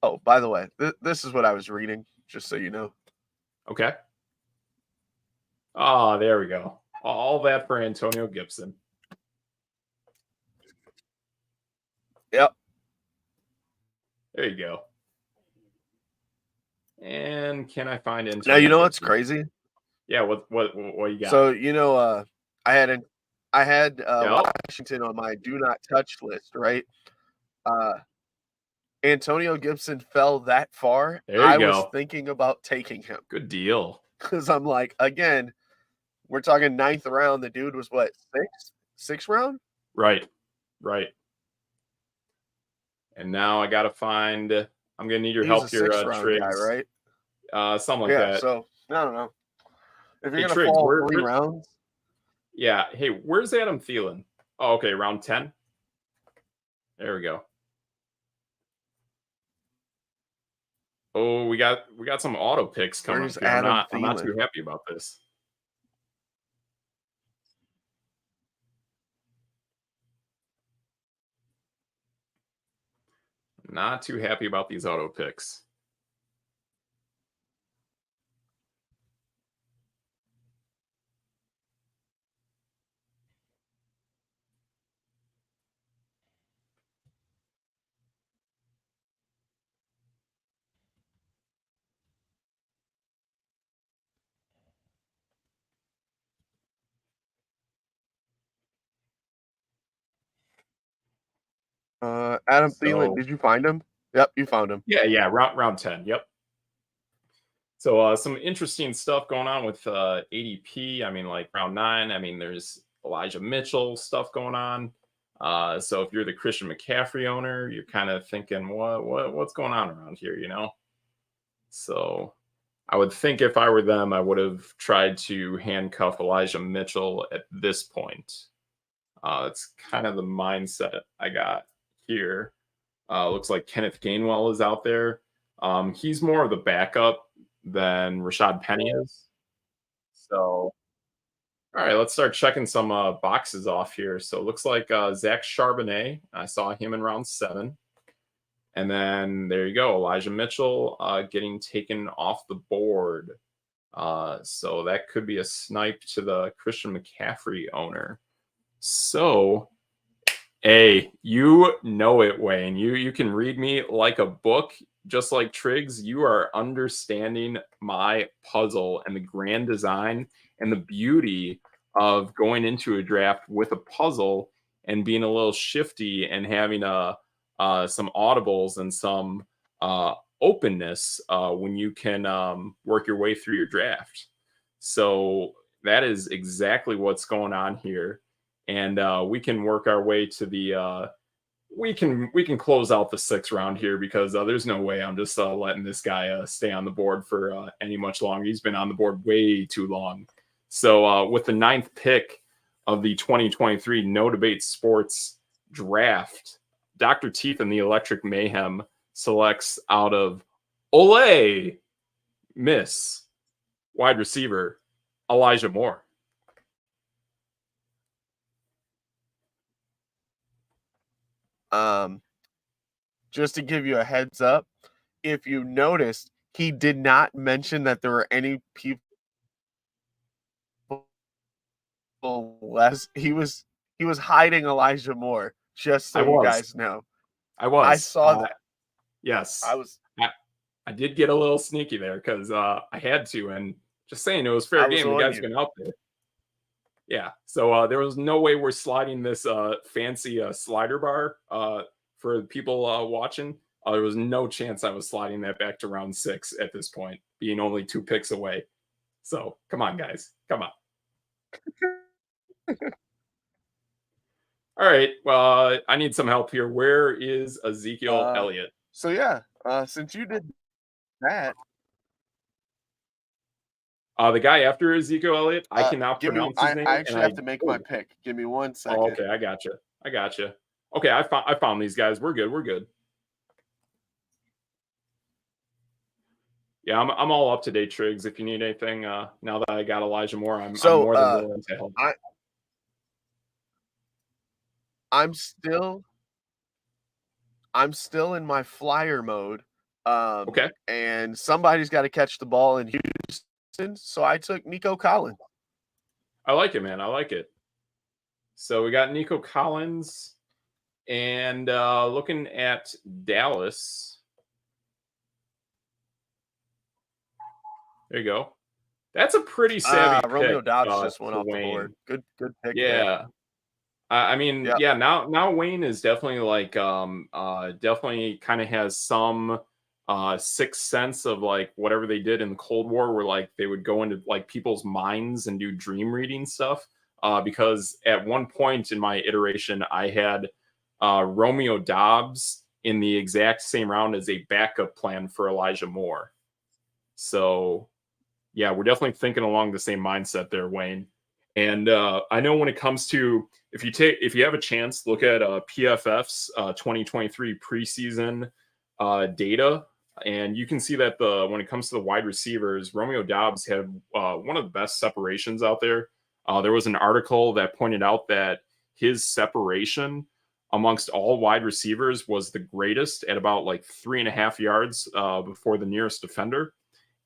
Oh, by the way, this is what I was reading, just so you know. Okay. Oh, there we go. All that for Antonio Gibson. Yep. There you go. And can I find Now you Antonio know what's Gibson? crazy? Yeah, what you got? So I had Yep. Washington on my do not touch list, right? Uh, Antonio Gibson fell that far. There you I was go. thinking about taking him Good deal. because I'm like, again, we're talking ninth round. The dude was what, sixth round? Right. Right. And now I gotta find I'm gonna need your He was a help here, sixth round guy, Triggs. right? Something like Yeah. that. So I don't know if you're Hey gonna Triggs, fall 3 rounds. yeah, hey, where's Adam Thielen? Oh, okay, round 10. There we go. Oh, we got some auto picks coming Where's up here. I'm Adam not Thielen? too happy about this. Not too happy about these auto picks. Adam Thielen. So Did you find him? Yep, you found him. yeah, round 10. Yep. So some interesting stuff going on with ADP. I mean, like round 9. I mean, there's Elijah Mitchell stuff going on. So if you're the Christian McCaffrey owner, you're kind of thinking, what's going on around here, you know? So I would think if I were them, I would have tried to handcuff Elijah Mitchell at this point. That's kind of the mindset I got here. Looks like Kenneth Gainwell is out there. He's more of the backup than Rashad Penny is. So, all right, let's start checking some boxes off here. So it looks like Zach Charbonnet. I saw him in round 7. And then there you go, Elijah Mitchell getting taken off the board. So that could be a snipe to the Christian McCaffrey owner. So, hey, you know it, Wayne. You can read me like a book, just like Triggs. You are understanding my puzzle and the grand design and the beauty of going into a draft with a puzzle and being a little shifty and having some audibles and some openness when you can work your way through your draft. So that is exactly what's going on here, and we can work our way to the. We can close out the 6th round here because there's no way I'm just letting this guy stay on the board for any much longer. He's been on the board way too long. So with the 9th pick of the 2023 No Debate Sports Draft, Dr. Teeth and the Electric Mayhem selects out of Ole Miss wide receiver Elijah Moore. Just to give you a heads up, if you noticed, he did not mention that there were any people less. He was hiding Elijah Moore, just so you guys know. I saw that. Yes. I did get a little sneaky there because I had to, and just saying it was fair game. The guy's been out there. Yeah. So there was no way we're sliding this fancy slider bar for people watching. There was no chance I was sliding that back to round 6 at this point, being only 2 picks away. So come on, guys. Come on. All right. Well, I need some help here. Where is Ezekiel Elliott? So yeah, since you did that, the guy after Ezekiel Elliott, I cannot pronounce his name. I actually have to make my pick. Give me 1 second. Oh, okay, I gotcha. Okay, I found these guys. We're good. Yeah, I'm all up to date, Triggs. If you need anything, now that I got Elijah Moore, I'm more than willing to help. I'm still in my flyer mode. Okay. And somebody's got to catch the ball in Houston, so I took Nico Collins. I like it, man. I like it. So we got Nico Collins, and looking at Dallas. There you go. That's a pretty savvy pick. Romeo Doubs just went off the board. Good pick. Yeah. I mean, yeah. Now Wayne is definitely like definitely kind of has some sixth sense of like whatever they did in the Cold War, where like they would go into like people's minds and do dream reading stuff. Because at one point in my iteration, I had Romeo Doubs in the exact same round as a backup plan for Elijah Moore. So yeah, we're definitely thinking along the same mindset there, Wayne. And I know when it comes to if you have a chance, look at PFF's 2023 preseason data, and you can see that when it comes to the wide receivers, Romeo Doubs had one of the best separations out there. There was an article that pointed out that his separation amongst all wide receivers was the greatest at about like 3.5 yards before the nearest defender.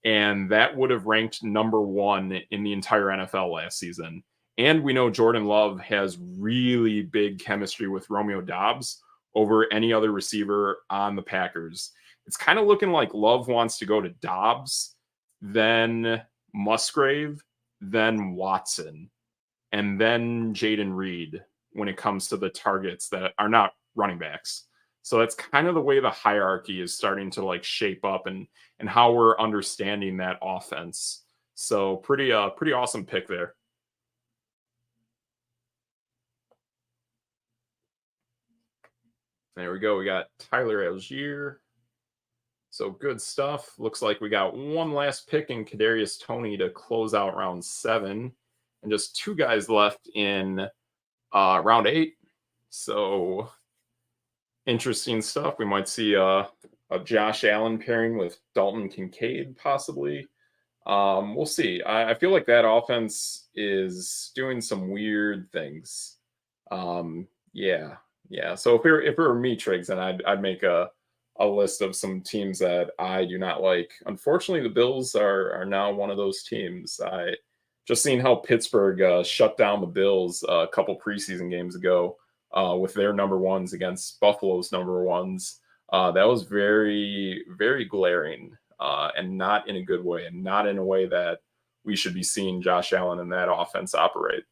And that would have ranked number 1 in the entire NFL last season. And we know Jordan Love has really big chemistry with Romeo Doubs over any other receiver on the Packers. It's kind of looking like Love wants to go to Doubs, then Musgrave, then Watson, and then Jaden Reed when it comes to the targets that are not running backs. So that's kind of the way the hierarchy is starting to like shape up and how we're understanding that offense. So pretty awesome pick there. There we go. We got Tyler Algier. So good stuff. Looks like we got one last pick in Kadarius Toney to close out round 7, and just 2 guys left in round 8. So interesting stuff. We might see a Josh Allen pairing with Dalton Kincaid, possibly. We'll see. I feel like that offense is doing some weird things. Yeah, yeah. So if it were me, Triggs, then I'd make a list of some teams that I do not like. Unfortunately, the Bills are now one of those teams. I just seen how Pittsburgh shut down the Bills a couple preseason games ago with their number ones against Buffalo's number ones. That was very, very glaring and not in a good way, and not in a way that we should be seeing Josh Allen and that offense operate.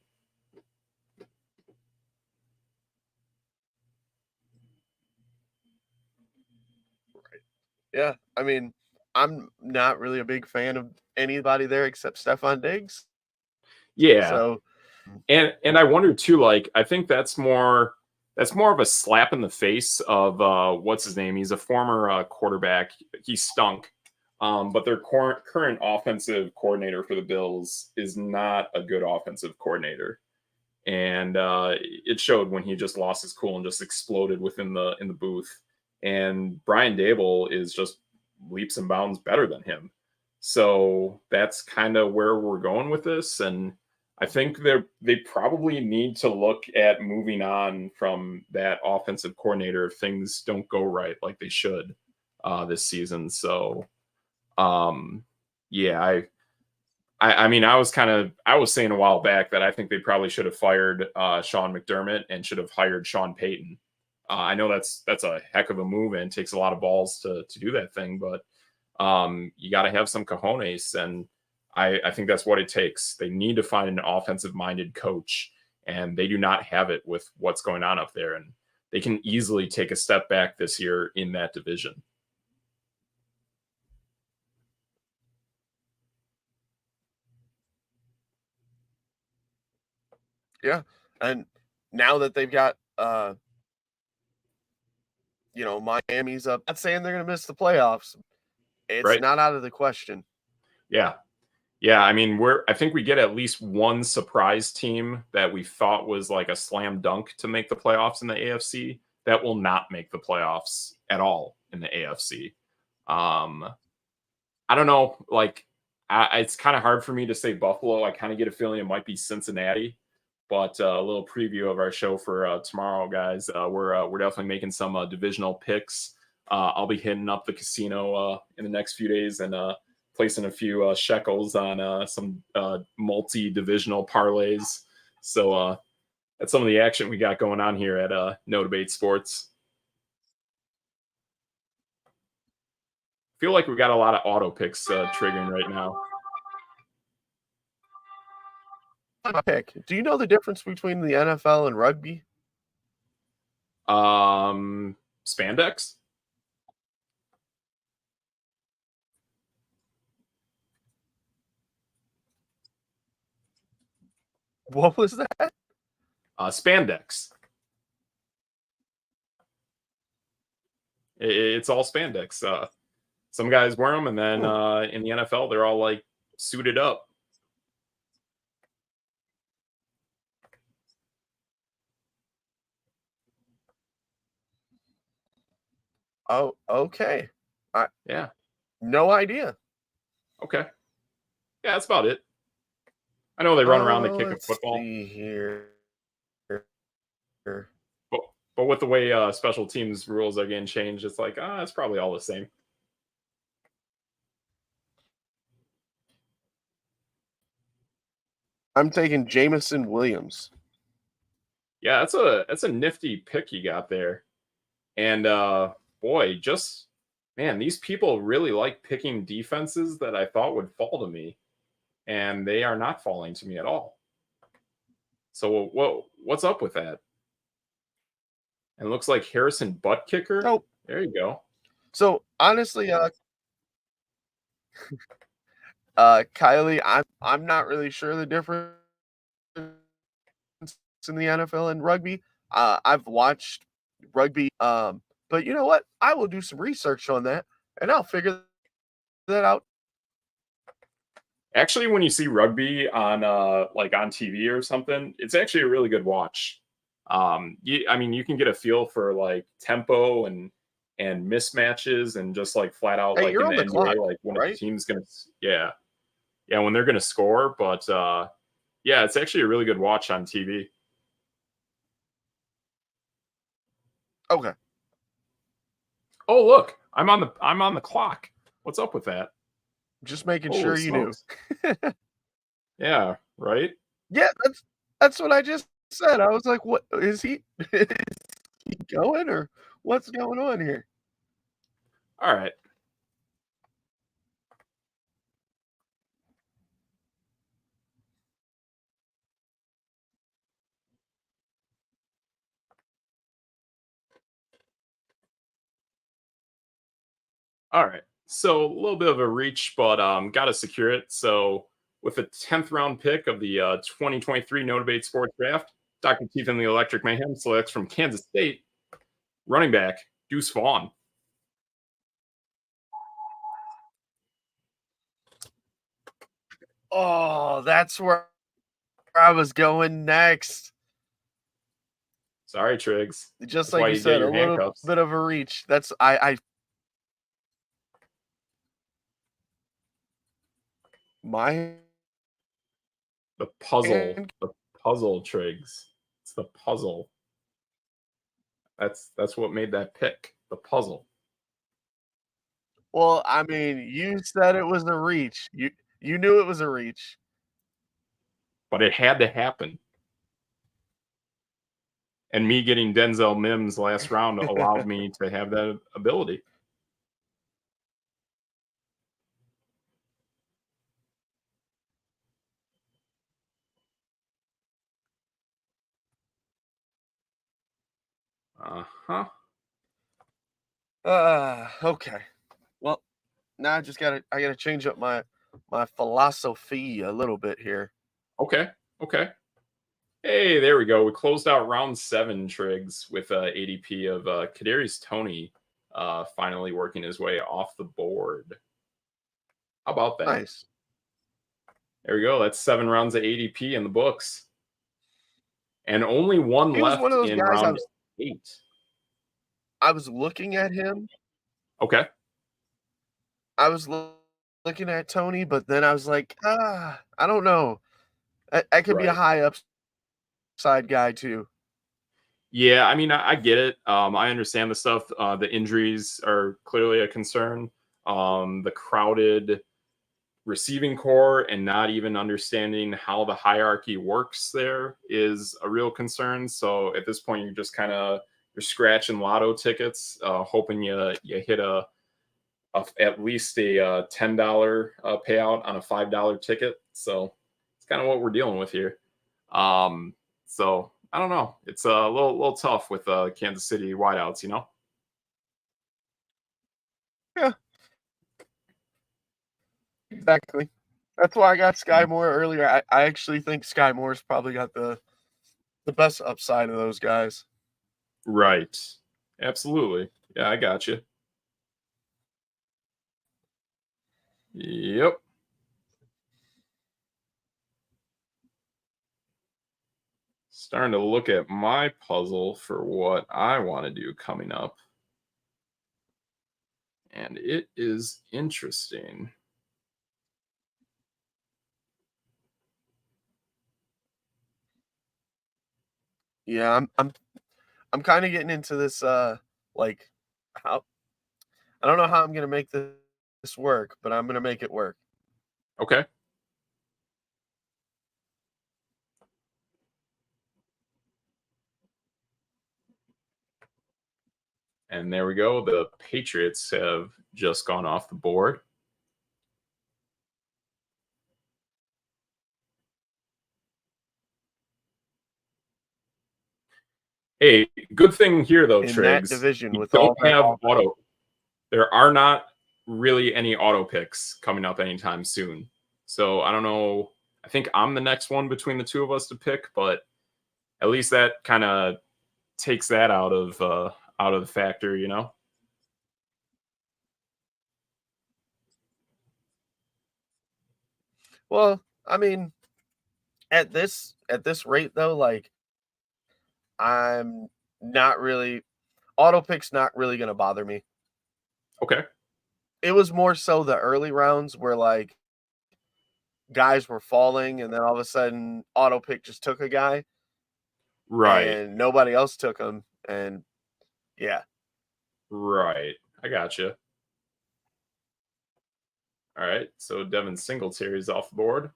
Yeah, I mean, I'm not really a big fan of anybody there except Stefon Diggs. Yeah, So and I wonder too. Like, I think that's more of a slap in the face of what's his name. He's a former quarterback. He stunk. But their current offensive coordinator for the Bills is not a good offensive coordinator, and it showed when he just lost his cool and just exploded within the booth. And Brian Dable is just leaps and bounds better than him. So that's kind of where we're going with this. And I think they probably need to look at moving on from that offensive coordinator if things don't go right like they should this season. So yeah, I mean, I was saying a while back that I think they probably should have fired Sean McDermott and should have hired Sean Payton. I know that's a heck of a move and it takes a lot of balls to do that thing, but you got to have some cojones, and I think that's what it takes. They need to find an offensive-minded coach, and they do not have it with what's going on up there, and they can easily take a step back this year in that division. yeah, and now that they've got Miami's up, not saying they're going to miss the playoffs. It's Right? not out of the question. Yeah. Yeah, I mean, I think we get at least one surprise team that we thought was like a slam dunk to make the playoffs in the AFC that will not make the playoffs at all in the AFC. Um, I don't know, like it's kind of hard for me to say Buffalo. I kind of get a feeling it might be Cincinnati. But a little preview of our show for tomorrow, guys. We're definitely making some divisional picks. I'll be hitting up the casino in the next few days and placing a few shekels on some multi-divisional parlays. So that's some of the action we got going on here at No Debate Sports. Feel like we got a lot of auto picks triggering right now. Pick. Do you know the difference between the NFL and rugby? Spandex. What was that? Spandex. It's all spandex. Some guys wear them, and then in the NFL, they're all like suited up. Oh, okay. Yeah. No idea. Okay. Yeah, that's about it. I know they run around, they kick a Let's football. see here. But with the way special teams rules are getting changed, it's like, it's probably all the same. I'm taking Jamison Williams. Yeah, that's a nifty pick you got there. And boy, just man, these people really like picking defenses that I thought would fall to me, and they are not falling to me at all. So what's up with that? And it looks like Harrison Butt Kicker. Nope. There you go. So honestly, Kylie, I'm not really sure the difference in the NFL and rugby. I've watched rugby, but you know what? I will do some research on that, and I'll figure that out. Actually, when you see rugby on like on TV or something, it's actually a really good watch. I mean, you can get a feel for like tempo and mismatches and just like flat out Hey, like you're in on the the clock, NBA, like when a right? team's gonna, yeah, yeah, when they're gonna score. But yeah, it's actually a really good watch on TV. Okay. Oh, look, I'm on the clock. What's up with that? Just making Holy sure you knew. smokes! Yeah, right. Yeah, that's what I just said. I was like, "What is he is he going or what's going on here?" All right. All right. So a little bit of a reach, but got to secure it. So with the 10th round pick of the 2023 No Debate Sports Draft, Dr. Teeth and the Electric Mayhem selects from Kansas State running back Deuce Vaughn. Oh, that's where I was going next. Sorry, Triggs. Just That's like why you you get said, a your little handcuffs. bit of a reach. That's I my hand. The puzzle, Triggs. It's the puzzle. That's what made that pick. The puzzle. Well, I mean, you said it was a reach. You knew it was a reach. But it had to happen. And me getting Denzel Mims last round allowed me to have that ability. Uh-huh. Okay. Well, now I gotta change up my philosophy a little bit here. Okay. Okay. Hey, there we go. We closed out round 7, Triggs, with ADP of Kadarius Toney finally working his way off the board. How about that? Nice. There we go. That's 7 rounds of ADP in the books. And only one He was one left of those in guys round 8. I was looking at him. Okay. I was looking at Tony, but then I was like, I don't know. I could be a Right. high upside guy too. Yeah, I mean, I get it. I understand the stuff. The injuries are clearly a concern. The crowded receiving core and not even understanding how the hierarchy works there is a real concern. So at this point, you're just kind of you're scratching lotto tickets, hoping you hit at least a $10 payout on a $5 ticket. So it's kind of what we're dealing with here. So I don't know. It's a little tough with Kansas City wideouts, you know. Yeah, exactly. That's why I got Sky Mm. Moore earlier. I actually think Sky Moore's probably got the best upside of those guys. Right. Absolutely. Yeah, I got you. Yep. Starting to look at my puzzle for what I want to do coming up. And it is interesting. Yeah, I'm kind of getting into this like how I don't know how I'm gonna make this work, but I'm gonna make it work. Okay. And there we go. The Patriots have just gone off the board. Hey, good thing here though, In that Triggs. division We with don't all that have auto. There are not really any auto picks coming up anytime soon. So I don't know. I think I'm the next one between the two of us to pick, but at least that kind of takes that out of the factor, you know. well, I mean, at this rate though, like I'm not really auto pick's not really gonna bother me. Okay. It was more so the early rounds where like guys were falling and then all of a sudden auto pick just took a guy Right. and nobody else took him. And yeah. Right. I gotcha. All right. So Devin Singletary is off the board.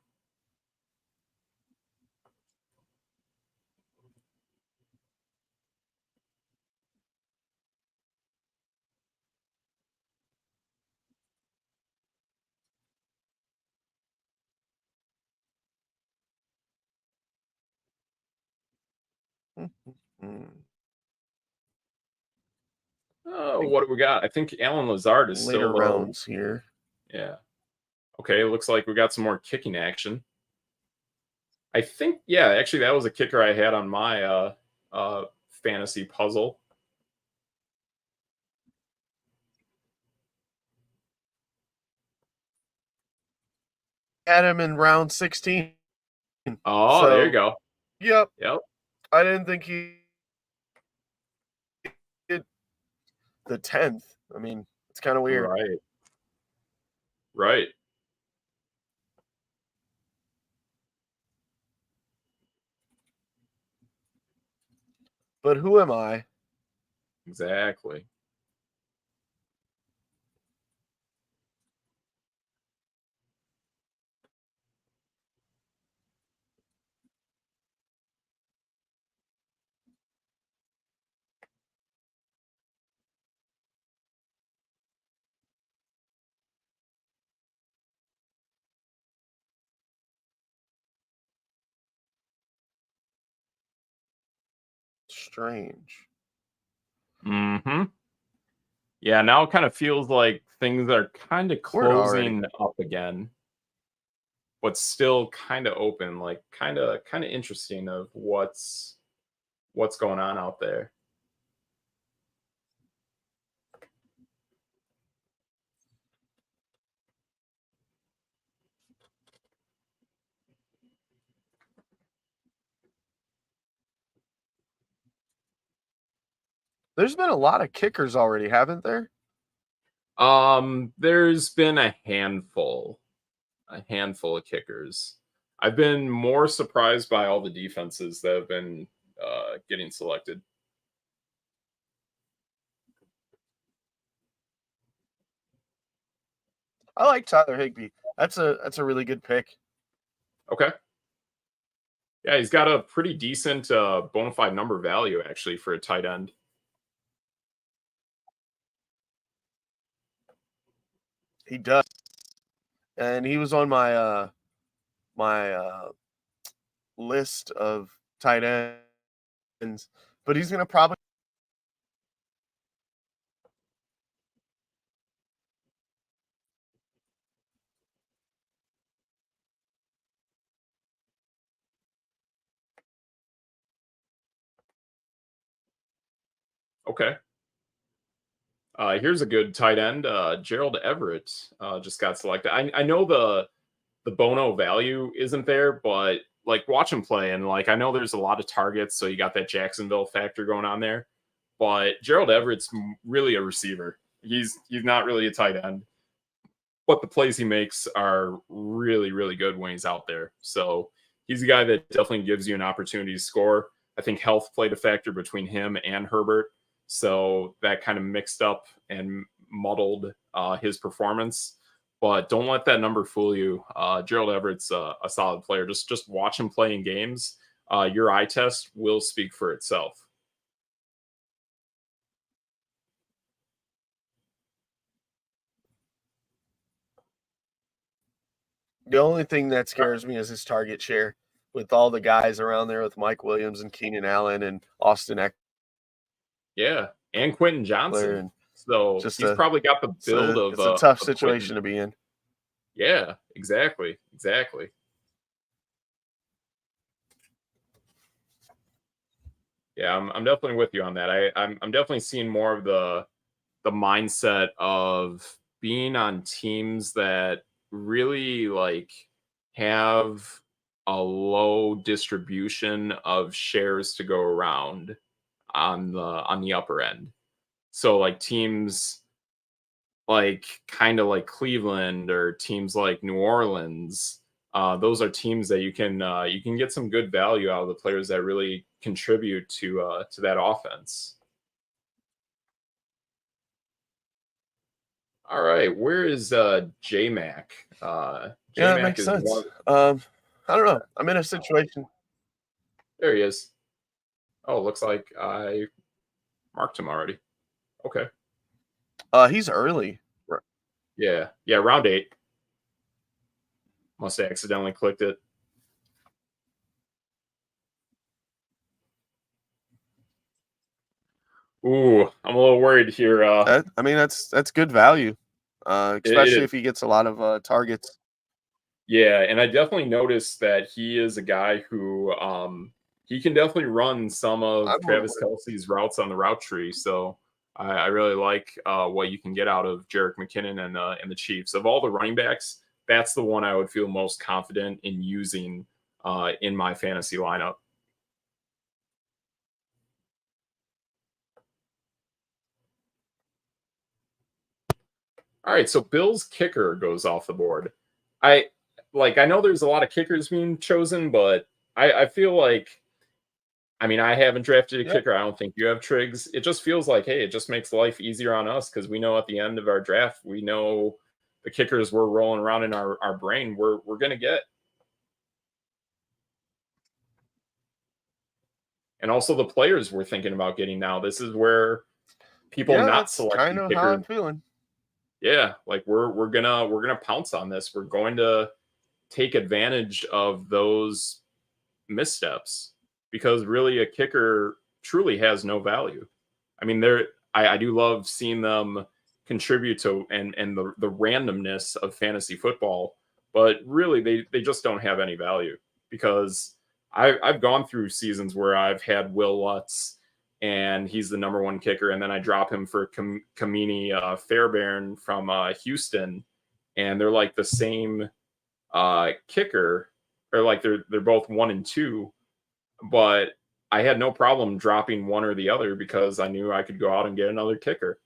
Oh, Think what do we got? I think Alan Lazard is later still low. rounds here. Yeah. Okay. Looks like we got some more kicking action. I think, yeah, actually, that was a kicker I had on my fantasy puzzle. Had him in round 16. Oh, there you So, go. yep. Yep. I didn't think he did the 10th. I mean, it's kind of weird. Right. Right. But who am I? Exactly. Strange. Mm-hmm. Yeah, now it kind of feels like things are kind of Word already. closing up again, but still kind of open, like kind of interesting of what's going on out there. There's been a lot of kickers already, haven't there? There's been a handful of kickers. I've been more surprised by all the defenses that have been getting selected. I like Tyler Higbee. That's a really good pick. Okay. Yeah, he's got a pretty decent bona fide number value actually for a tight end. He does. And he was on my list of tight ends, but he's going to probably Okay. Here's a good tight end. Gerald Everett just got selected. I know the Bono value isn't there, but like watch him play and like I know there's a lot of targets, so you got that Jacksonville factor going on there. But Gerald Everett's really a receiver. He's not really a tight end, but the plays he makes are really really good when he's out there. So he's a guy that definitely gives you an opportunity to score. I think health played a factor between him and Herbert, so that kind of mixed up and muddled his performance. But don't let that number fool you. Gerald Everett's a solid player. Just watch him play in games. Your eye test will speak for itself. the only thing that scares me is his target share with all the guys around there with Mike Williams and Keenan Allen and Austin Yeah, and Quentin Eckler, Johnson. and So just he's a probably got the build it's a tough of Quentin. situation to be in. Yeah, exactly, exactly. Yeah, I'm definitely with you on that. I'm definitely seeing more of the mindset of being on teams that really like have a low distribution of shares to go around on the upper end. So like teams like kind of like Cleveland or teams like New Orleans, those are teams that you can get some good value out of the players that really contribute to that offense. All right, where is JMac? Yeah, that JMac makes is sense. one. I don't know. I'm in a situation. There he is. Oh, looks like I marked him already. Okay. He's early. Yeah. Yeah, round 8. Must have accidentally clicked it. Ooh, I'm a little worried here. I mean, that's good value, It especially is. if he gets a lot of targets. Yeah, and I definitely noticed that he is a guy who he can definitely run some of I'm on Travis Kelsey's routes on the route tree. So I really like what you can get out of Jerick McKinnon and the Chiefs. Of all the running backs, that's the one I would feel most confident in using in my fantasy lineup. All right, so Bill's kicker goes off the board. I I know there's a lot of kickers being chosen, but I feel like I mean I haven't drafted a Yeah, kicker. I don't think you have Triggs. It just feels like hey, it just makes life easier on us because we know at the end of our draft we know the kickers we're rolling around in our brain we're gonna get, and also the players we're thinking about getting now. This is where people yeah, not that's kind selecting of how kickers. I'm feeling. Yeah, like we're gonna pounce on this. We're going to take advantage of those missteps because really a kicker truly has no value. I mean, I do love seeing them contribute to and the randomness of fantasy football, but really they just don't have any value because I've gone through seasons where I've had Will Lutz and he's the number one kicker, and then I drop him for Kamini Fairbairn from Houston, and they're like the same kicker, or like they're both 1 and 2, but I had no problem dropping one or the other because I knew I could go out and get another kicker.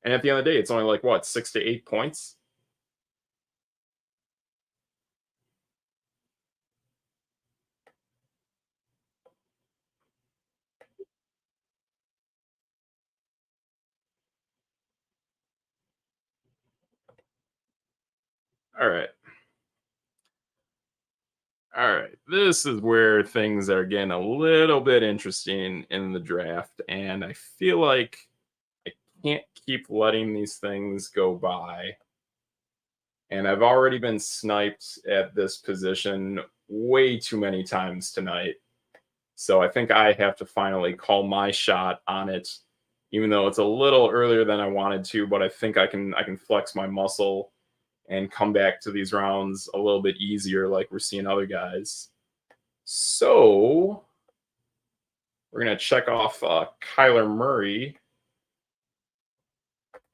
And at the end of the day, it's only like what 6 to 8 points. All right, all right. This is where things are getting a little bit interesting in the draft, and I feel like I can't keep letting these things go by. And I've already been sniped at this position way too many times tonight. So I think I have to finally call my shot on it, even though it's a little earlier than I wanted to. But I think I can flex my muscle and come back to these rounds a little bit easier, like we're seeing other guys. So we're gonna check off Kyler Murray,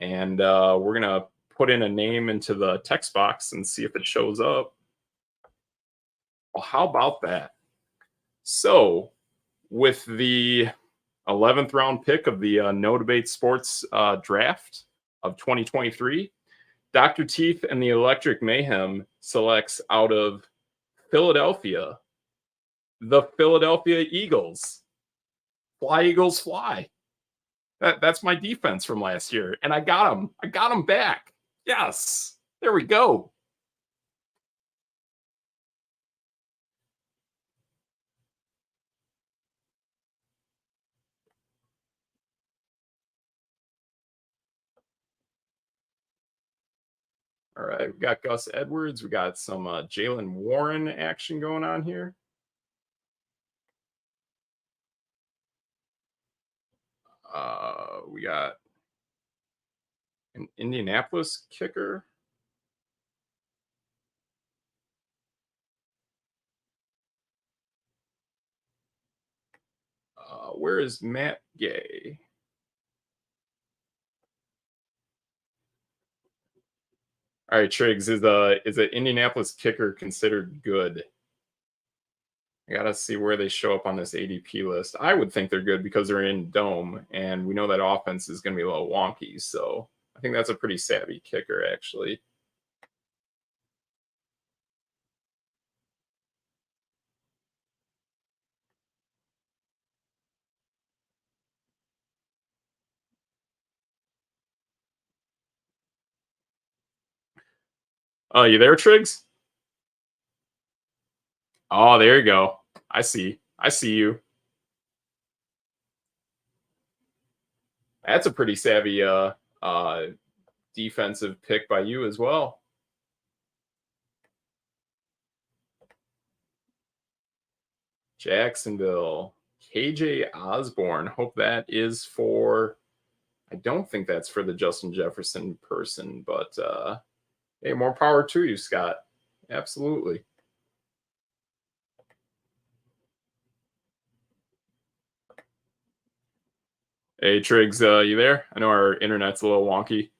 and we're gonna put in a name into the text box and see if it shows up. Well, how about that? So with the 11th round pick of the No Debate Sports draft of 2023, Dr. Teeth and the Electric Mayhem selects out of Philadelphia, the Philadelphia Eagles. Fly, Eagles, fly. That's my defense from last year. And I got him. I got him back. Yes. There we go. All right, we got Gus Edwards. We got some Jalen Warren action going on here. We got an Indianapolis kicker. Where is Matt Gay? All right, Triggs, is an Indianapolis kicker considered good? I gotta see where they show up on this ADP list. I would think they're good because they're in dome, and we know that offense is going to be a little wonky. So I think that's a pretty savvy kicker, actually. Oh, you there, Triggs? Oh, there you go. I see. I see you. That's a pretty savvy defensive pick by you as well. Jacksonville. KJ Osborne. Hope that is for. I don't think that's for the Justin Jefferson person, but hey, more power to you, Scott. Absolutely. Hey, Triggs, you there? I know our internet's a little wonky.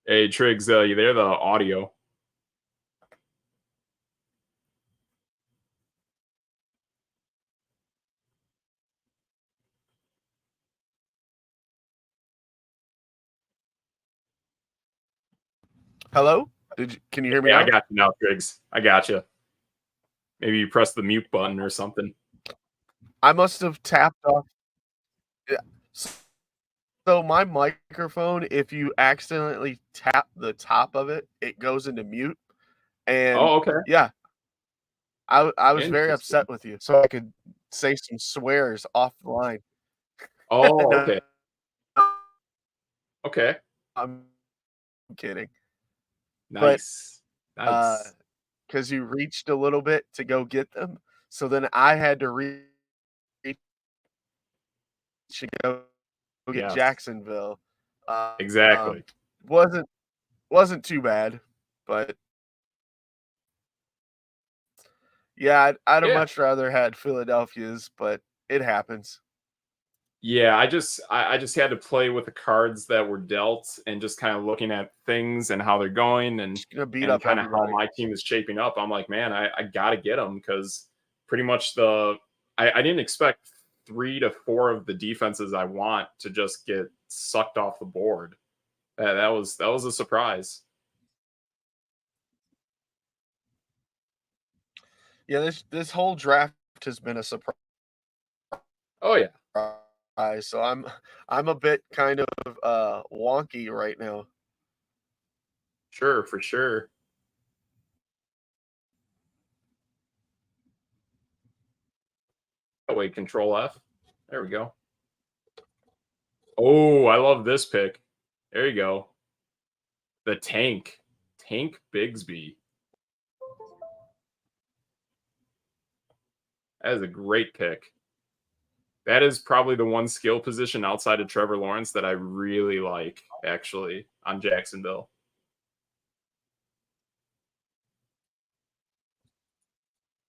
Hey, Triggs, you there? The audio. Hello? Can you hear me Yeah, I now? got you now, Triggs. I got you. Maybe you press the mute button or something. I must have tapped off. Yeah. So my microphone, if you accidentally tap the top of it, it goes into mute. And Oh, okay. yeah, I was very Interesting. upset with you, so I could say some swears off the line. Oh, No, okay. Okay. I'm kidding. But Nice. Nice. because you reached a little bit to go get them, so then I had to reach to go get Yes. Jacksonville. Exactly. Wasn't wasn't too bad, but yeah, I'd have Yeah. much rather had Philadelphia's, but it happens. Yeah, I just had to play with the cards that were dealt and just kind of looking at things and how they're going Just gonna beat and up kind of how everybody. my team is shaping up. I'm like, man, I gotta get them because pretty much I didn't expect 3 to 4 of the defenses I want to just get sucked off the board. That was a surprise. Yeah, this whole draft has been a surprise. Oh yeah, So I'm a bit kind of wonky right now. sure, for sure. Oh wait, Control F. There we go. Oh, I love this pick. There you go. The Tank Bigsby. That is a great pick. That is probably the one skill position outside of Trevor Lawrence that I really like, actually, on Jacksonville.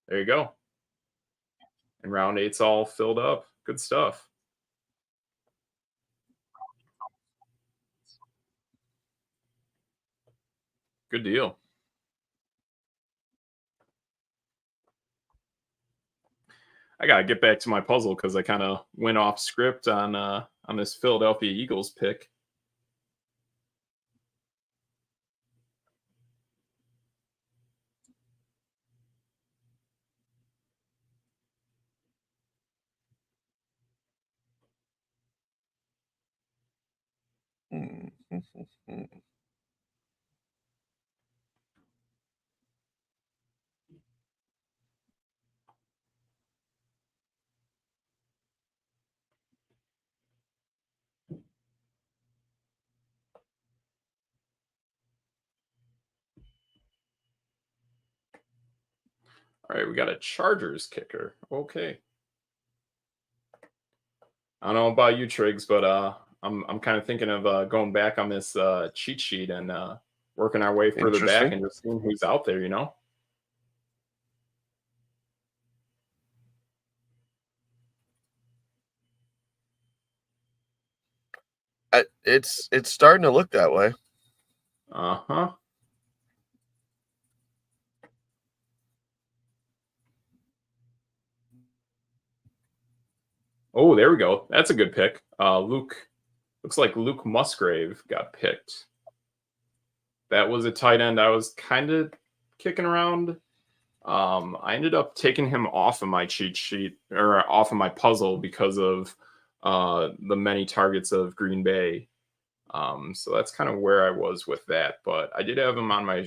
There you go. And round eight's all filled up. Good stuff. Good deal. I gotta get back to my puzzle because I kind of went off script on this Philadelphia Eagles pick. Hmm. All right, we got a Chargers kicker. Okay. I don't know about you, Triggs, but I'm kind of thinking of going back on this cheat sheet and working our way further back Interesting. and just seeing who's out there. You know. It's starting to look that way. Uh-huh. Oh, there we go. That's a good pick. Looks like Luke Musgrave got picked. That was a tight end I was kind of kicking around. I ended up taking him off of my cheat sheet or off of my puzzle because of the many targets of Green Bay. So that's kind of where I was with that. But I did have him on my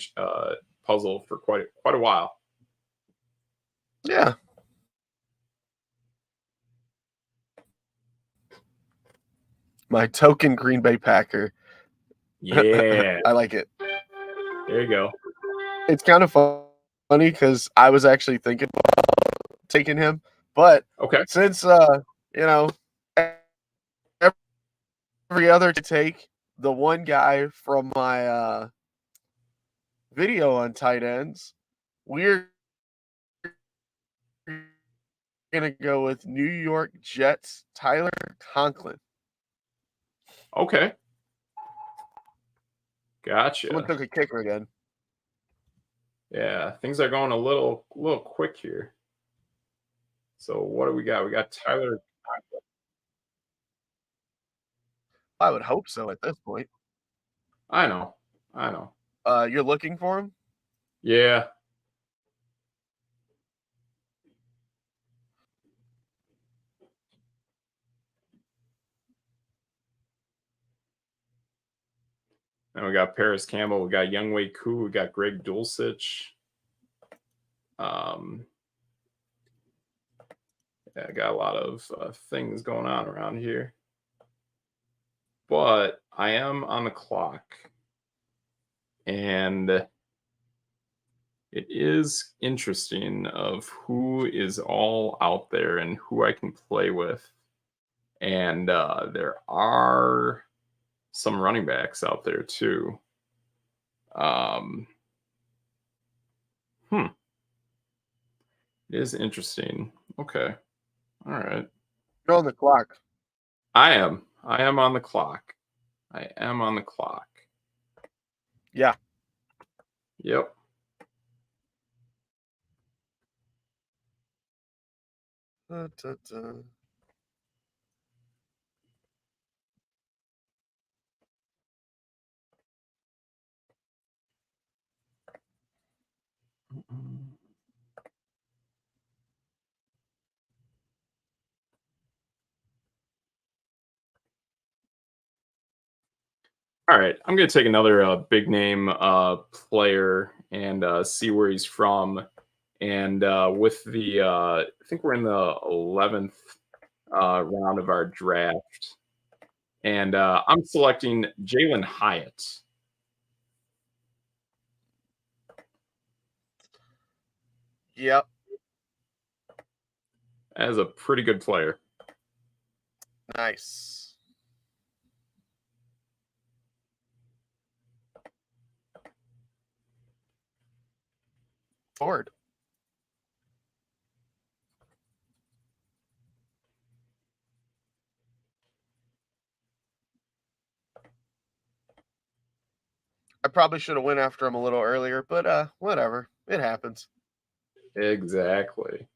puzzle for quite a while. Yeah. My token Green Bay Packer. Yeah. I like it. There you go. It's kind of funny because I was actually thinking about taking him, but Okay. since you know, every other to take the one guy from my video on tight ends, we're gonna go with New York Jets Tyler Conklin. Okay. Someone Gotcha. took a kicker again. Yeah, things are going a little quick here. So what do we got? We got Tyler. I would hope so at this point. I know. I know. You're looking for him? Yeah. And we got Paris Campbell. We got Younghoe Koo. We got Greg Dulcich. Yeah, I got a lot of things going on around here. But I am on the clock. And it is interesting of who is all out there and who I can play with. And there are some running backs out there too. It is interesting. Okay. All right. You're on the clock. I am. I am on the clock. I am on the clock. Yeah. Yep. Da, da, da. All right. I'm going to take another big name player and see where he's from. And with the, I think we're in the 11th round of our draft. And I'm selecting Jalen Hyatt. Yep. As a pretty good player. Nice. Forward. I probably should have went after him a little earlier, but whatever. It happens. Exactly.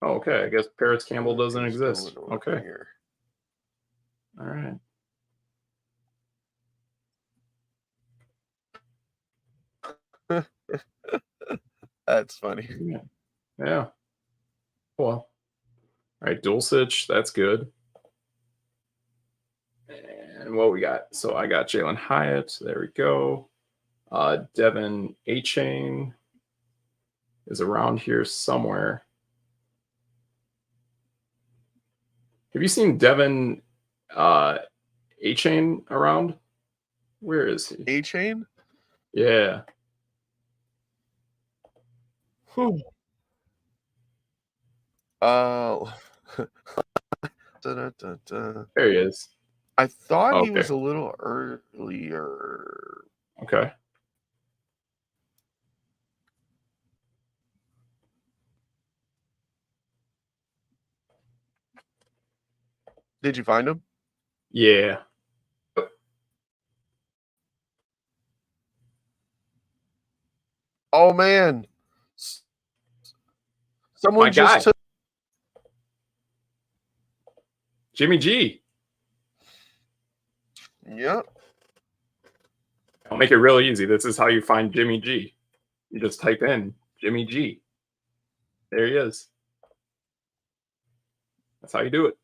Oh, okay. I guess Paris Campbell doesn't exist. Okay. Here? All right. That's funny. Yeah. Yeah. Well. All right. Dulcich. That's good. And what we got? So I got Jalen Hyatt. There we go. Devin A Chain is around here somewhere. Have you seen Devin Uh, A Chain around? Where is he? A Chain? Yeah. Uh, da-da-da-da. There he is. I thought he Okay. was a little earlier. Okay. Did you find him? Yeah. Oh man, S- My someone just guy, took. Jimmy G. Yep. I'll make it real easy. This is how you find Jimmy G. You just type in Jimmy G. There he is. That's how you do it.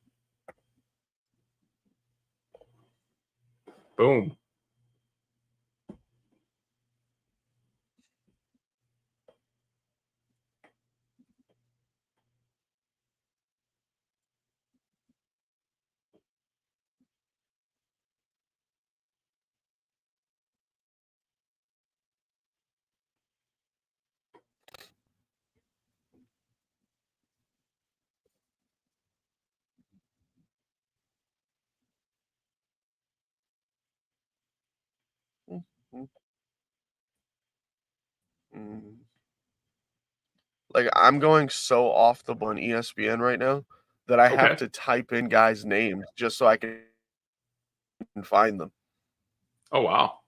Boom. Mm, mm, mm. Like I'm going so off the on ESPN right now that I have Okay. to type in guys' names just so I can find them. Oh wow.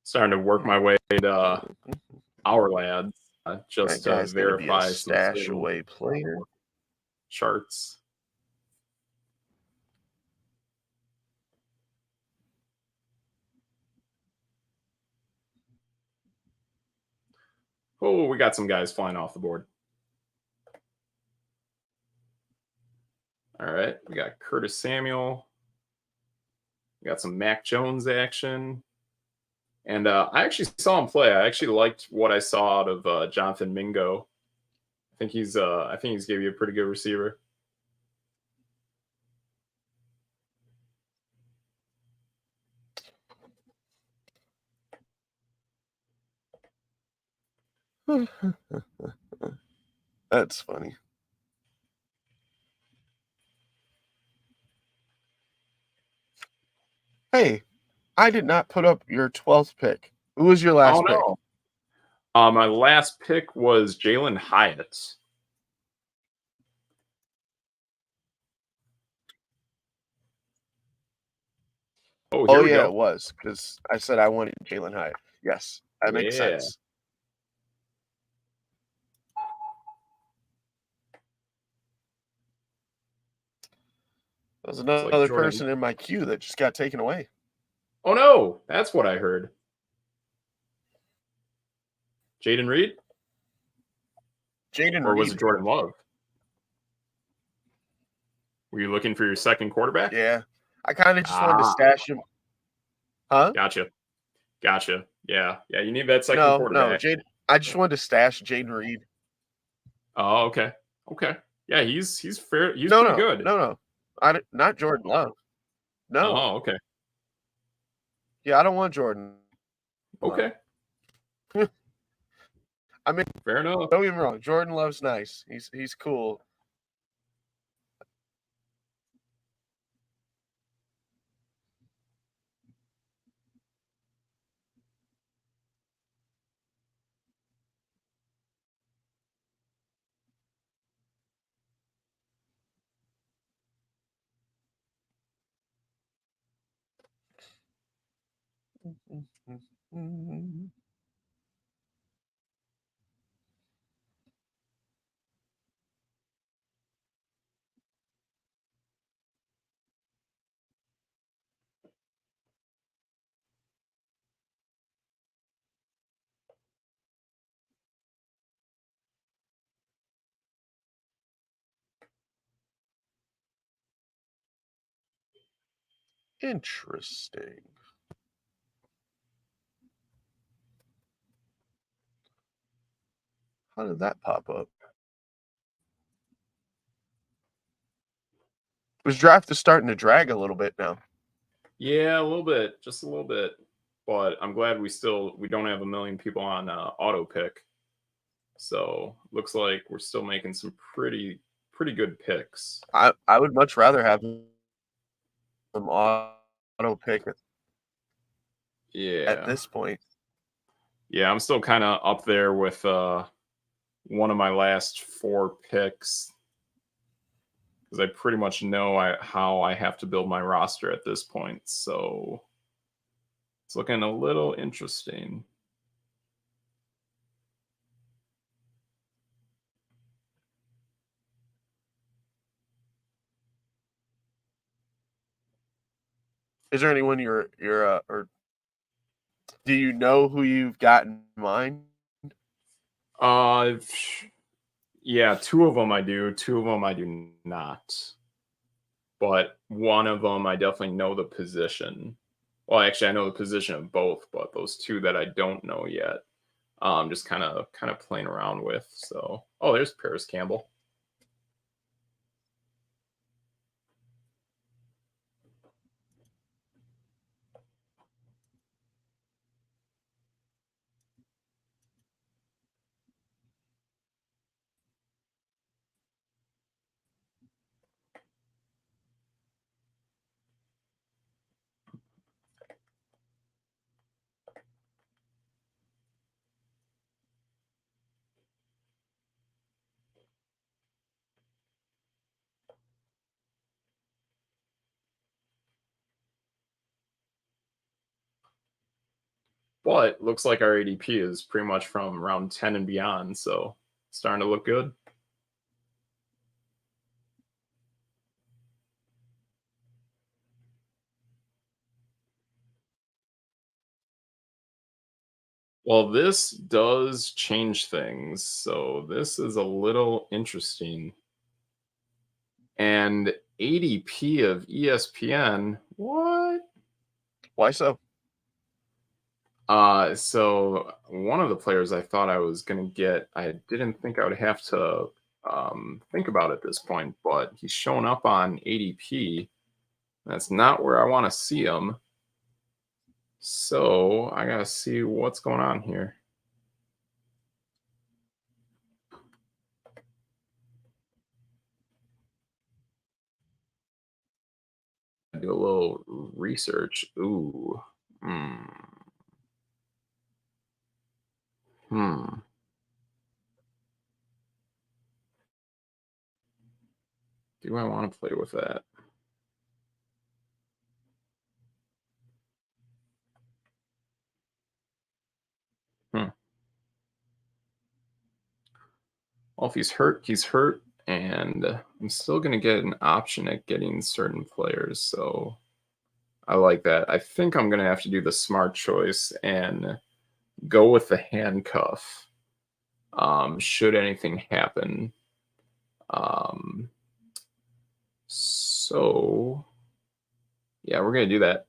Starting to work my way to our lads That just to guy's gonna be a verify some stash certain away player. charts. Oh, we got some guys flying off the board. All right. We got Curtis Samuel. We got some Mac Jones action. And I actually saw him play. I actually liked what I saw out of Jonathan Mingo. I think he's gave you a pretty good receiver. That's funny. Hey, I did not put up your 12th pick. Who was your Oh last pick? no. My last pick was Jalen Hyatt. Oh, Oh here we yeah, it go. was because I said I wanted Jalen Hyatt. Yes, that makes Yeah. sense. There was It's like another Jordan. person in my queue that just got taken away. Oh no, that's what I heard. Jaden Reed, Jaden or was it Reed. Jordan Love? Were you looking for your second quarterback? Yeah, I kind of just wanted to Ah, stash him. Huh? gotcha, gotcha. Yeah, yeah. You need that second No, quarterback. Jade. I just wanted to stash Jaden Reed. Oh, okay, okay. Yeah, he's fair. He's No, pretty no, good. no, no. Not Jordan Love. No. Oh, okay, Yeah, I don't want Jordan Love. okay. I mean, Fair enough. don't get me wrong. Jordan Love's nice. He's cool. Interesting. How did that pop up? This draft is starting to drag a little bit now. Yeah, a little bit, just a little bit. But I'm glad we don't have a million people on auto pick. So looks like we're still making some pretty good picks. I would much rather have them auto pick at Yeah. this point. Yeah, I'm still kind of up there with one of my last 4 picks because I pretty much know how I have to build my roster at this point. So it's looking a little interesting. Is there anyone you're or do you know who you've got in mind? Uh, yeah, 2 of them I do, 2 of them I do not. But one of them I definitely know the position. Well, actually, I know the position of both, but those 2 that I don't know yet, just kind of playing around with. So, oh, there's Paris Campbell. But looks like our ADP is pretty much from round 10 and beyond, so starting to look good. Well, this does change things, so this is a little interesting. And ADP of ESPN, what? Why so? So one of the players I thought I was gonna get, I didn't think I would have to think about at this point, but he's showing up on ADP. That's not where I want to see him. So I gotta see what's going on here. Do a little research. Ooh. Hmm. Hmm. Do I want to play with that? Hmm. Well, if he's hurt, he's hurt. And I'm still going to get an option at getting certain players. So I like that. I think I'm going to have to do the smart choice and go with the handcuff. Should anything happen. Um, so, yeah, we're going to do that.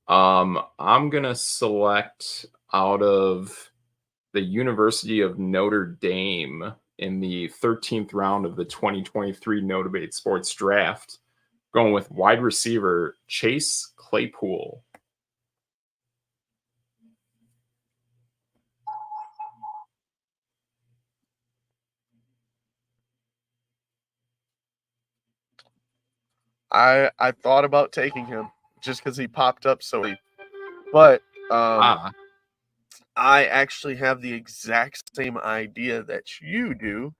I'm going to select out of the University of Notre Dame in the 13th round of the 2023 No Debate Sports Draft, going with wide receiver Chase Claypool. I thought about taking him just because he popped up so late, but I actually have the exact same idea that you do.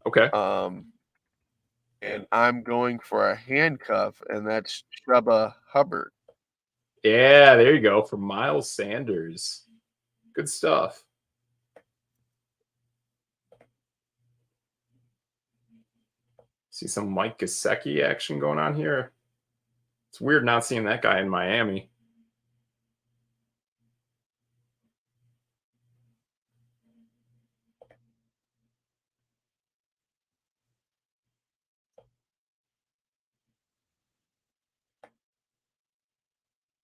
Okay. And I'm going for a handcuff, and that's Chuba Hubbard. Yeah, there you go. For Miles Sanders. Good stuff. See some Mike Gesicki action going on here. It's weird not seeing that guy in Miami.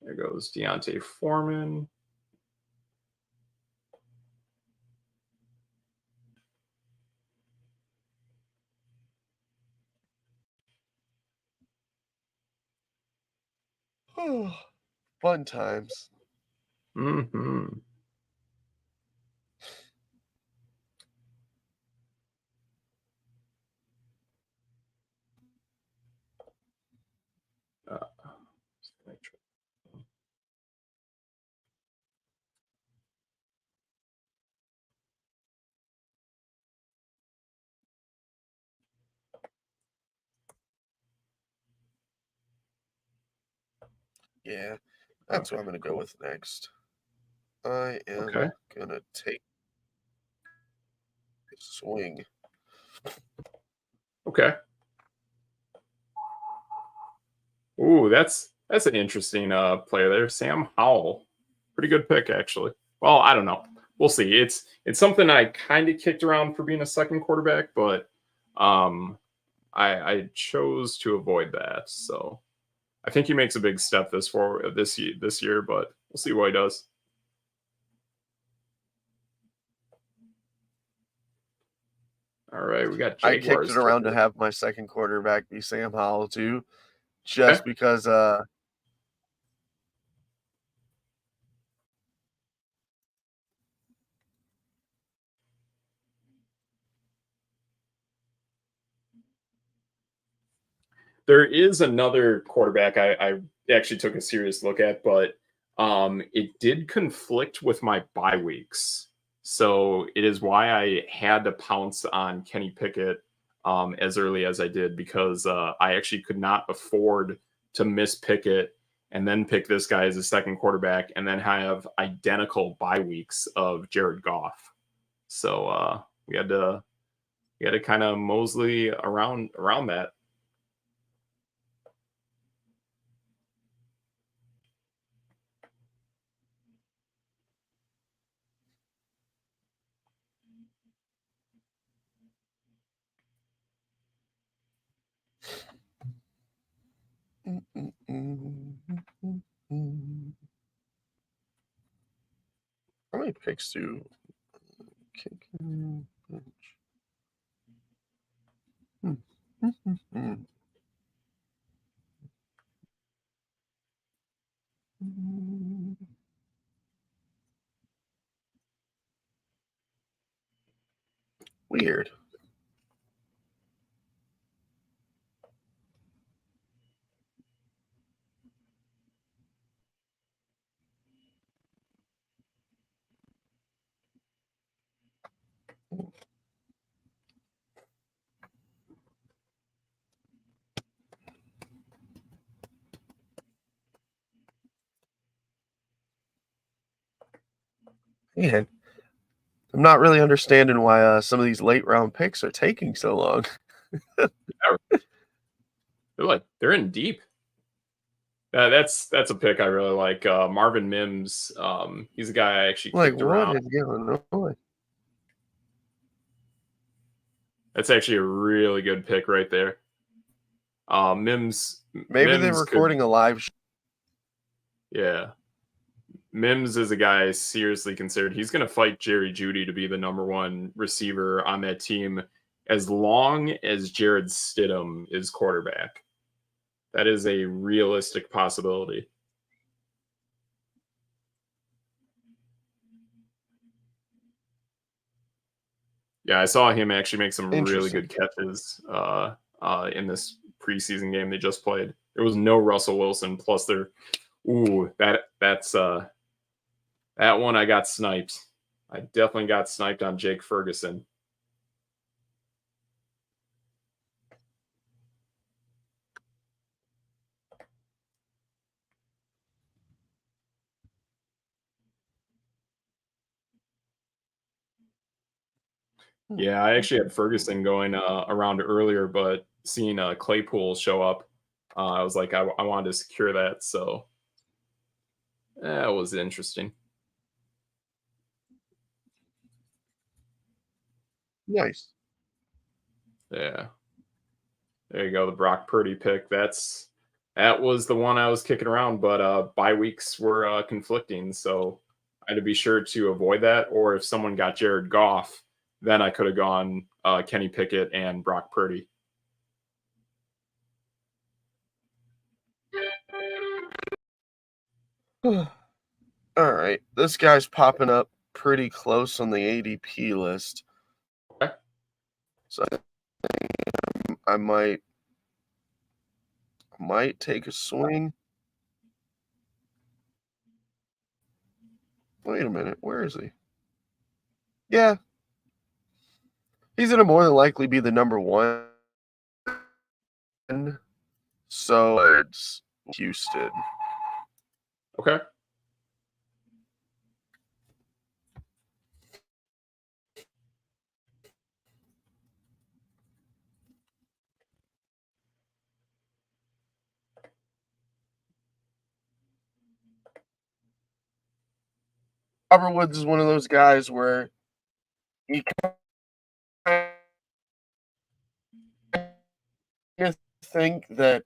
There goes Deontay Foreman. Fun times. Mm-hmm. Yeah, that's what I'm going to go with next. I am Okay. going to take a swing. Okay. Ooh, that's an interesting player there, Sam Howell. Pretty good pick, actually. Well, I don't know. We'll see. It's something I kind of kicked around for being a second quarterback, but I chose to avoid that. So I think he makes a big step this year, but we'll see what he does. All right, we got I kicked Jaguars. it around to have my second quarterback be Sam Howell too, Okay. just because There is another quarterback I actually took a serious look at, but it did conflict with my bye weeks. So it is why I had to pounce on Kenny Pickett as early as I did, because I actually could not afford to miss Pickett and then pick this guy as a second quarterback and then have identical bye weeks of Jared Goff. So we had to kind of mosey around that. how many picks do kick? Weird. Man, I'm not really understanding why some of these late round picks are taking so long. They're in deep. That's a pick I really like. Marvin Mims. He's a guy I actually Like, kicked what around. is going on? That's actually a really good pick right there. Mims. Maybe they're Mims could. recording a live show. Yeah. Mims is a guy I seriously considered. He's going to fight Jerry Jeudy to be the number one receiver on that team as long as Jared Stidham is quarterback. That is a realistic possibility. Yeah, I saw him actually make some really good catches in this preseason game they just played. There was no Russell Wilson, plus that's that one I got sniped. I definitely got sniped on Jake Ferguson. Yeah, I actually had Ferguson going around earlier, but seeing Claypool show up, I was like, I wanted to secure that. So that was interesting. Nice. Yeah. There you go, the Brock Purdy pick. That's That was the one I was kicking around, but bye weeks were conflicting, so I had to be sure to avoid that. Or if someone got Jared Goff, then I could have gone Kenny Pickett and Brock Purdy. All right, this guy's popping up pretty close on the ADP list, Okay. so I might take a swing. Wait a minute, where is he? Yeah, he's gonna more than likely be the number one. So it's Houston. Okay. Robert Woods is one of those guys where you kind of think that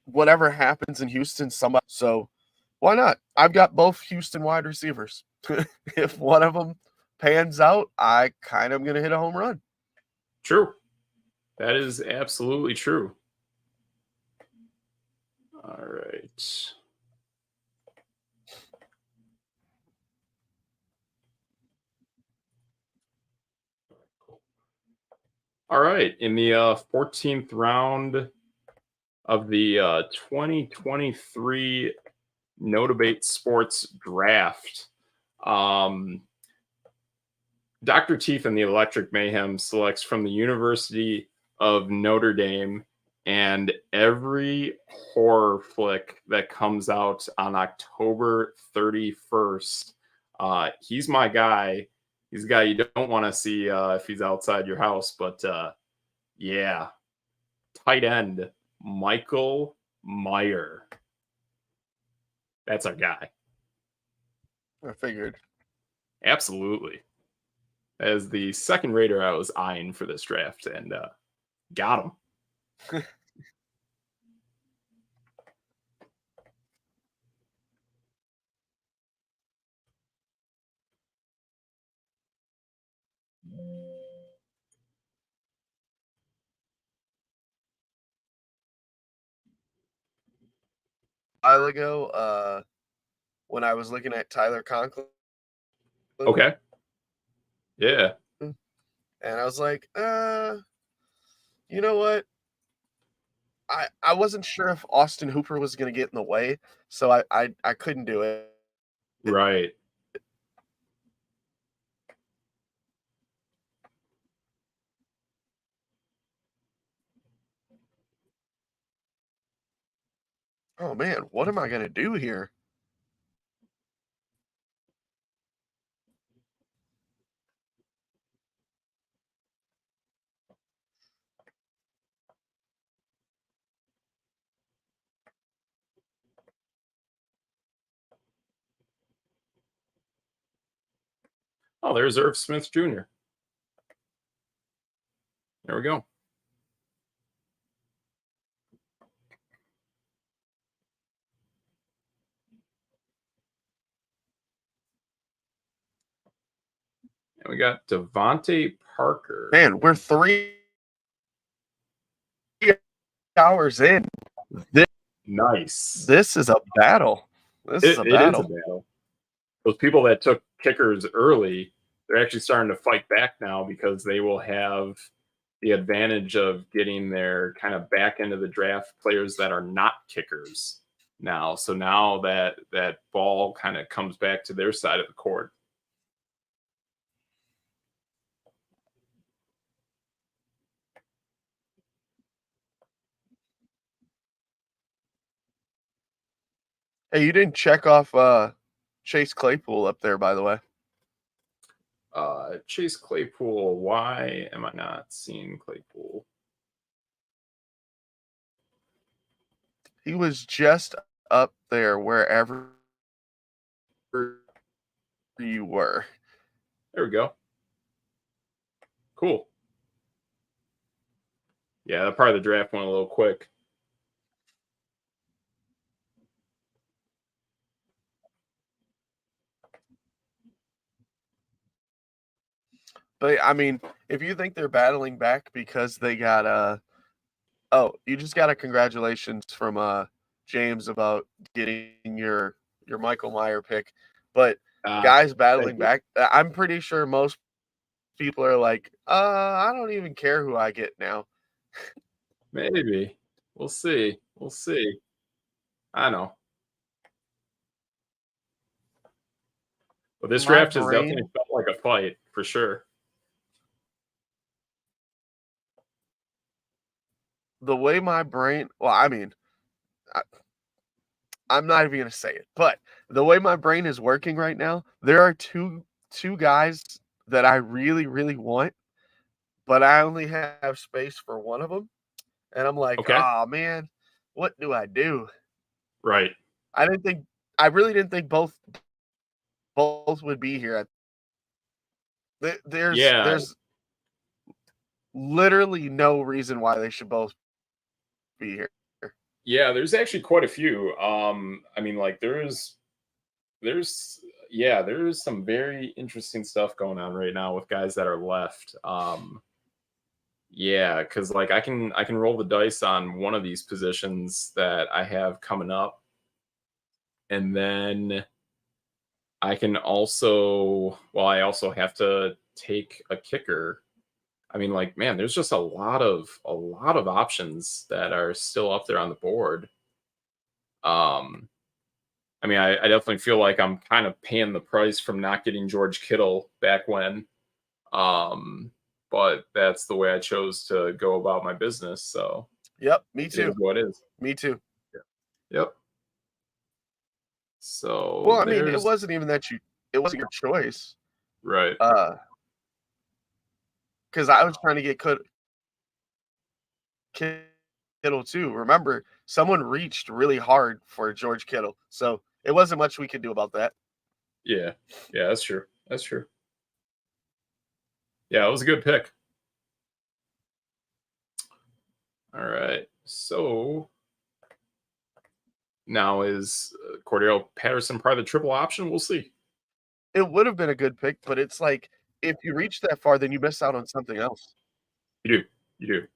whatever happens in Houston, somebody. So why not? I've got both Houston wide receivers. If one of them pans out, I kind of gonna hit a home run. True. That is absolutely true. All right. All right. In the 14th round of the 2023 No Debate Sports Draft, Dr. Teeth and the Electric Mayhem selects from the University of Notre Dame, and every horror flick that comes out on October 31st. He's my guy. He's a guy you don't want to see if he's outside your house, but yeah, tight end Michael Meyer. That's our guy. I figured. Absolutely. As the second raider I was eyeing for this draft, and got him. A while ago, when I was looking at Tyler Conklin, Okay. Yeah. and I was like, you know what? I wasn't sure if Austin Hooper was going to get in the way, so I couldn't do it. Right. Oh man, what am I going to do here? Oh, there's Irv Smith Jr. There we go. And we got Devontae Parker. Man, we're 3 hours in. Nice. This is a battle. This is a It is battle. a battle. Those people that took kickers early, they're actually starting to fight back now because they will have the advantage of getting their kind of back end of the draft players that are not kickers now. So now that ball kind of comes back to their side of the court. Hey, you didn't check off Chase Claypool up there, by the way. Chase Claypool. Why am I not seeing Claypool? He was just up there wherever you were. There we go. Cool. Yeah, that part of the draft went a little quick. But I mean, if you think they're battling back because they got oh, you just got a congratulations from James about getting your Michael Meyer pick. But guys Thank battling you. back, I'm pretty sure most people are like, I don't even care who I get now. Maybe. We'll see. We'll see. I know. But this My draft has definitely brain, felt like a fight for sure. the way my brain, well, I mean, I, I'm not even gonna say it, but the way my brain is working right now, there are two guys that I really, really want, but I only have space for one of them, and I'm like, Okay. oh man, what do I do? Right. I didn't think, I really didn't think both would be here. Yeah. There's literally no reason why they should both be here. Yeah, there's actually quite a few. I mean, like there's yeah, there's some very interesting stuff going on right now with guys that are left. Yeah, because like I can roll the dice on one of these positions that I have coming up, and then I can also well, I also have to take a kicker. I mean, like, man, there's just a lot of options that are still up there on the board. Um, I mean, I definitely feel like I'm kind of paying the price from not getting George Kittle back when. Um, but that's the way I chose to go about my business. So Yep, me it is too. what it is. Me too. Yep. Well, So I mean, it there's wasn't even that it wasn't your choice. right. Uh, because I was trying to get Kittle too. Remember, someone reached really hard for George Kittle, so it wasn't much we could do about that. Yeah. Yeah, that's true. That's true. Yeah, it was a good pick. All right. So now is Cordero Patterson probably the triple option? We'll see. It would have been a good pick, but it's like if you reach that far, then you miss out on something else. You do. You do.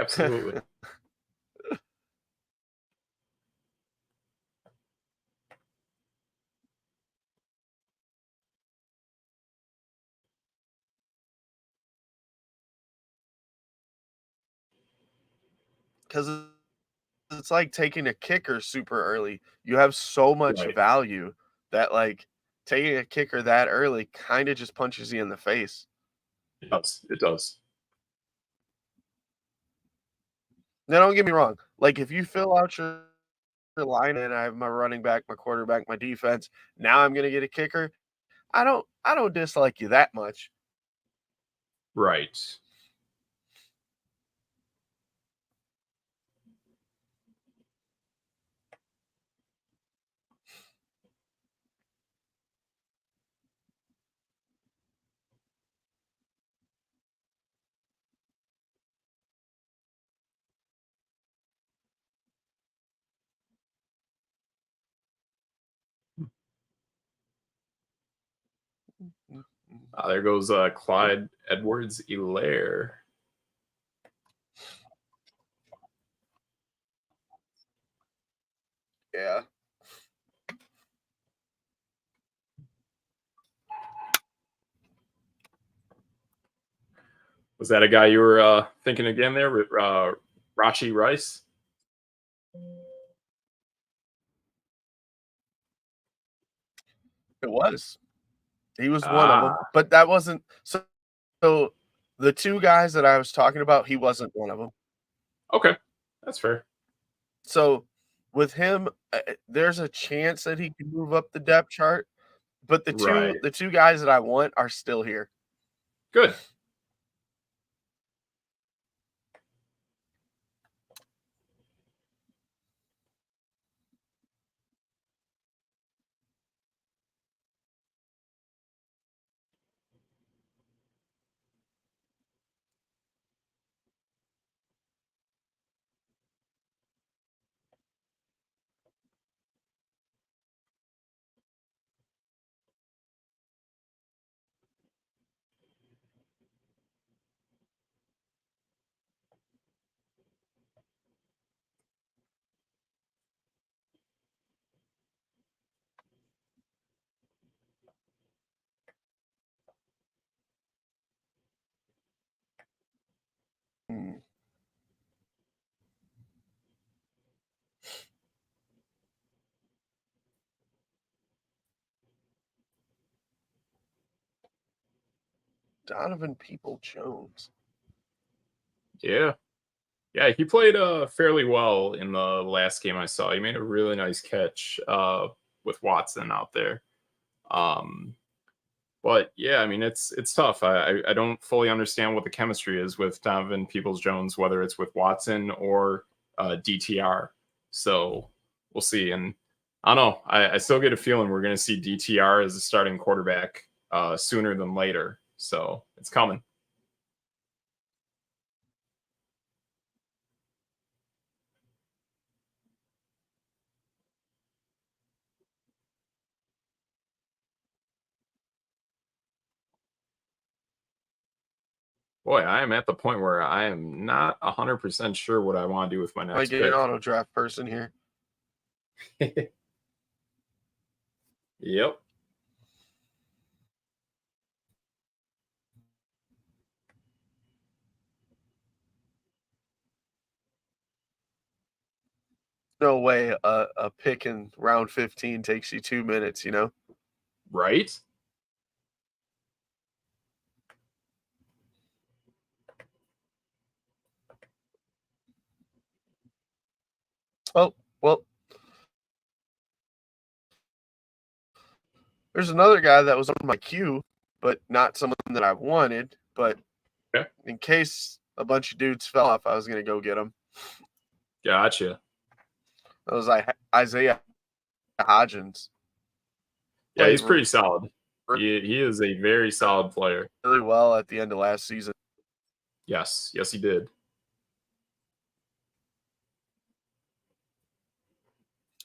Absolutely. Because it's like taking a kicker super early. You have so much Right. value that like taking a kicker that early kind of just punches you in the face. It does. It does. Now, don't get me wrong. Like if you fill out your line and I have my running back, my quarterback, my defense, now I'm gonna get a kicker. I don't dislike you that much. Right. There goes Clyde Edwards Elaire. Yeah. Was that a guy you were thinking again there? Rashi Rice? It was. He was one of them, Ah, but that wasn't so the 2 guys that I was talking about, he wasn't one of them. okay. That's fair. So, with him, there's a chance that he can move up the depth chart, but Right. the 2 guys that I want are still here. Good. Donovan People-Jones. Yeah. Yeah, he played fairly well in the last game I saw. He made a really nice catch with Watson out there. Um, but yeah, I mean it's tough. I don't fully understand what the chemistry is with Donovan Peoples-Jones, whether it's with Watson or DTR. So we'll see. And I don't know. I still get a feeling we're going to see DTR as a starting quarterback sooner than later. So it's coming. Boy, I am at the point where I am not 100% sure what I want to do with my Might next get an pick. auto draft person here. Yep. No way a pick in round 15 takes you 2 minutes, you know? Right? Oh, well, there's another guy that was on my queue, but not someone that I wanted. But Okay. in case a bunch of dudes fell off, I was going to go get him. Gotcha. That was like Isaiah Hodgins. Yeah, Played he's pretty solid. He is a very solid player. really well at the end of last season. Yes. Yes, he did.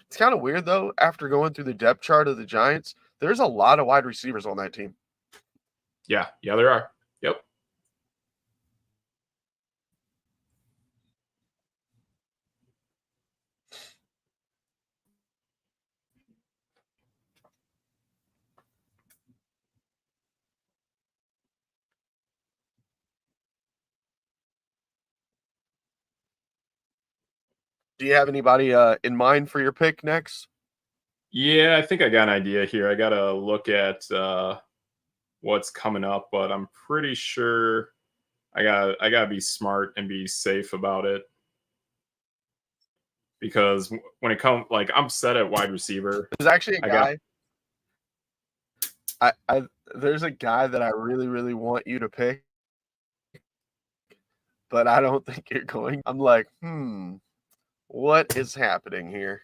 It's kind of weird, though, after going through the depth chart of the Giants, there's a lot of wide receivers on that team. Yeah. Yeah, there are. Yep. Do you have anybody in mind for your pick next? Yeah, I think I got an idea here. I got to look at what's coming up, but I'm pretty sure I got to be smart and be safe about it. Because when it comes, like, I'm set at wide receiver. There's actually a I guy. got There's a guy that I really, really want you to pick, but I don't think you're going. I'm like, what is happening here?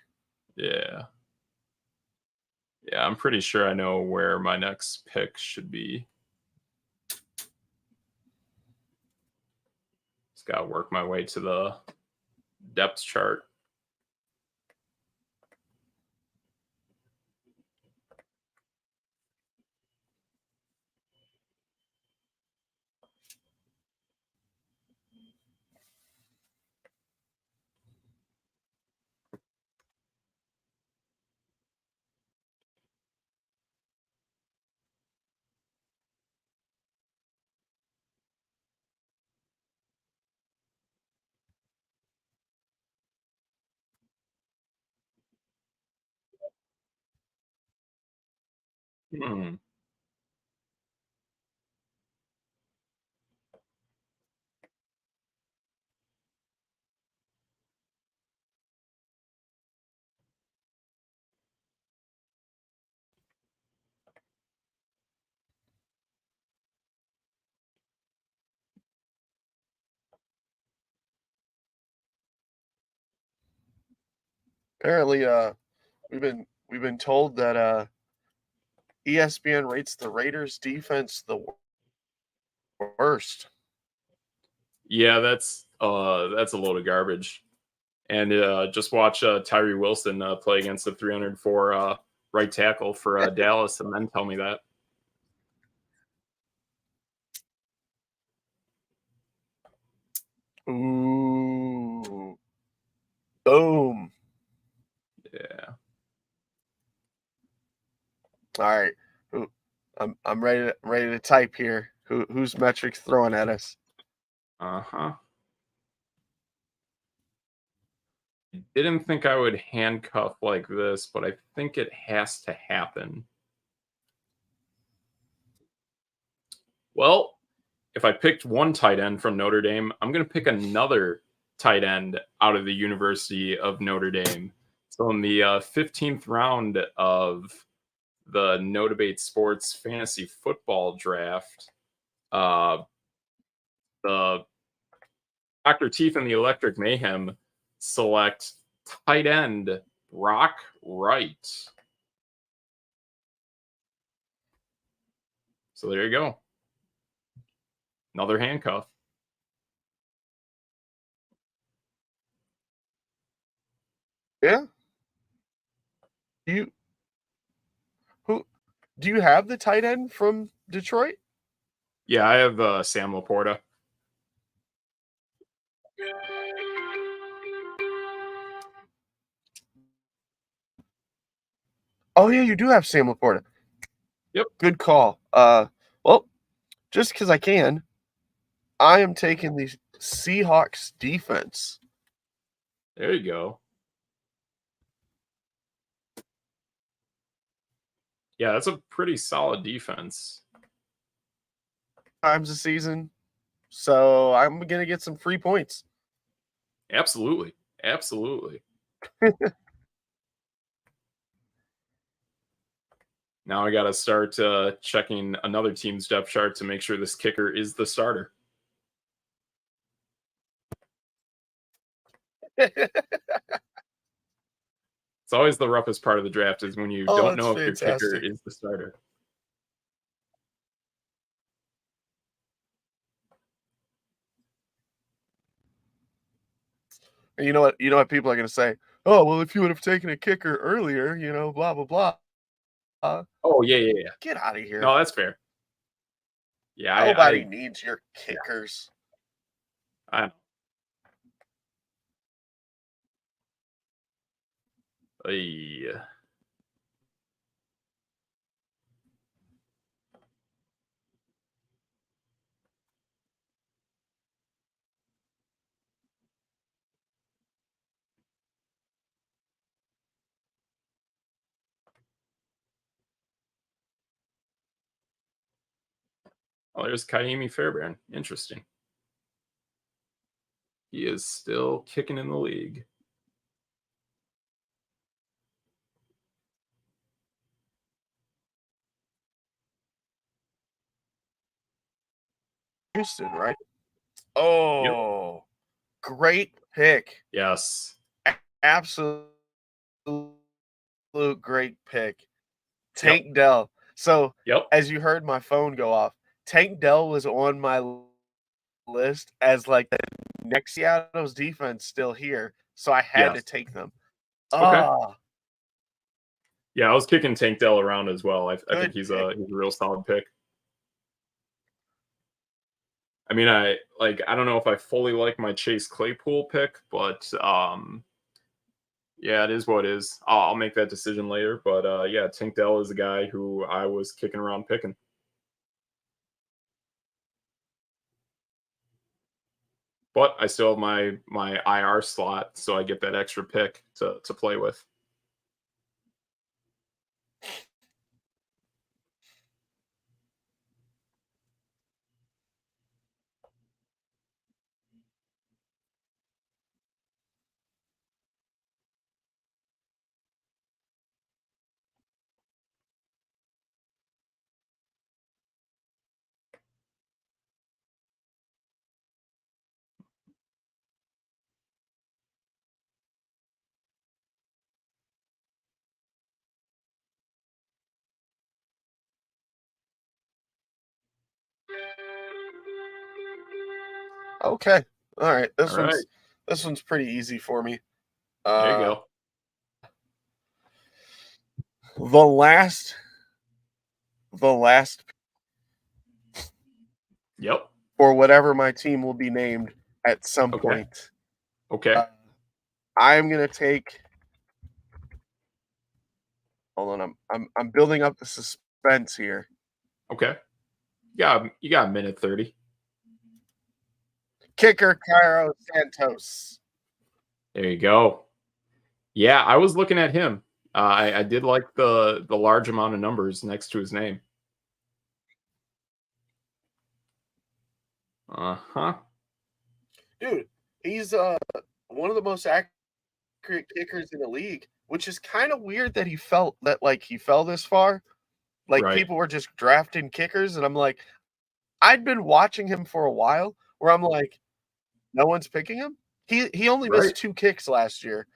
yeah. Yeah, I'm pretty sure I know where my next pick should be. Just got to work my way to the depth chart. Hmm. Apparently, we've been told that ESPN rates the Raiders defense the worst. Yeah, that's a load of garbage. And just watch Tyree Wilson play against the 304 right tackle for Dallas, and then tell me that. Ooh, boom! Yeah. All right, I'm ready to type here. Whose metrics throwing at us? Uh-huh. Didn't think I would handcuff like this, but I think it has to happen. Well, if I picked one tight end from Notre Dame, I'm going to pick another tight end out of the University of Notre Dame. So in the 15th round of the No Debate Sports Fantasy Football Draft, the Dr. Teeth and the Electric Mayhem select tight end Brock Wright. So there you go. Another handcuff. Yeah. Do you have the tight end from Detroit? Yeah, I have Sam Laporta. Oh yeah, you do have Sam Laporta. Yep. Good call. Well, just because I can, I am taking the Seahawks defense. There you go. Yeah, that's a pretty solid defense. Times a season, so I'm gonna get some free points. Absolutely. Absolutely. Now I got to start checking another team's depth chart to make sure this kicker is the starter. It's always the roughest part of the draft is when you don't know if fantastic. your kicker is the starter. And you know what people are going to say? Oh, well, if you would have taken a kicker earlier, blah blah blah. Oh yeah. Get out of here. No, that's fair. Yeah, nobody needs your kickers. I know. Oh, there's Kaimi Fairbairn. Interesting. He is still kicking in the league. Houston, right? Oh, yep. Great pick. Yes. Absolute great pick. Tank Dell. So, as you heard my phone go off, Tank Dell was on my list as like the next Seattle's defense still here. So I had to take them. Okay. Yeah, I was kicking Tank Dell around as well. I think he's a real solid pick. I mean, I don't know if I fully like my Chase Claypool pick, but yeah, it is what it is. I'll make that decision later. But yeah, Tank Dell is a guy who I was kicking around picking. But I still have my IR slot, so I get that extra pick to play with. Okay. All right. This one's pretty easy for me. There you go. The last. Yep. Or whatever my team will be named at some point. Okay. I am gonna take. Hold on. I'm building up the suspense here. Okay. Yeah, you got a minute 30. Kicker Cairo Santos. There you go. Yeah, I was looking at him. I did like the large amount of numbers next to his name. Uh-huh. Dude, he's one of the most accurate kickers in the league, which is kind of weird that he fell this far. Like Right. people were just drafting kickers, and I'm like, I'd been watching him for a while, where I'm like, no one's picking him. He only Right. missed 2 kicks last year.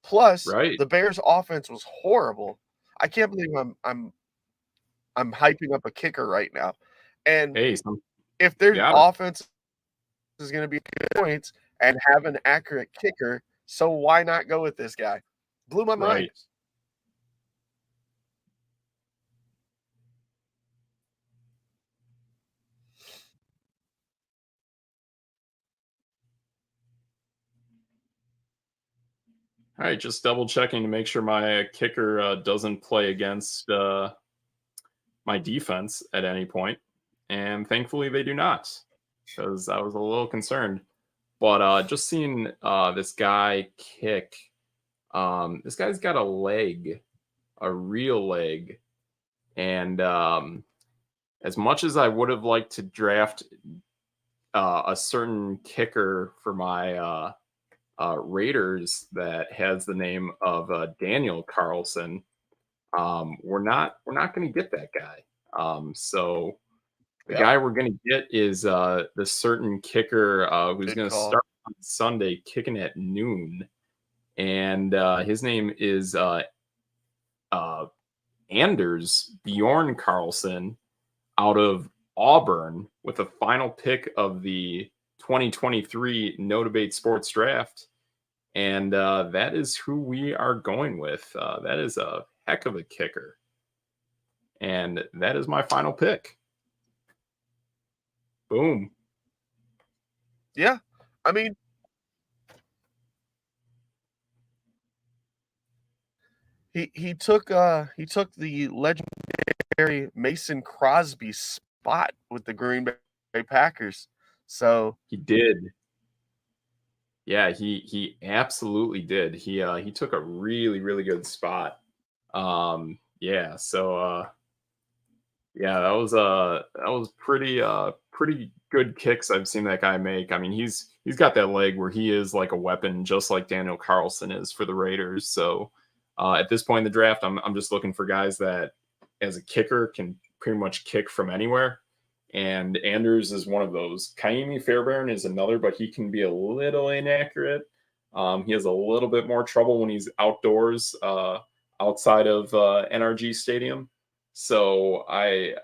Plus, Right. the Bears' offense was horrible. I can't believe I'm hyping up a kicker right now. And Hey, some if their got it. offense is gonna be good points and have an accurate kicker, so why not go with this guy? Blew my mind. Right. All right, just double checking to make sure my kicker doesn't play against my defense at any point, and thankfully they do not, because I was a little concerned. But just seeing this guy kick, this guy's got a leg, a real leg, and as much as I would have liked to draft a certain kicker for my Raiders that has the name of Daniel Carlson, we're not going to get that guy. So the Yep, guy we're going to get is the certain kicker who's good going to call. start on Sunday, kicking at noon, and his name is uh, Anders Bjorn Carlson out of Auburn with a final pick of the 2023 No Debate Sports Draft. And that is who we are going with. That is a heck of a kicker. And that is my final pick. Boom. Yeah. I mean, he took the legendary Mason Crosby spot with the Green Bay Packers. So, He did. Yeah, he absolutely did. He took a really, really good spot. Yeah, so yeah, that was pretty good kicks I've seen that guy make. I mean, he's got that leg where he is like a weapon, just like Daniel Carlson is for the Raiders. So at this point in the draft, I'm just looking for guys that, as a kicker, can pretty much kick from anywhere. And Anders is one of those. Kaimi Fairbairn is another, but he can be a little inaccurate. He has a little bit more trouble when he's outdoors, outside of NRG Stadium. So I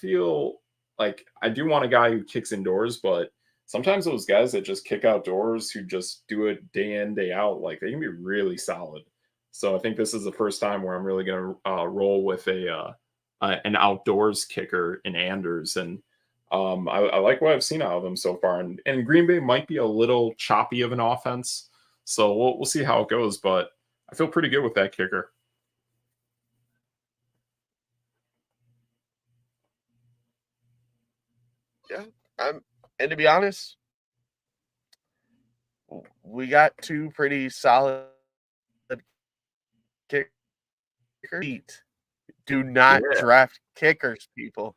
feel like I do want a guy who kicks indoors, but sometimes those guys that just kick outdoors who just do it day in day out, like they can be really solid. So I think this is the first time where I'm really going to roll with an outdoors kicker in Anders, and I like what I've seen out of him so far. And Green Bay might be a little choppy of an offense, so we'll see how it goes. But I feel pretty good with that kicker. yeah. And to be honest, we got 2 pretty solid kickers. Do not Yeah. draft kickers, people.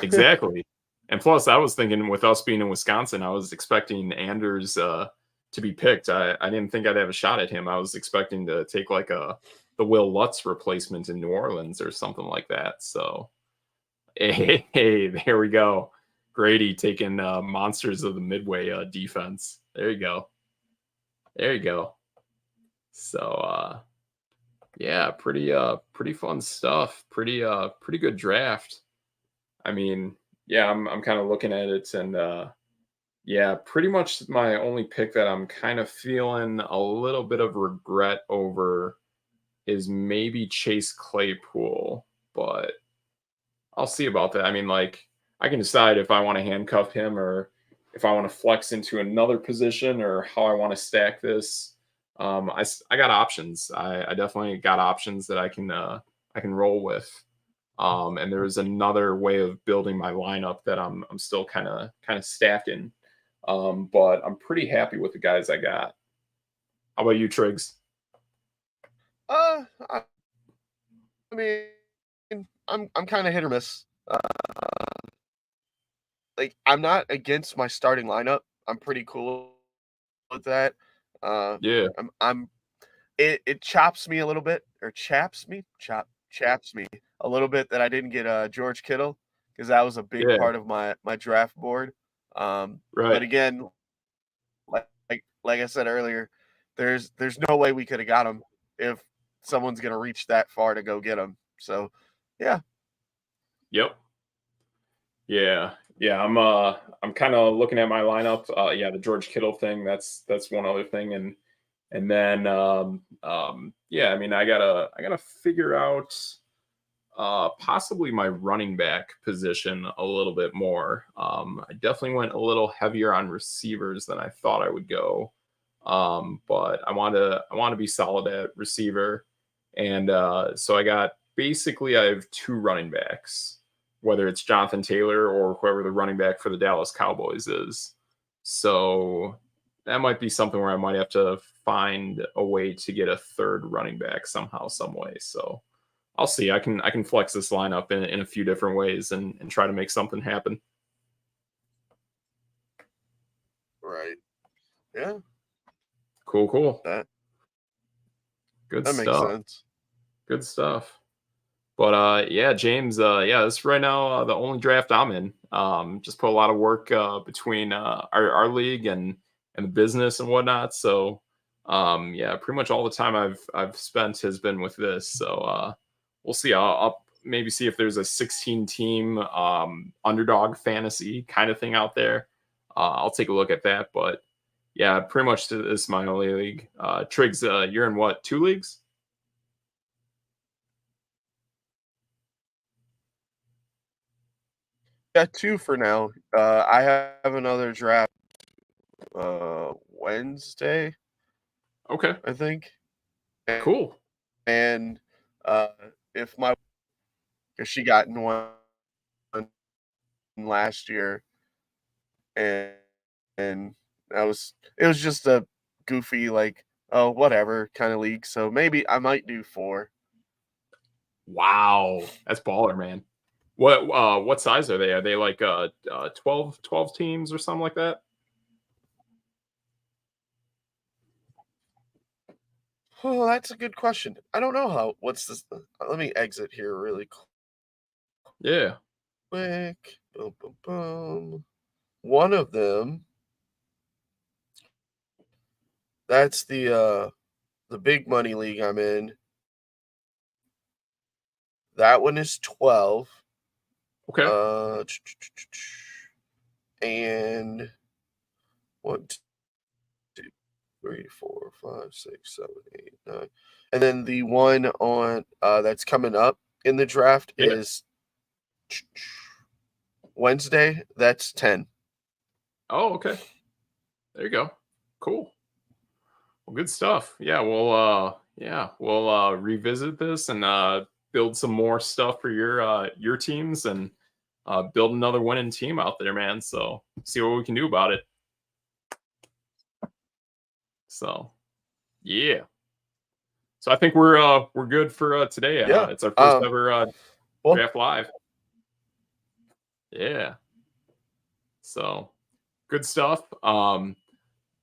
Exactly. And plus, I was thinking with us being in Wisconsin, I was expecting Anders to be picked. I didn't think I'd have a shot at him. I was expecting to take like the Will Lutz replacement in New Orleans or something like that. So, hey, there we go. Grady taking Monsters of the Midway defense. There you go. There you go. So, yeah, pretty fun stuff. Pretty good draft. I mean, yeah, I'm kind of looking at it, and yeah, pretty much my only pick that I'm kind of feeling a little bit of regret over is maybe Chase Claypool, but I'll see about that. I mean, like, I can decide if I want to handcuff him or if I want to flex into another position or how I want to stack this. I got options. I definitely got options that I can roll with. And there's another way of building my lineup that I'm still kind of stacking. But I'm pretty happy with the guys I got. How about you, Triggs? I mean, I'm kind of hit or miss. like I'm not against my starting lineup. I'm pretty cool with that. Yeah, I'm it chops me a little bit or chaps me a little bit that I didn't get George Kittle because that was a big yeah, part of my draft board. But right. again, like I said earlier, there's no way we could have got him if someone's gonna reach that far to go get him. So yeah, Yep. Yeah. Yeah, I'm kind of looking at my lineup. Yeah, the George Kittle thing, that's one other thing. And then yeah, I mean I gotta figure out possibly my running back position a little bit more. I definitely went a little heavier on receivers than I thought I would go. But I want to be solid at receiver. And so I have two running backs, whether it's Jonathan Taylor or whoever the running back for the Dallas Cowboys is. So that might be something where I might have to find a way to get a third running back somehow, some way. So I'll see. I can flex this lineup in a few different ways and try to make something happen. right. Yeah, Cool, cool. that Good that makes stuff. sense. Good stuff. But yeah, James, yeah, this is right now the only draft I'm in. Just put a lot of work between our league and the business and whatnot. So yeah, pretty much all the time I've spent has been with this. So we'll see. I'll maybe see if there's a 16 team underdog fantasy kind of thing out there. I'll take a look at that. But yeah, pretty much this is my only league. Triggs, you're in what, 2 leagues? Yeah, 2 for now. I have another draft Wednesday, Okay, I think. And, cool. and uh if my cuz she got in one last year and and it was just a goofy like oh whatever kind of league. So maybe I might do 4. Wow, that's baller, man. What size are they? Are they like 12 teams or something like that? Oh, that's a good question. I don't know how what's this let me exit here really Yeah. quick. Boom boom boom. One of them, that's the big money league I'm in. That one is 12. Okay. Uh, and one, two, three, four, five, six, seven, eight, nine. And then the one on that's coming up in the draft Yeah. is Wednesday. That's 10. Oh, okay. There you go. Cool. Well, good stuff. Yeah, we'll revisit this and build some more stuff for your teams and build another winning team out there, man. So see what we can do about it. So yeah. So I think we're good for today. Yeah. It's our first ever Well, draft live. Yeah. So good stuff.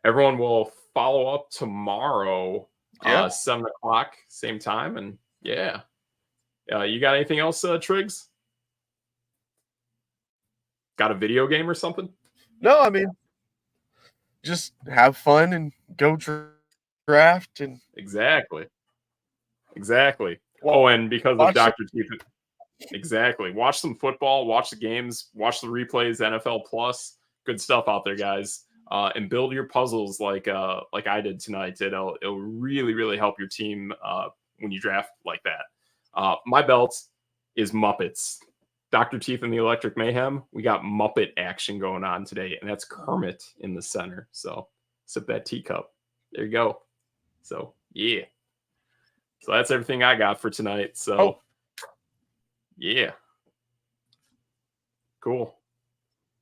Everyone will follow up tomorrow, yeah. 7 o'clock, same time. And yeah. You got anything else, Triggs? Got a video game or something? No, I mean, just have fun and go draft and Exactly. Exactly. wa- Oh, and because of watch some. Dr. Teeth, exactly. Watch some football, watch the games, watch the replays, NFL Plus. Good stuff out there, guys. And build your puzzles like I did tonight. It'll really, really help your team when you draft like that. My belt is Muppets. Dr. Teeth and the Electric Mayhem. We got Muppet action going on today, and that's Kermit in the center. So sip that teacup. There you go. So yeah. So that's everything I got for tonight. Oh, So yeah. Cool.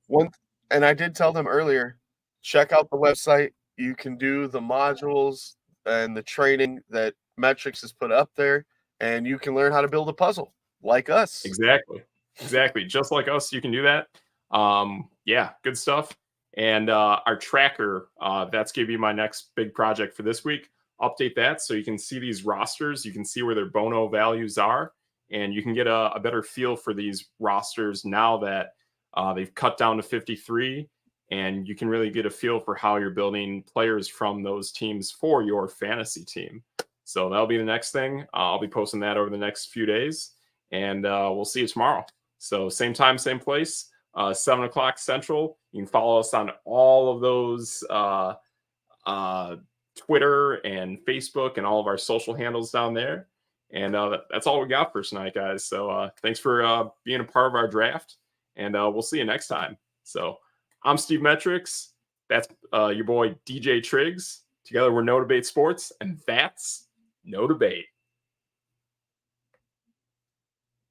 one, and I did tell them earlier, check out the website. You can do the modules and the training that Metrics has put up there, and you can learn how to build a puzzle like us. Exactly. Exactly. Just like us, you can do that. Yeah, good stuff. And our tracker, that's going to be my next big project for this week. Update that so you can see these rosters. You can see where their Bono values are, and you can get a better feel for these rosters now that they've cut down to 53, and you can really get a feel for how you're building players from those teams for your fantasy team. So that'll be the next thing. I'll be posting that over the next few days, and we'll see you tomorrow. So same time, same place, 7 o'clock Central. You can follow us on all of those Twitter and Facebook and all of our social handles down there. And that's all we got for tonight, guys. So thanks for being a part of our draft, and we'll see you next time. So I'm Steve Metrics. That's your boy DJ Triggs. Together we're No Debate Sports, and that's No Debate.